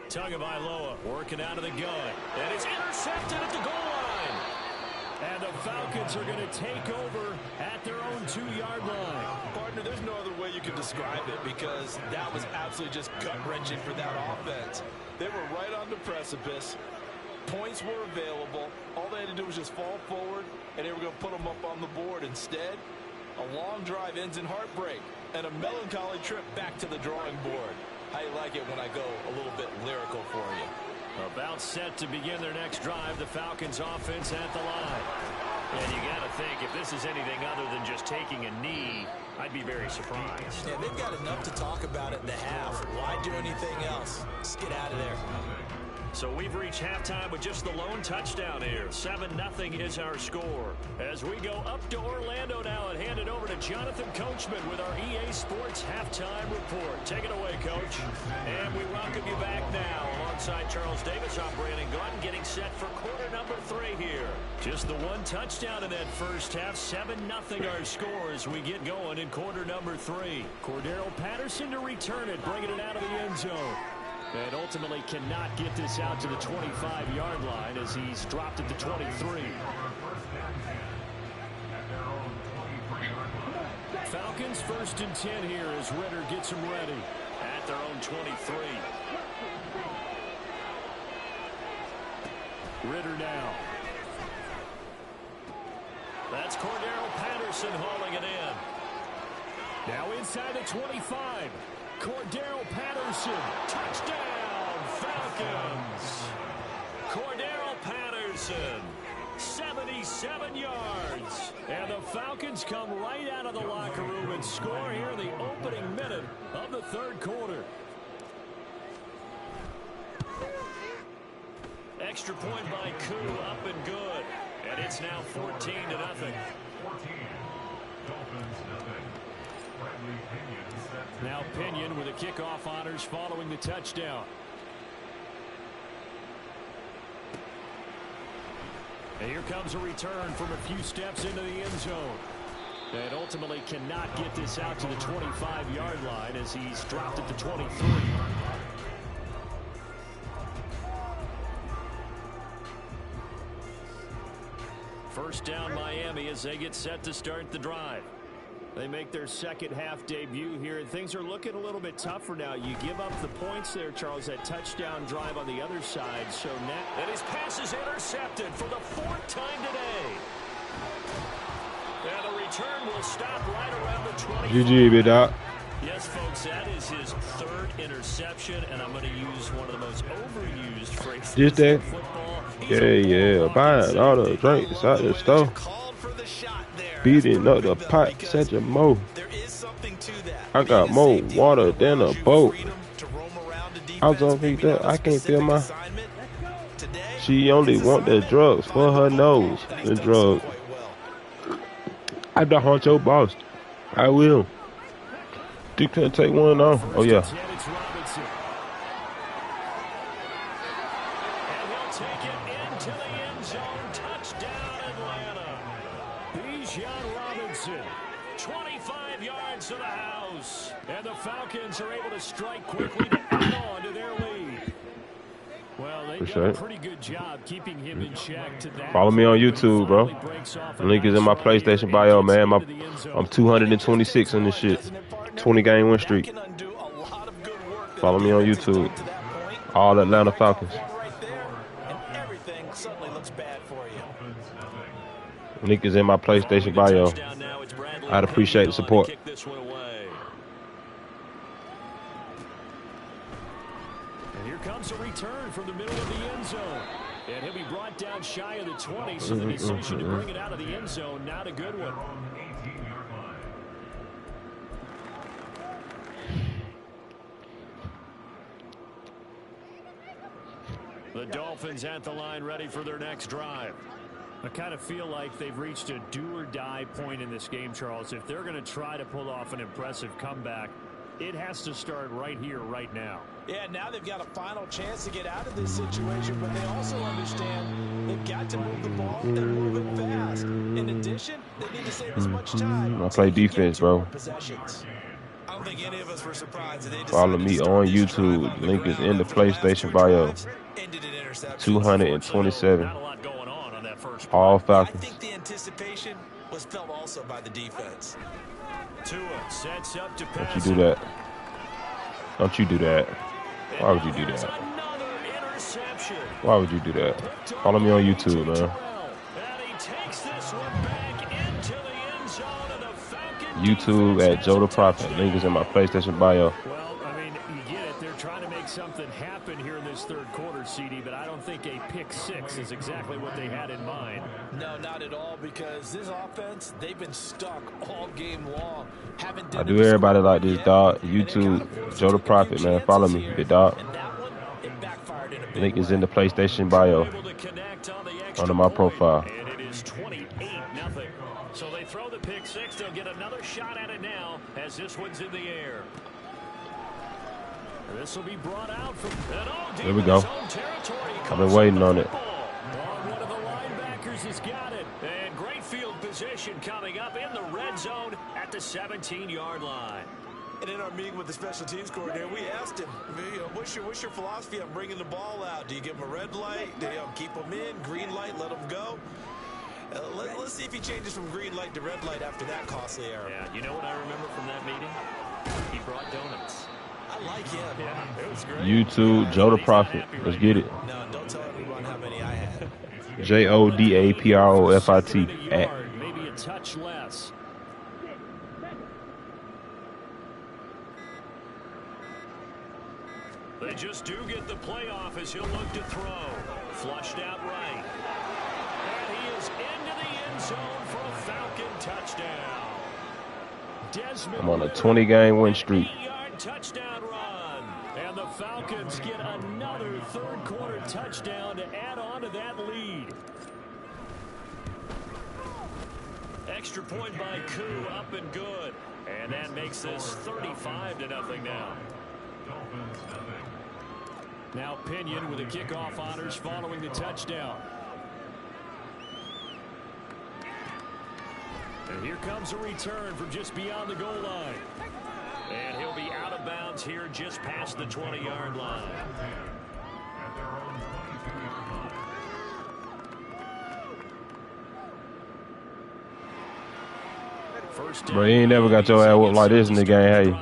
Tagovailoa working out of the gun. And it's intercepted at the goal line. And the Falcons are going to take over at their own 2-yard line. Partner, there's no other way you can describe it because that was absolutely just gut-wrenching for that offense. They were right on the precipice. Points were available. All they had to do was just fall forward, and they were going to put them up on the board. Instead, a long drive ends in heartbreak and a melancholy trip back to the drawing board. How you like it when I go a little bit lyrical for you? About set to begin their next drive, the Falcons offense at the line. And you got to think, if this is anything other than just taking a knee, I'd be very surprised. Yeah, they've got enough to talk about it in the half. Why do anything else? Just get out of there. So we've reached halftime with just the lone touchdown here. 7-0 is our score. As we go up to Orlando now and hand it over to Jonathan Coachman with our EA Sports Halftime Report. Take it away, Coach. And we welcome you back now. Alongside Charles Davis, I'm Brandon Gordon, getting set for quarter number 3 here. Just the one touchdown in that first half. 7-0 our score as we get going in quarter number 3. Cordero Patterson to return it, bringing it out of the end zone. And ultimately cannot get this out to the 25-yard line as he's dropped at the 23. Falcons 1st and 10 here as Ritter gets them ready at their own 23. Ritter now. That's Cordero Patterson hauling it in. Now inside the 25. Cordero Patterson, touchdown, Falcons. Cordero Patterson, 77 yards. And the Falcons come right out of the locker room and score here in the opening minute of the 3rd quarter. Extra point by Koo, up and good. And it's now 14-0. 14. Dolphins, nothing. Now Pinion with the kickoff honors following the touchdown. And here comes a return from a few steps into the end zone. And ultimately cannot get this out to the 25-yard line as he's dropped at the 23. First down Miami as they get set to start the drive. They make their second half debut here, and things are looking a little bit tougher now. You give up the points there, Charles, that touchdown drive on the other side. So now, and his pass is intercepted for the 4th time today. And the return will stop right around the 20. GG, big dog. Yes, folks, that is his 3rd interception, and I'm going to use one of the most overused phrases Just that? in football. Yeah, buying all the drinks out the store. Beating up the pot, such a mo. I got more water than a boat. I was gonna beat that. I can't feel my. She only want the drugs for her nose. The drugs. I don't hunt your boss. I will. You can't take one off. Oh yeah. Are able to strike quickly to add on to their lead. Well, they did a pretty good job keeping him in check to that. Follow me on YouTube, bro. The link is in my PlayStation bio, man. I'm 226 in this shit. 20 game win streak. Follow me on YouTube. All Atlanta Falcons. Link is in my PlayStation bio. I'd appreciate the support. Comes a return from the middle of the end zone. And he'll be brought down shy of the 20, so the decision to bring it out of the end zone, not a good one. The Dolphins at the line ready for their next drive. I kind of feel like they've reached a do-or-die point in this game, Charles. If they're going to try to pull off an impressive comeback, it has to start right here, right now. Yeah, now they've got a final chance to get out of this situation, but they also understand they've got to move the ball and move it fast. In addition, they need to save as much time I so play they can get defense, 2 more bro. possessions. I don't think any of us were surprised that they Follow decided to me start on this drive YouTube. on the Link is ground in the after the last PlayStation 2 bio. drives ended in interceptions. 227. Not a lot going on that first play. All I Falcons. think the anticipation was felt also by the defense. Tua sets up to Don't pass you do it. that. Don't you do that. Why would you do Here's that? another interception. Why would you do that? Follow me on YouTube, man. And he takes this one back into the end zone, and the Falcon YouTube defense at Joe the has a Prophet. touchdown. Link is in my PlayStation bio. Well, I mean, you get it. They're trying to make something happen here in this third quarter, CD, but I don't think a pick 6 is exactly what they had in mind. No, not at all, because this offense, they've been stuck all game long. Haven't I do everybody like this, dog. YouTube, Joe the Prophet, man. Follow me, big dog. And that one, it backfired in a big Link is way. in the PlayStation bio Able to connect on the extra under my point, profile. And it is 28-0. So they throw the pick 6. They'll get another shot at it now as this one's in the air. This will be brought out from There we go. I've been waiting on it. One of the linebackers has got it. And great field position coming up in the red zone at the 17-yard line. And in our meeting with the special teams coordinator, we asked him, what's your philosophy on bringing the ball out? Do you give them a red light? Do you keep them in? Green light, let them go? Let's see if he changes from green light to red light after that costly error. Yeah, you know what I remember from that meeting? He brought donuts. I like him. Yeah, it was great. YouTube, Joe the Prophet. Let's get it. No, don't tell everyone how many I had. JODAPROFIT. At. Maybe a touch less. They just do get the playoff as he'll look to throw. Flushed out right. And he is into the end zone for a Falcon touchdown. Desmond I'm on a 20-game win streak. 8-yard touchdown run. And the Falcons get another third quarter touchdown to add on to that lead. Extra point by Koo, up and good. And that makes this 35-0 now. Dolphins nothing. Now Pinion with the kickoff honors following the touchdown. And here comes a return from just beyond the goal line. And he'll be out of bounds here just past the 20-yard line. At their own 22-yard line. First Bro, you ain't never got your ass whooped like this in the game, hey.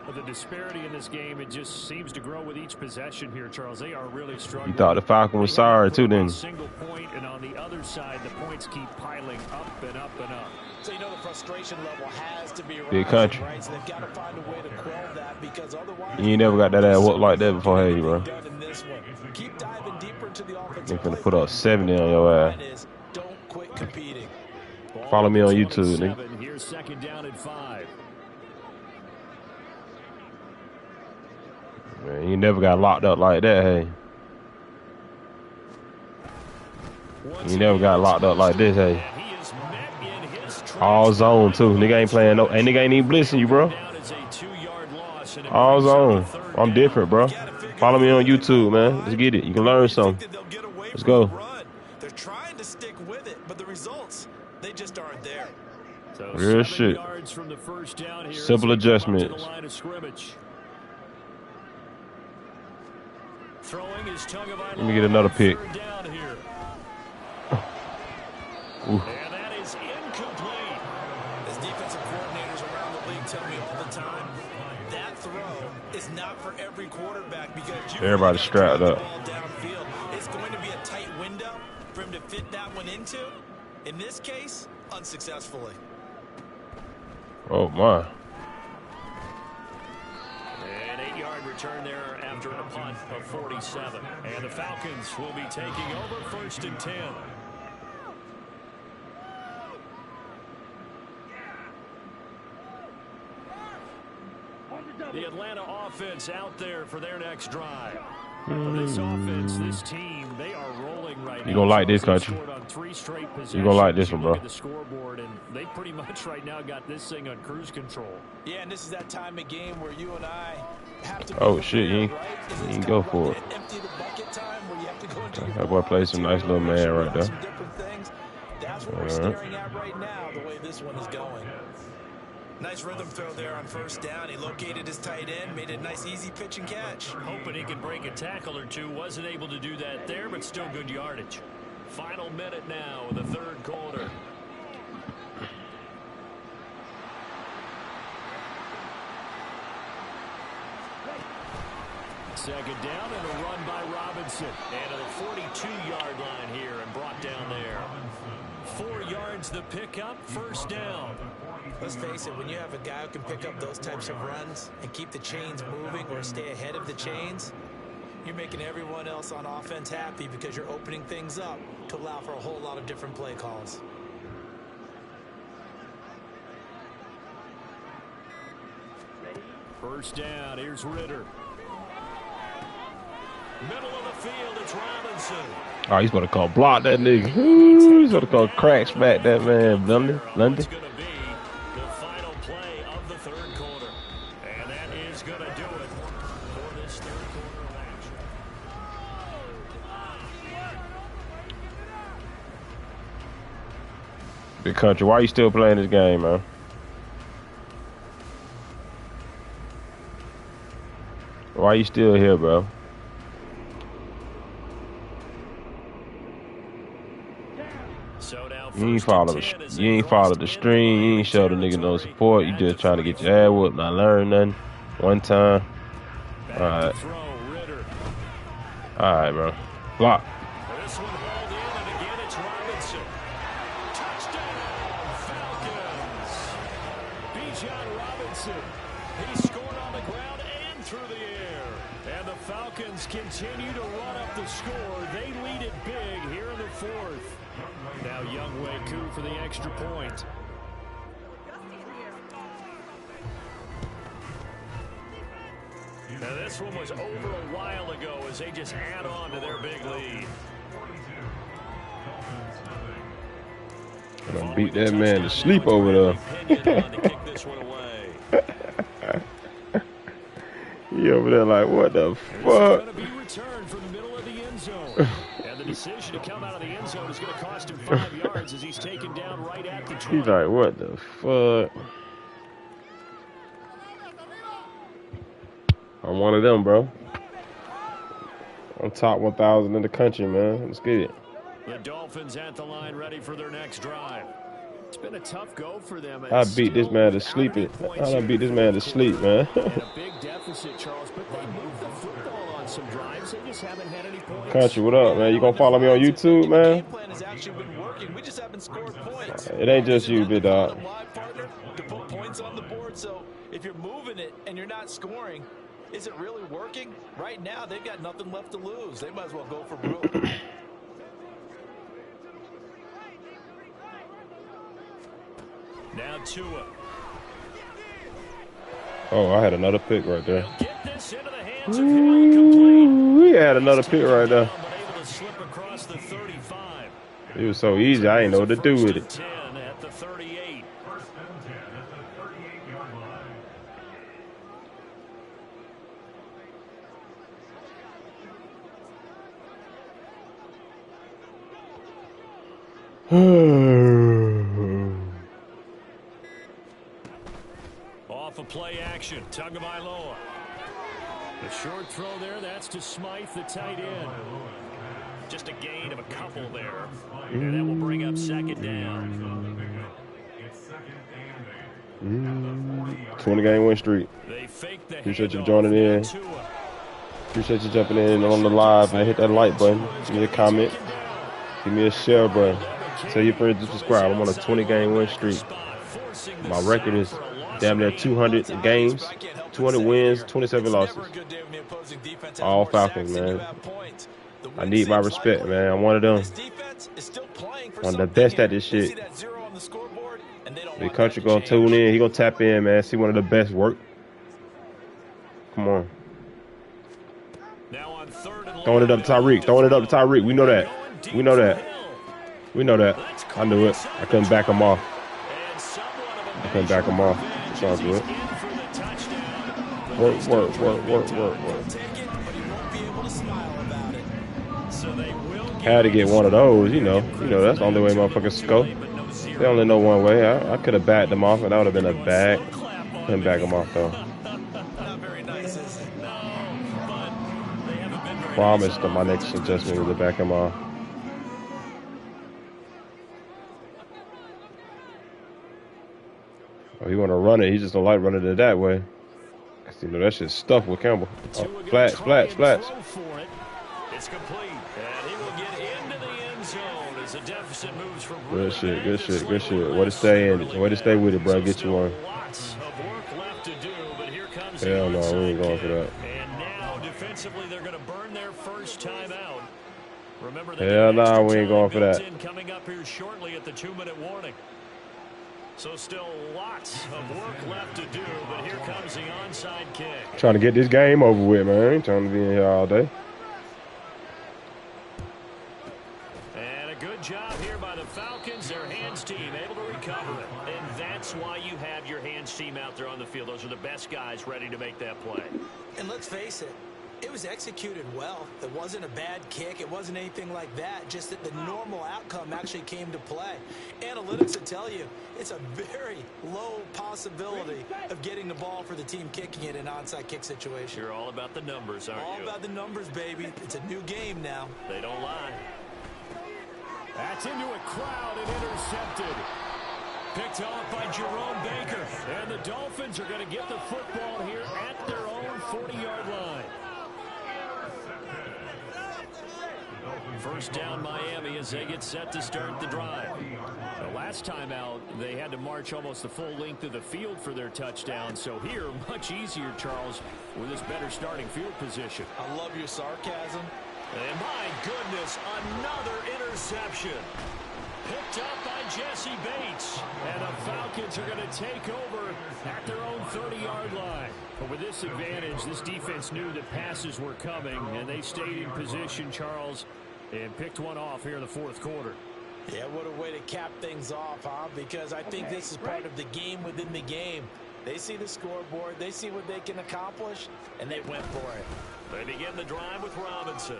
But the disparity in this game, it just seems to grow with each possession here, Charles. They are really struggling. You thought the Falcon was sorry too, then. Single point, and on the other side, the points keep piling up and up and up. So you know the frustration level has to be Big rising, country. right? So they've got to find a way to quell that, because otherwise You ain't never got that ass whooped like that before, hey, bro. done in this one. Keep diving deeper into the They offensive finna play. put up 70 on your ass. That is, don't quit competing. Follow me on YouTube, nigga. 27, here's second down and 5. Man, you never got locked up like that, hey. You never got locked up like this, hey. And he is met in his All zone too. Nigga ain't playing no, and nigga ain't even blitzing you, bro. down as a 2-yard loss. And it All brings up zone. the third I'm down. different, bro. Follow me on YouTube, man. Let's get it. You can learn something. Let's go. They're trying to stick with it, but the results, they just aren't there. So Real 7 shit. yards from the first down here. Simple as we come up to adjustments. the line of scrimmage. Throwing his tongue of Let me get another pick. third down here. Ooh. And that is incomplete. As defensive coordinators around the league tell me all the time, that throw is not for every quarterback, because you Everybody's strapped the up. ball downfield. It's going to be a tight window for him to fit that one into. In this case, unsuccessfully. Oh my. An 8-yard return there after a punt of 47. And the Falcons will be taking over first and 10. The Atlanta offense out there for their next drive. This offense, this team, they are rolling right now. You gonna like this, They've country. scored on 3 straight You gonna like this possessions. one, You bro. look at the scoreboard, and they pretty much right now got this thing on cruise control. Yeah, and this is that time of game where you and I have to be Oh shit, you prepared, ain't, right? you ain't go for it. Empty the bucket time where you have to go into your That boy played some nice little man right there. some different things. That's what we're staring at right now, the way this one is going. Nice rhythm throw there on first down. He located his tight end, made a nice easy pitch and catch. Hoping he could break a tackle or two. Wasn't able to do that there, but still good yardage. Final minute now in the third quarter. Second down and a run by Robinson. And to the 42-yard line here and brought down there. 4 yards the pickup, first down. Let's face it, when you have a guy who can pick up those types of runs and keep the chains moving or stay ahead of the chains, you're making everyone else on offense happy because you're opening things up to allow for a whole lot of different play calls. First down, here's Ritter. Middle of the field, it's Robinson. Oh, he's about to call block that nigga. Ooh, he's about to call crack smack that man. London. It's going to be the final play of the third quarter. And that is going to do it for this third quarter of action. Big country, why are you still playing this game, man? Why are you still here, bro? You ain't follow the stream. You ain't show the nigga no support. You just trying to get your ass whooped, not learn nothing. One time. Alright. Alright, bro. Block. This one hauled in, and again it's Robinson. Touchdown, Falcons. Bijan Robinson. He scored on the ground and through the air. And the Falcons continue to run up the score. They lead it big here in the fourth. Now Young Wei Koo for the extra point. Now this one was over a while ago as they just add on to their big lead. I'm gonna beat that man to sleep over there. He over there like, what the fuck? And the decision to come out of the end zone is going to cost him 5 yards as he's taken down right at the 20. He's like, what the fuck? I'm one of them, bro. I'm top 1,000 in the country, man. Let's get it. The Dolphins at the line ready for their next drive. It's been a tough go for them. I beat this man to sleep. I done beat this man to sleep, man. And a big deficit, Charles, but they moved the football on some drives. They just haven't had any points. Country, what up, man? You gonna follow me on YouTube, man? We just haven't scored points. It ain't just you, big dog. To put points on the board, so if you're moving it and you're not scoring, is it really working? Right now, they've got nothing left to lose. They might as well go for broke. Now Tua. Oh, I had another pick right there. Get this into the hands of Hill, complete. We had another pick right there. But able to slip across the 35. It was so easy, I didn't know what to do with it. 10 at the 38. First and 10 at the 38-yard line. Off of play action, Tagovailoa. The short throw there, that's to Smythe, the tight end. Just a gain of a couple there. And that will bring up second down. It's second and 8. 20-game win streak. They fake the Appreciate you handoff. joining in. Now Tua. Appreciate you jumping in on the live, man. Hit that like button. Give me a comment. Give me a share button. Tell your friends to subscribe. I'm on a 20-game win streak. My record is damn near 200 games, 200 wins, 27 losses. All Falcons, man. I need my respect, man. I'm one of them. One of the best at this shit. The country gonna tune in. He gonna tap in, man. See one of the best work. Come on. Throwing it up to Tyreek. Throwing it up to Tyreek. We know that. We know that. We know that. I knew it. I couldn't back him off. I couldn't back him off. Sounds good. The Work, work, work, work, work, He'll work. take it, but he won't be able to smile about it. So they will get Had to get one of those, you know. That's the only way Too motherfuckers too score. late, but no They zero. only know one way. I could have backed them off, and that would have been a Going bag. slow clap on Couldn't me. back them off though. Not very nice, is it? No, but they haven't been very nice Promise on that my offense. next It's been adjustment was to strong. back him off. Oh, he want to run it. He just don't like running it that way. Cause you know that shit's stuffed with Campbell. Tua Oh, gonna flats, try flats, and flats. throw for it. It's complete, and he will get into the end zone as the deficit moves from Good really shit, bad good to shit, good slightly shit. Way to less stay than in. really Way to stay bad. with it, bro. So Get you still one. lots of work left to do, but here comes the Hell no, we onside ain't going for kick. that. And now defensively, they're going to burn their first time out. Remember, they Hell get extra nah, we ain't time going for built that. in coming up here shortly at the 2-minute warning. So still lots of work left to do, but here comes the onside kick. Trying to get this game over with, man. I ain't trying to be in here all day. And a good job here by the Falcons, their hands team, able to recover it. And that's why you have your hands team out there on the field. Those are the best guys ready to make that play. And let's face it, it was executed well. It wasn't a bad kick. It wasn't anything like that. Just that the normal outcome actually came to play. Analytics will tell you it's a very low possibility of getting the ball for the team kicking it in an onside kick situation. You're all about the numbers, aren't All you? about the numbers, baby. It's a new game now. They don't lie. That's into a crowd and intercepted. Picked off by Jerome Baker. And the Dolphins are going to get the football here at their own 40-yard line. First down Miami as they get set to start the drive. The last time out, they had to march almost the full length of the field for their touchdown. So here, much easier, Charles, with this better starting field position. I love your sarcasm. And my goodness, another interception. Picked up by Jesse Bates. And the Falcons are going to take over at their own 30-yard line. But with this advantage, this defense knew that passes were coming, and they stayed in position, Charles, and picked one off here in the fourth quarter. Yeah, what a way to cap things off, huh? Because I think this is part of the game within the game. They see the scoreboard, they see what they can accomplish, and they went for it. They begin the drive with Robinson.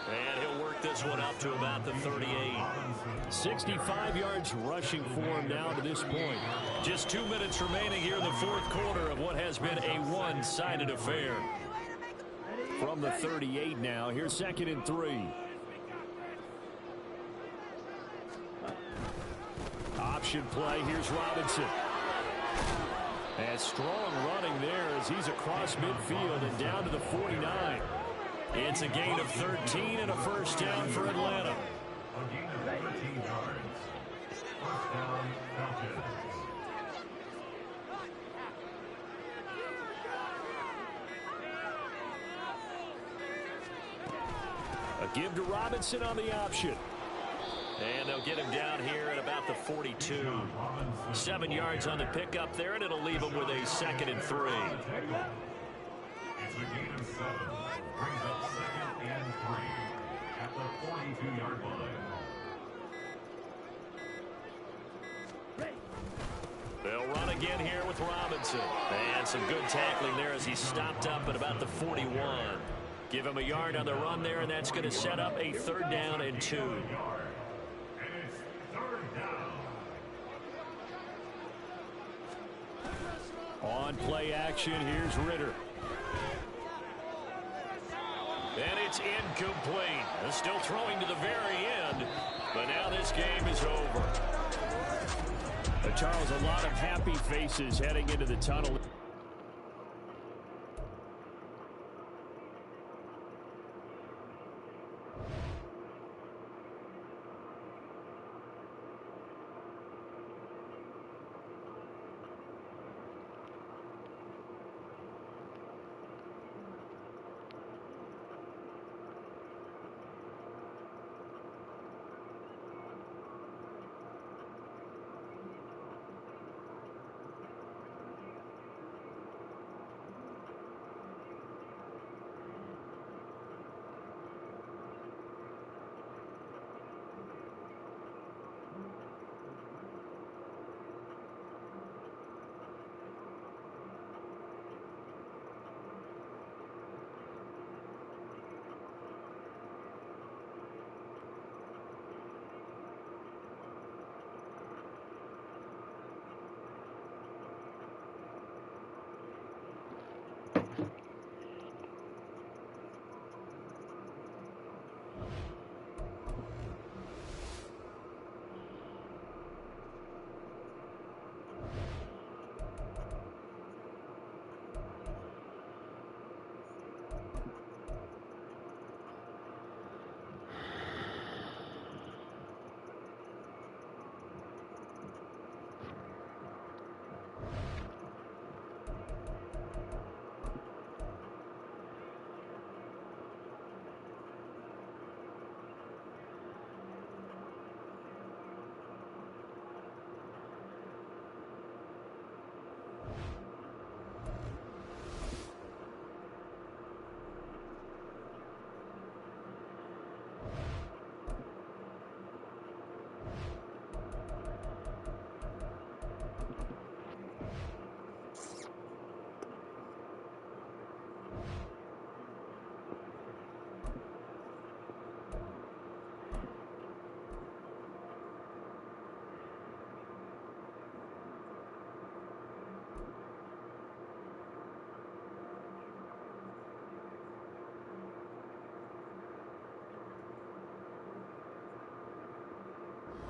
And he'll work this one up to about the 38. 65 yards rushing for him now to this point. Just 2 minutes remaining here in the fourth quarter of what has been a one-sided affair. From the 38 now, here's 2nd and 3. Option play, here's Robinson. And strong running there as he's across midfield and down to the 49. It's a gain of 13 and a first down for Atlanta. A gain of 13 yards. First down, Falcons. A give to Robinson on the option. And they'll get him down here at about the 42. 7 yards on the pickup there, and it'll leave him with a 2nd and 3. It's a gain of 7. Brings up 2nd and 3 at the 42-yard line. They'll run again here with Robinson. And some good tackling there as he stopped up at about the 41. Give him a yard on the run there, and that's going to set up a 3rd down and 2. And it's 3rd down. On play action, here's Ritter. And it's incomplete. They're still throwing to the very end, but now this game is over. Charles, a lot of happy faces heading into the tunnel.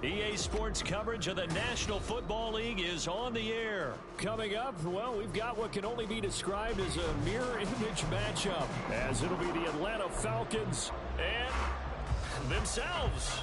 EA Sports coverage of the National Football League is on the air. Coming up, well, we've got what can only be described as a mirror image matchup, as it'll be the Atlanta Falcons and themselves.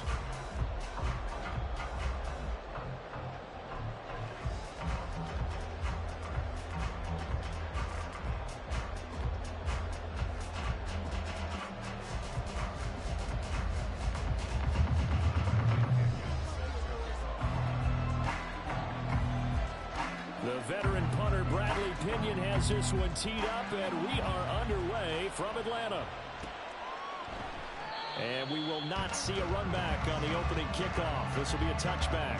The veteran punter Bradley Pinion has this one teed up, and we are underway from Atlanta. And we will not see a run back on the opening kickoff. This will be a touchback.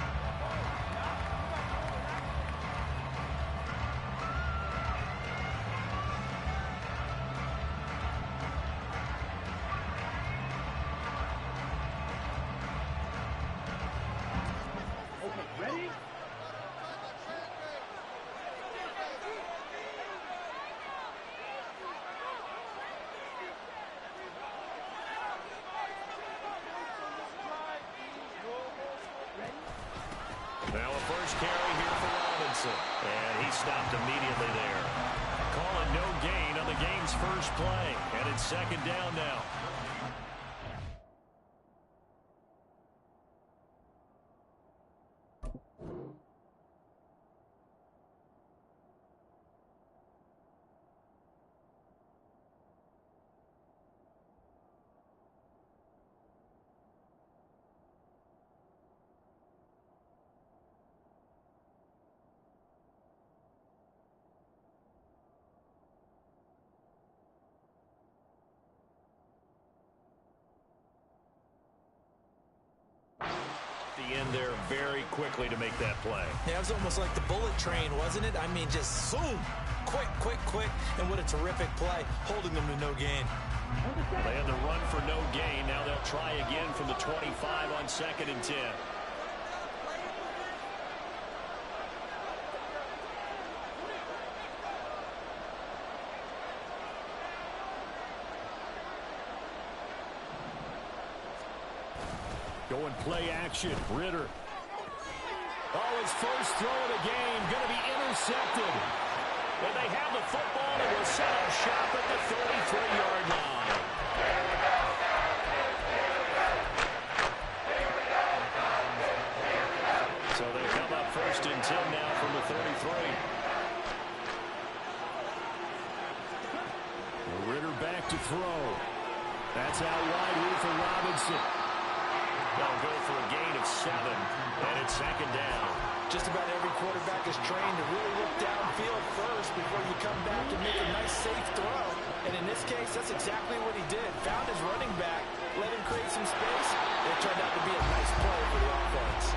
Ready? Now a first carry here for Robinson. And he stopped immediately there. Calling no gain on the game's first play. And it's second down now. The end there very quickly to make that play. Yeah, it was almost like the bullet train, wasn't it? I mean, just zoom. Quick, quick, quick. And what a terrific play, holding them to no gain. They had the run for no gain. Now they'll try again from the 25 on 2nd and 10. Going play action. Ritter. Oh, his first throw of the game going to be intercepted. And they have the football and will set up shop at the 33-yard line. So they come up 1st and 10 now from the 33. Ritter back to throw. That's out wide here for Robinson. They'll go for a gain of 7, and it's second down. Just about every quarterback is trained to really look downfield first before you come back and make a nice, safe throw. And in this case, that's exactly what he did. Found his running back, let him create some space. It turned out to be a nice play for the offense.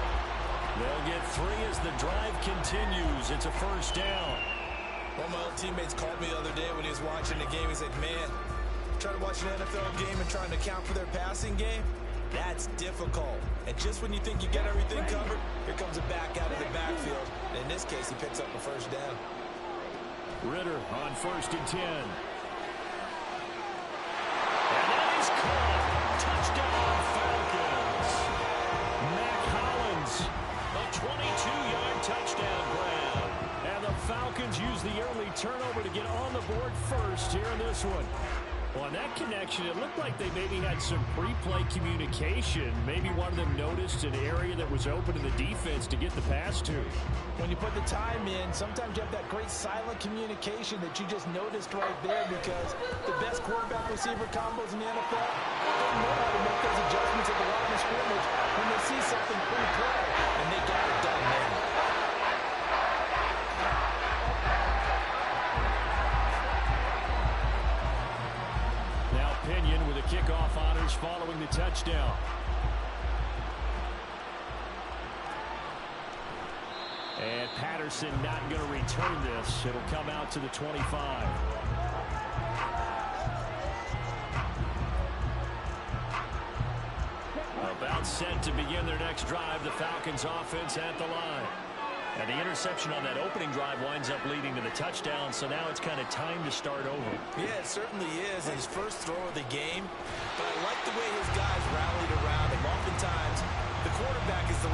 They'll get 3 as the drive continues. It's a first down. One of my old teammates called me the other day when he was watching the game. He's like, man, trying to watch an NFL game and trying to account for their passing game? That's difficult. And just when you think you get everything covered, here comes a back out of the backfield. And in this case, he picks up a first down. Ritter on 1st and 10. And that is caught. Touchdown, Falcons. Mac Hollins. A 22-yard touchdown grab. And the Falcons use the early turnover to get on the board first here in this one. Well, on that connection, it looked like they maybe had some pre-play communication. Maybe one of them noticed an area that was open to the defense to get the pass to. When you put the time in, sometimes you have that great silent communication that you just noticed right there, because the best quarterback receiver combos in the NFL don't know how to make those adjustments at the line of scrimmage when they see something pre-play, and they got it done there. Pinion with the kickoff honors following the touchdown. And Patterson not going to return this. It'll come out to the 25. About set to begin their next drive. The Falcons offense at the line. And the interception on that opening drive winds up leading to the touchdown, so now it's kind of time to start over. Yeah, it certainly is. His first throw of the game. But I like the way his guys rallied around him. Oftentimes, the quarterback is the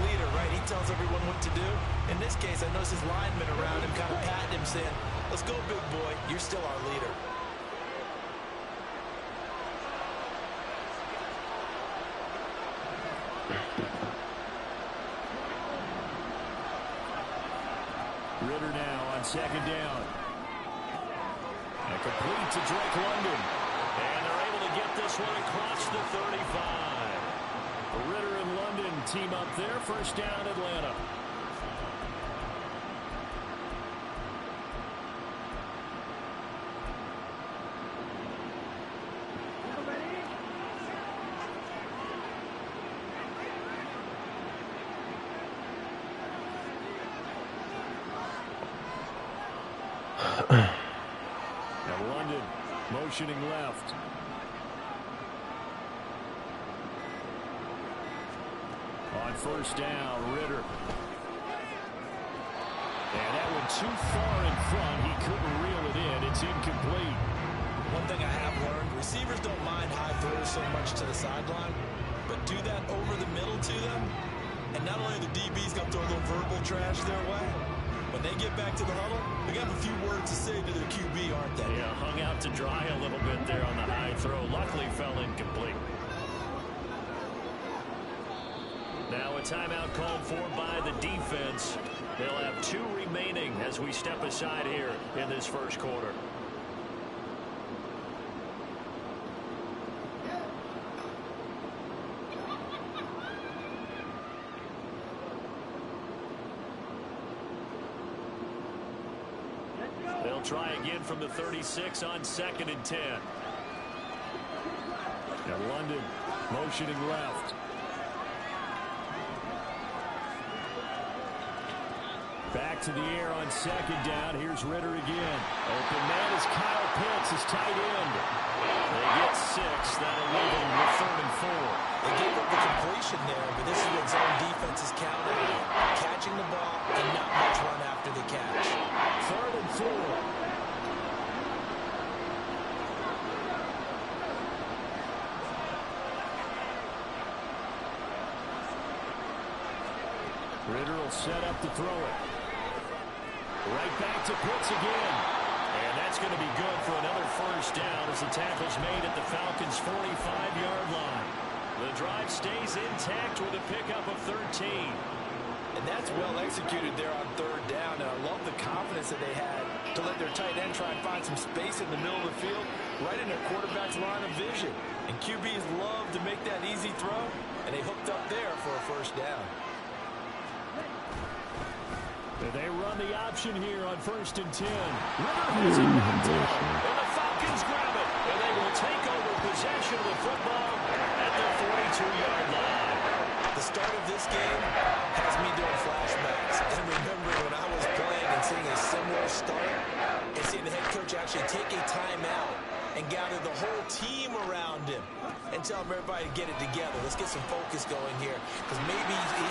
In this case, I noticed his linemen around him kind of patting him, saying, let's go, big boy. You're still our leader. Ritter now on second down. And complete to Drake London. And they're able to get this one across the 35. Ritter and London team up there. First down, Atlanta. Now London motioning left. On first down, Ritter. And that one too far in front. He couldn't reel it in. It's incomplete. One thing I have learned, receivers don't mind high throws so much to the sideline, but do that over the middle to them, and not only are the DBs going to throw a little verbal trash their way, when they get back to the huddle, they got a few words to say to their QB, aren't they? Yeah, hung out to dry a little bit there on the high throw. Luckily fell incomplete. Now a timeout called for by the defense. They'll have 2 remaining as we step aside here in this first quarter. They'll try again from the 36 on 2nd and 10. Now London motioning left. Back to the air on second down. Here's Ritter again. Open man is Kyle Pitts, his tight end. They get 6. That'll leave them with 3rd and 4. They gave up the completion there, but this is what zone defense is counting on. Catching the ball and not much run after the catch. 3rd and 4. Ritter will set up to throw it. Right back to Pitts again. And that's going to be good for another first down as the tackle's made at the Falcons' 45-yard line. The drive stays intact with a pickup of 13. And that's well executed there on 3rd down. And I love the confidence that they had to let their tight end try and find some space in the middle of the field, right in their quarterback's line of vision. And QBs love to make that easy throw, and they hooked up there for a first down. They run the option here on 1st and 10. Ritter has it knocked down, and the Falcons grab it, and they will take over possession of the football at the 42-yard line. The start of this game has me doing flashbacks and remembering when I was playing and seeing a similar start and seeing the head coach actually take a timeout and gather the whole team around him and tell everybody to get it together. Let's get some focus going here, because maybe he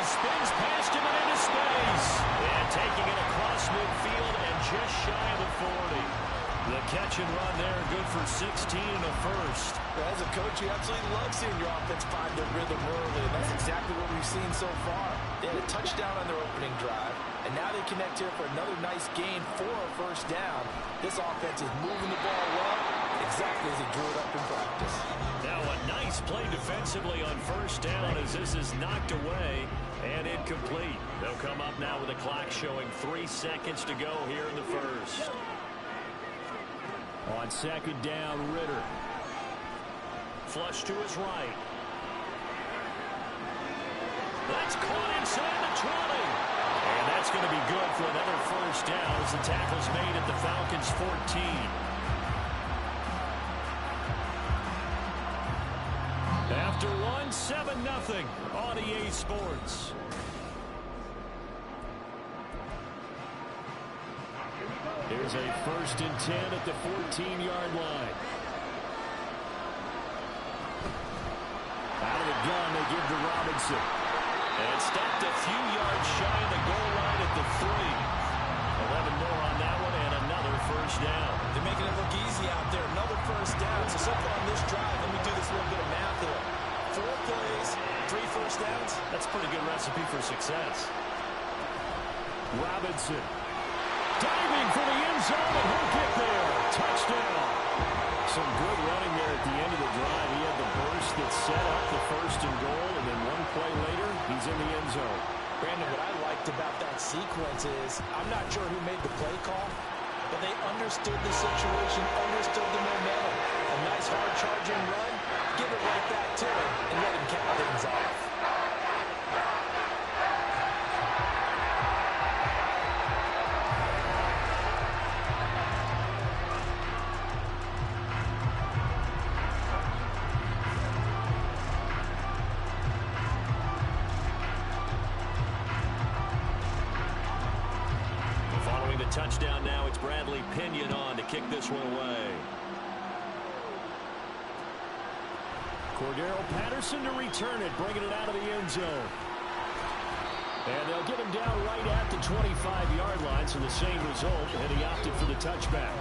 spins past him and into space. And taking it across midfield and just shy of the 40. The catch and run there, good for 16 and a first. As a coach, you absolutely love seeing your offense find their rhythm early, and that's exactly what we've seen so far. They had a touchdown on their opening drive, and now they connect here for another nice gain for a first down. This offense is moving the ball well, exactly as he drew it up in practice. Now a nice play defensively on first down as this is knocked away and incomplete. They'll come up now with a clock showing 3 seconds to go here in the first. On second down, Ritter. Flush to his right. That's caught inside the 20. And that's going to be good for another first down as the tackle's made at the Falcons' 14. After one, 7-0 on EA Sports. Here's a 1st and 10 at the 14-yard line. Out of the gun, they give to Robinson. And stopped a few yards shy of the goal line at the 3. 11 more on that one and another first down. They're making it look easy out there. Another first down. So far on this drive, let me do this little bit of math here. 4 plays, 3 first downs. That's a pretty good recipe for success. Robinson. Diving for the end zone, and he'll get there. Touchdown. Some good running there at the end of the drive. He had the burst that set up the first and goal, and then one play later, he's in the end zone. Brandon, what I liked about that sequence is I'm not sure who made the play call, but they understood the situation, understood the momentum. A nice hard-charging run, give it right back to him, and let him cap things off. Touchdown now. It's Bradley Pinion on to kick this one away. Cordero Patterson to return it, bringing it out of the end zone. And they'll get him down right at the 25-yard line, so the same result, and he opted for the touchback.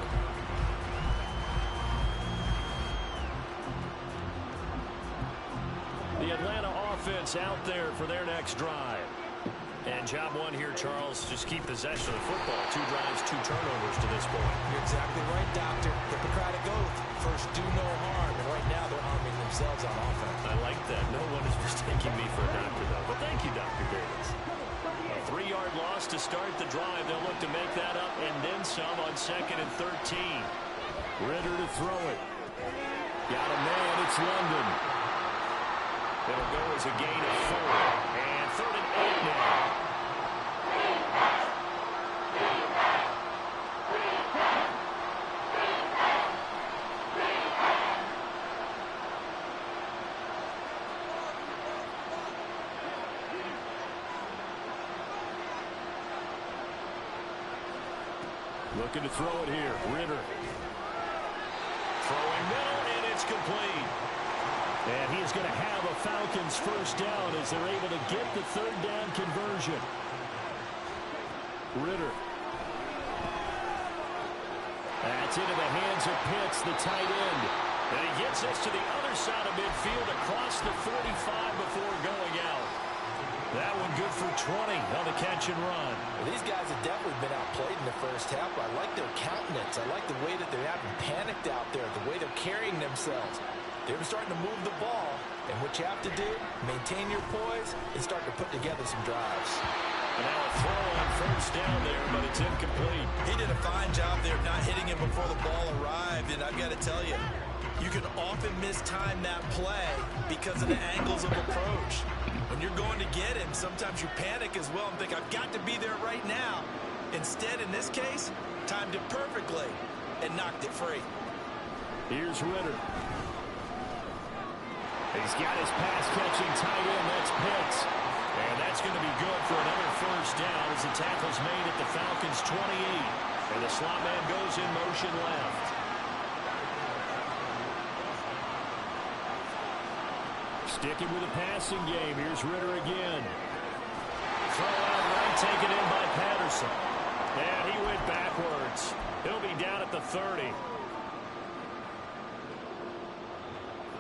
The Atlanta offense out there for their next drive. And job one here, Charles, just keep possession of the football. 2 drives, 2 turnovers to this point. You're exactly right, Doctor. Hippocratic oath. First, do no harm. And right now, they're harming themselves on offense. I like that. No one is mistaking me for a doctor, though. But thank you, Dr. Davis. A 3-yard loss to start the drive. They'll look to make that up and then some on 2nd and 13. Ritter to throw it. Got a man. It's London. It'll go as a gain of 4. And 3rd and 8 now. Looking to throw it here. Ritter. Throwing middle, and it's complete. And he is going to have a Falcons first down as they're able to get the 3rd down conversion. Ritter. That's into the hands of Pitts, the tight end. And he gets us to the other side of midfield across the 45 before going out. That one good for 20 on the catch and run. Well, these guys have definitely been outplayed in the first half. I like their countenance. I like the way that they're having panicked out there, the way they're carrying themselves. They're starting to move the ball, and what you have to do, maintain your poise and start to put together some drives. And now a throw on first down there, but it's incomplete. He did a fine job there not hitting him before the ball arrived, and I've got to tell you, you can often mistime that play because of the angles of approach. When you're going to get him, sometimes you panic as well and think, I've got to be there right now. Instead, in this case, timed it perfectly and knocked it free. Here's Ritter. He's got his pass-catching tight end. That's Pitts. And that's going to be good for another first down as the tackle's made at the Falcons' 28. And the slot man goes in motion left. Sticking with the passing game. Here's Ritter again. Throw out right, taken in by Patterson. And he went backwards. He'll be down at the 30.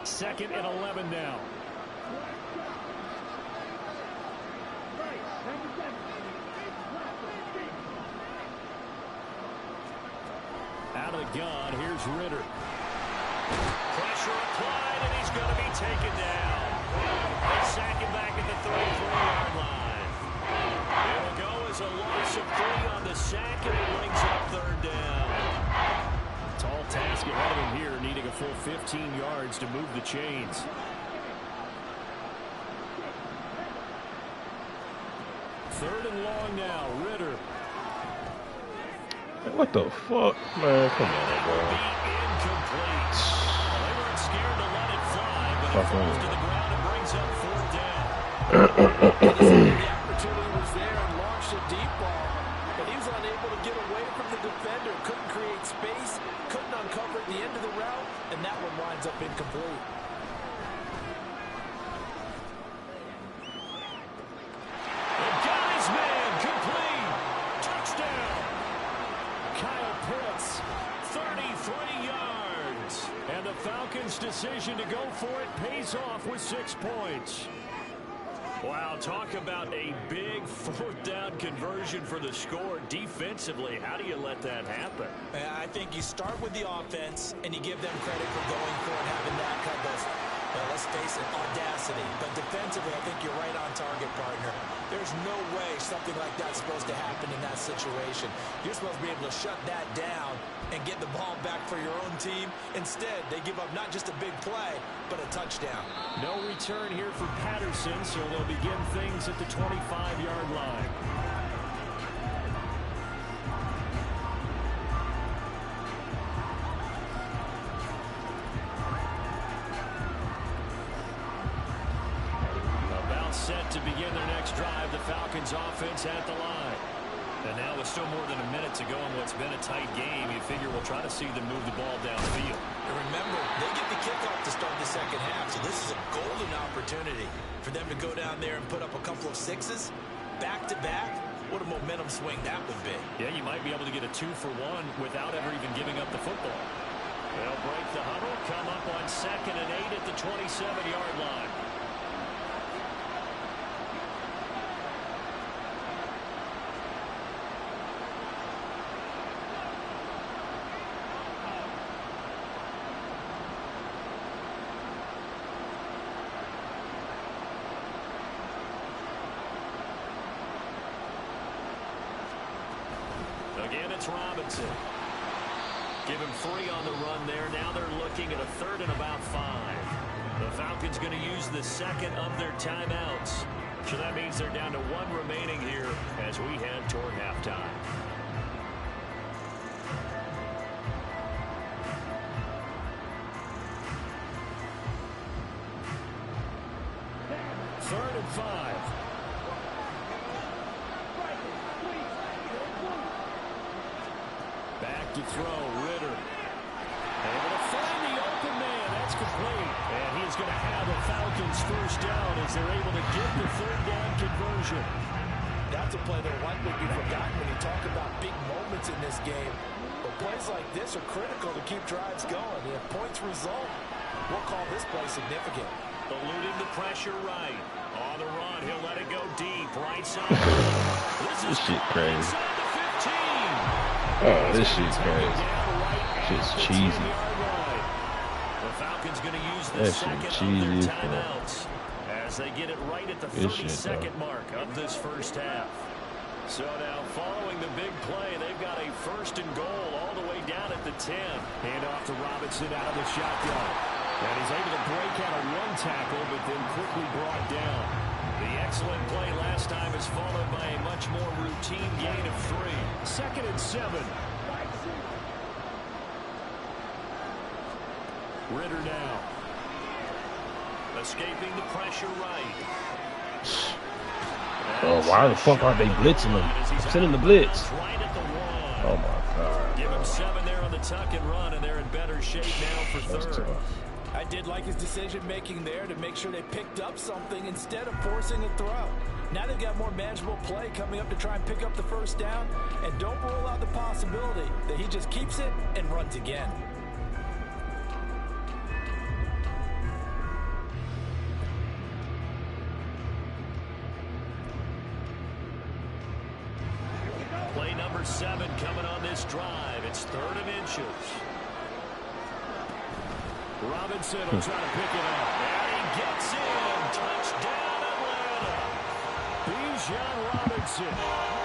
2nd and 11 now. Out of the gun, here's Ritter. Pressure applied, and he's going to be taken down. They sack him back at the 33-yard line. It'll go as a loss of 3 on the sack, and it brings up 3rd down. Tall task ahead of him here, needing a full 15 yards to move the chains. Third and long now, Ritter. What the fuck? Man, come on, bro. Incomplete. They weren't scared to let it fly, but it falls to the ground and brings up 4th down. The opportunity was there and launched a deep ball, but he was unable to get away from the defender, couldn't create space, couldn't uncover at the end of the route, and that one winds up incomplete. And got his man complete. Touchdown. Kyle Pitts, 33 yards. And the Falcons' decision to go for it pays off with 6 points. Wow, talk about a big fourth down conversion for the score. Defensively, how do you let that happen? I think you start with the offense, and you give them credit for going for it, having that kind of, well, let's face it, audacity. But defensively, I think you're right on target, partner. There's no way something like that's supposed to happen in that situation. You're supposed to be able to shut that down and get the ball back for your own team. Instead, they give up not just a big play, but a touchdown. No return here for Patterson, so they'll begin things at the 25-yard line. About set to begin their next drive, the Falcons offense at the line. And now with still more than a minute to go in what's been a tight game, you figure we'll try to see them move the ball downfield. And remember, they get the kickoff to start the second half, so this is a golden opportunity for them to go down there and put up a couple of sixes back-to-back. What a momentum swing that would be. Yeah, you might be able to get a 2-for-1 without ever even giving up the football. They'll break the huddle, come up on 2nd and 8 at the 27-yard line. Again, it's Robinson. Give him 3 on the run there. Now they're looking at a 3rd and about 5. The Falcons going to use the second of their timeouts. So that means they're down to 1 remaining here as we head toward halftime. Third and 5. Back to throw, Ritter. Able to find the open man. That's complete. And he's going to have the Falcons first down as they're able to get the 3rd down conversion. That's a play that will likely be forgotten when you talk about big moments in this game. But plays like this are critical to keep drives going. If points result, we'll call this play significant. Eluding the pressure right. On the run, he'll let it go deep. Right side. This shit crazy. Inside the 15. Oh, this shit's crazy. Shit's cheesy. The Falcons going to use the That second shit of cheesy. their timeouts as they get it right at the 32nd mark of this first half. So now following the big play, they've got a 1st and goal all the way down at the 10. Hand off to Robinson out of the shotgun. And he's able to break out of 1 tackle, but then quickly brought down. The excellent play last time is followed by a much more routine gain of 3. 2nd and 7. Ritter now. Escaping the pressure right. Oh, why the fuck aren't they blitzing them? I'm sending the blitz. Oh my god. Give him 7 there on the tuck and run, and they're in better shape now for 3rd. I did like his decision-making there to make sure they picked up something instead of forcing a throw. Now they've got more manageable play coming up to try and pick up the first down, and don't rule out the possibility that he just keeps it and runs again. Play number 7 coming on this drive. It's 3rd and inches. Robinson will try to pick it up. And he gets in. Touchdown, Atlanta. Bijan Robinson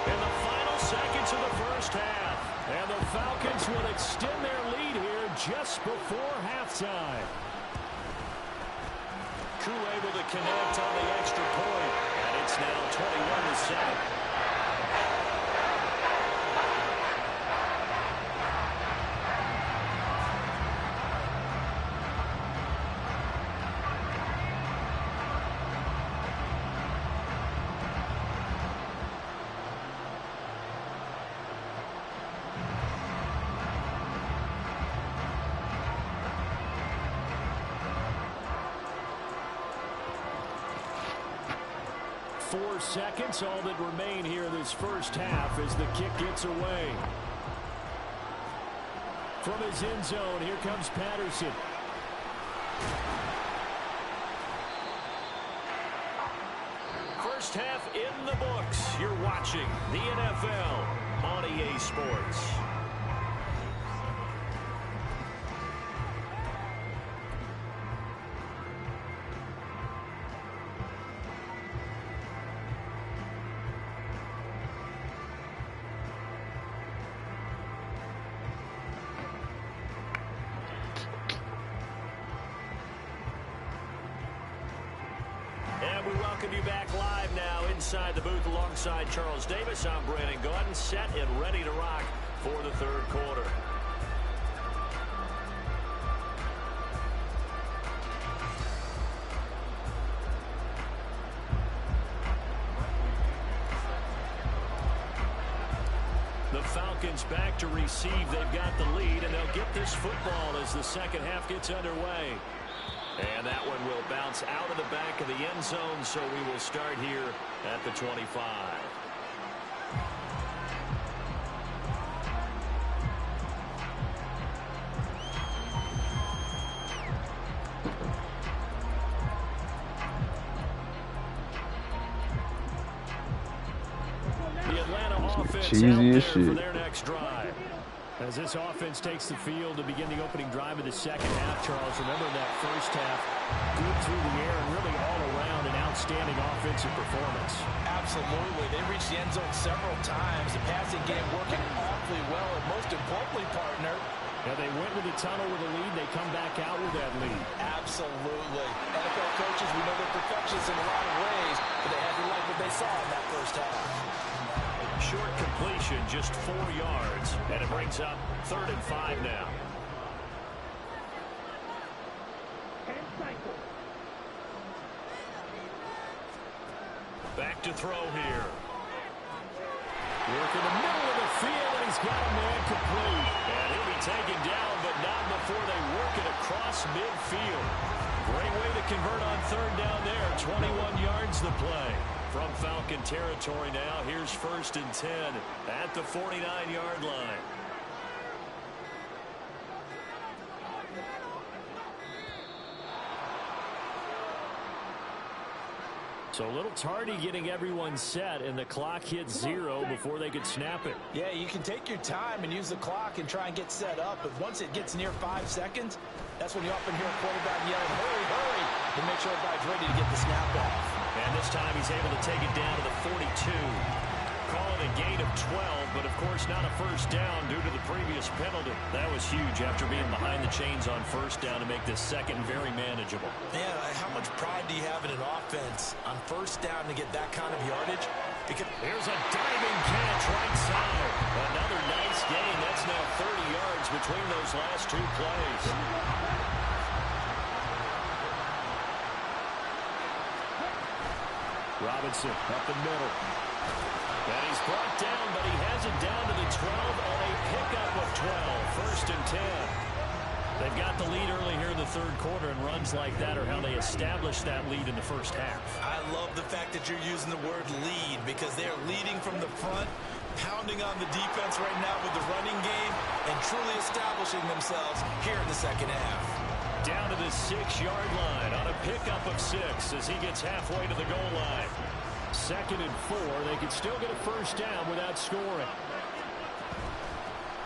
in the final seconds of the first half. And the Falcons will extend their lead here just before halftime. Crew able to connect on the extra point. And it's now 21-7. Seconds, all that remain here this first half as the kick gets away. From his end zone, here comes Patterson. First half in the books. You're watching the NFL on EA Sports. And we welcome you back live now inside the booth alongside Charles Davis. I'm Brandon Gordon, set and ready to rock for the third quarter. The Falcons back to receive. They've got the lead, and they'll get this football as the second half gets underway. And that one will bounce out of the back of the end zone, so we will start here at the 25. The Atlanta offense Cheesy out there as for shit. their next drive. As this offense takes the field to begin the opening drive of the second half, Charles, remember that first half, good through the air and really all around an outstanding offensive performance. Absolutely. They reached the end zone several times. The passing game working awfully well. And most importantly, partner, They went to the tunnel with a lead. They come back out with that lead. absolutely. NFL coaches, we know they're perfectionists in a lot of ways, but they had to like what they saw in that first half. Short completion, just 4 yards, and it brings up 3rd and 5 now. Back to throw here. Work in the middle of the field, and he's got a man complete. And he'll be taken down, but not before they work it across midfield. Great way to convert on 3rd down there. 21 yards the play. From Falcon territory now, here's 1st and 10 at the 49-yard line. So a little tardy getting everyone set, and the clock hits 0 before they could snap it. Yeah, you can take your time and use the clock and try and get set up, but once it gets near 5 seconds, that's when you often hear a quarterback yelling, hurry, hurry, to make sure everybody's ready to get the snap off. And this time he's able to take it down to the 42. Call it a gain of 12, but of course not a first down due to the previous penalty. That was huge after being behind the chains on 1st down to make this second very manageable. Man, how much pride do you have in an offense on 1st down to get that kind of yardage? Because Here's a diving catch right side. Another nice gain. That's now 30 yards between those last 2 plays. Robinson up the middle. And he's brought down, but he has it down to the 12 on a pickup of 12. 1st and 10. They've got the lead early here in the 3rd quarter, and runs like that are how they establish that lead in the first half. I love the fact that you're using the word lead because they're leading from the front, pounding on the defense right now with the running game, and truly establishing themselves here in the second half. Down to the 6-yard line on a pickup of 6 as he gets halfway to the goal line. 2nd and 4. They could still get a first down without scoring.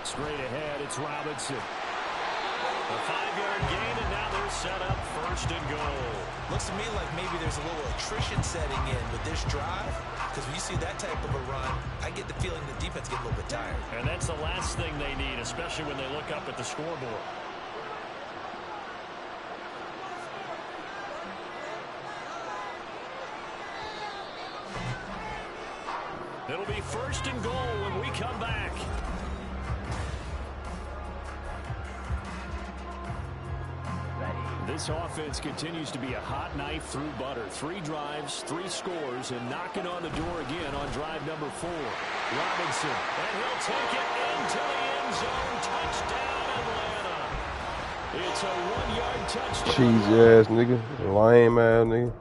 Straight ahead, it's Robinson. A 5-yard gain, and now they're set up 1st and goal. Looks to me like maybe there's a little attrition setting in with this drive, because when you see that type of a run, I get the feeling the defense get a little bit tired. And that's the last thing they need, especially when they look up at the scoreboard. It'll be 1st and goal when we come back. This offense continues to be a hot knife through butter. 3 drives, 3 scores, and knocking on the door again on drive number 4. Robinson. And he'll take it into the end zone. Touchdown, Atlanta. It's a 1-yard touchdown. Cheesy ass nigga. Lame ass nigga.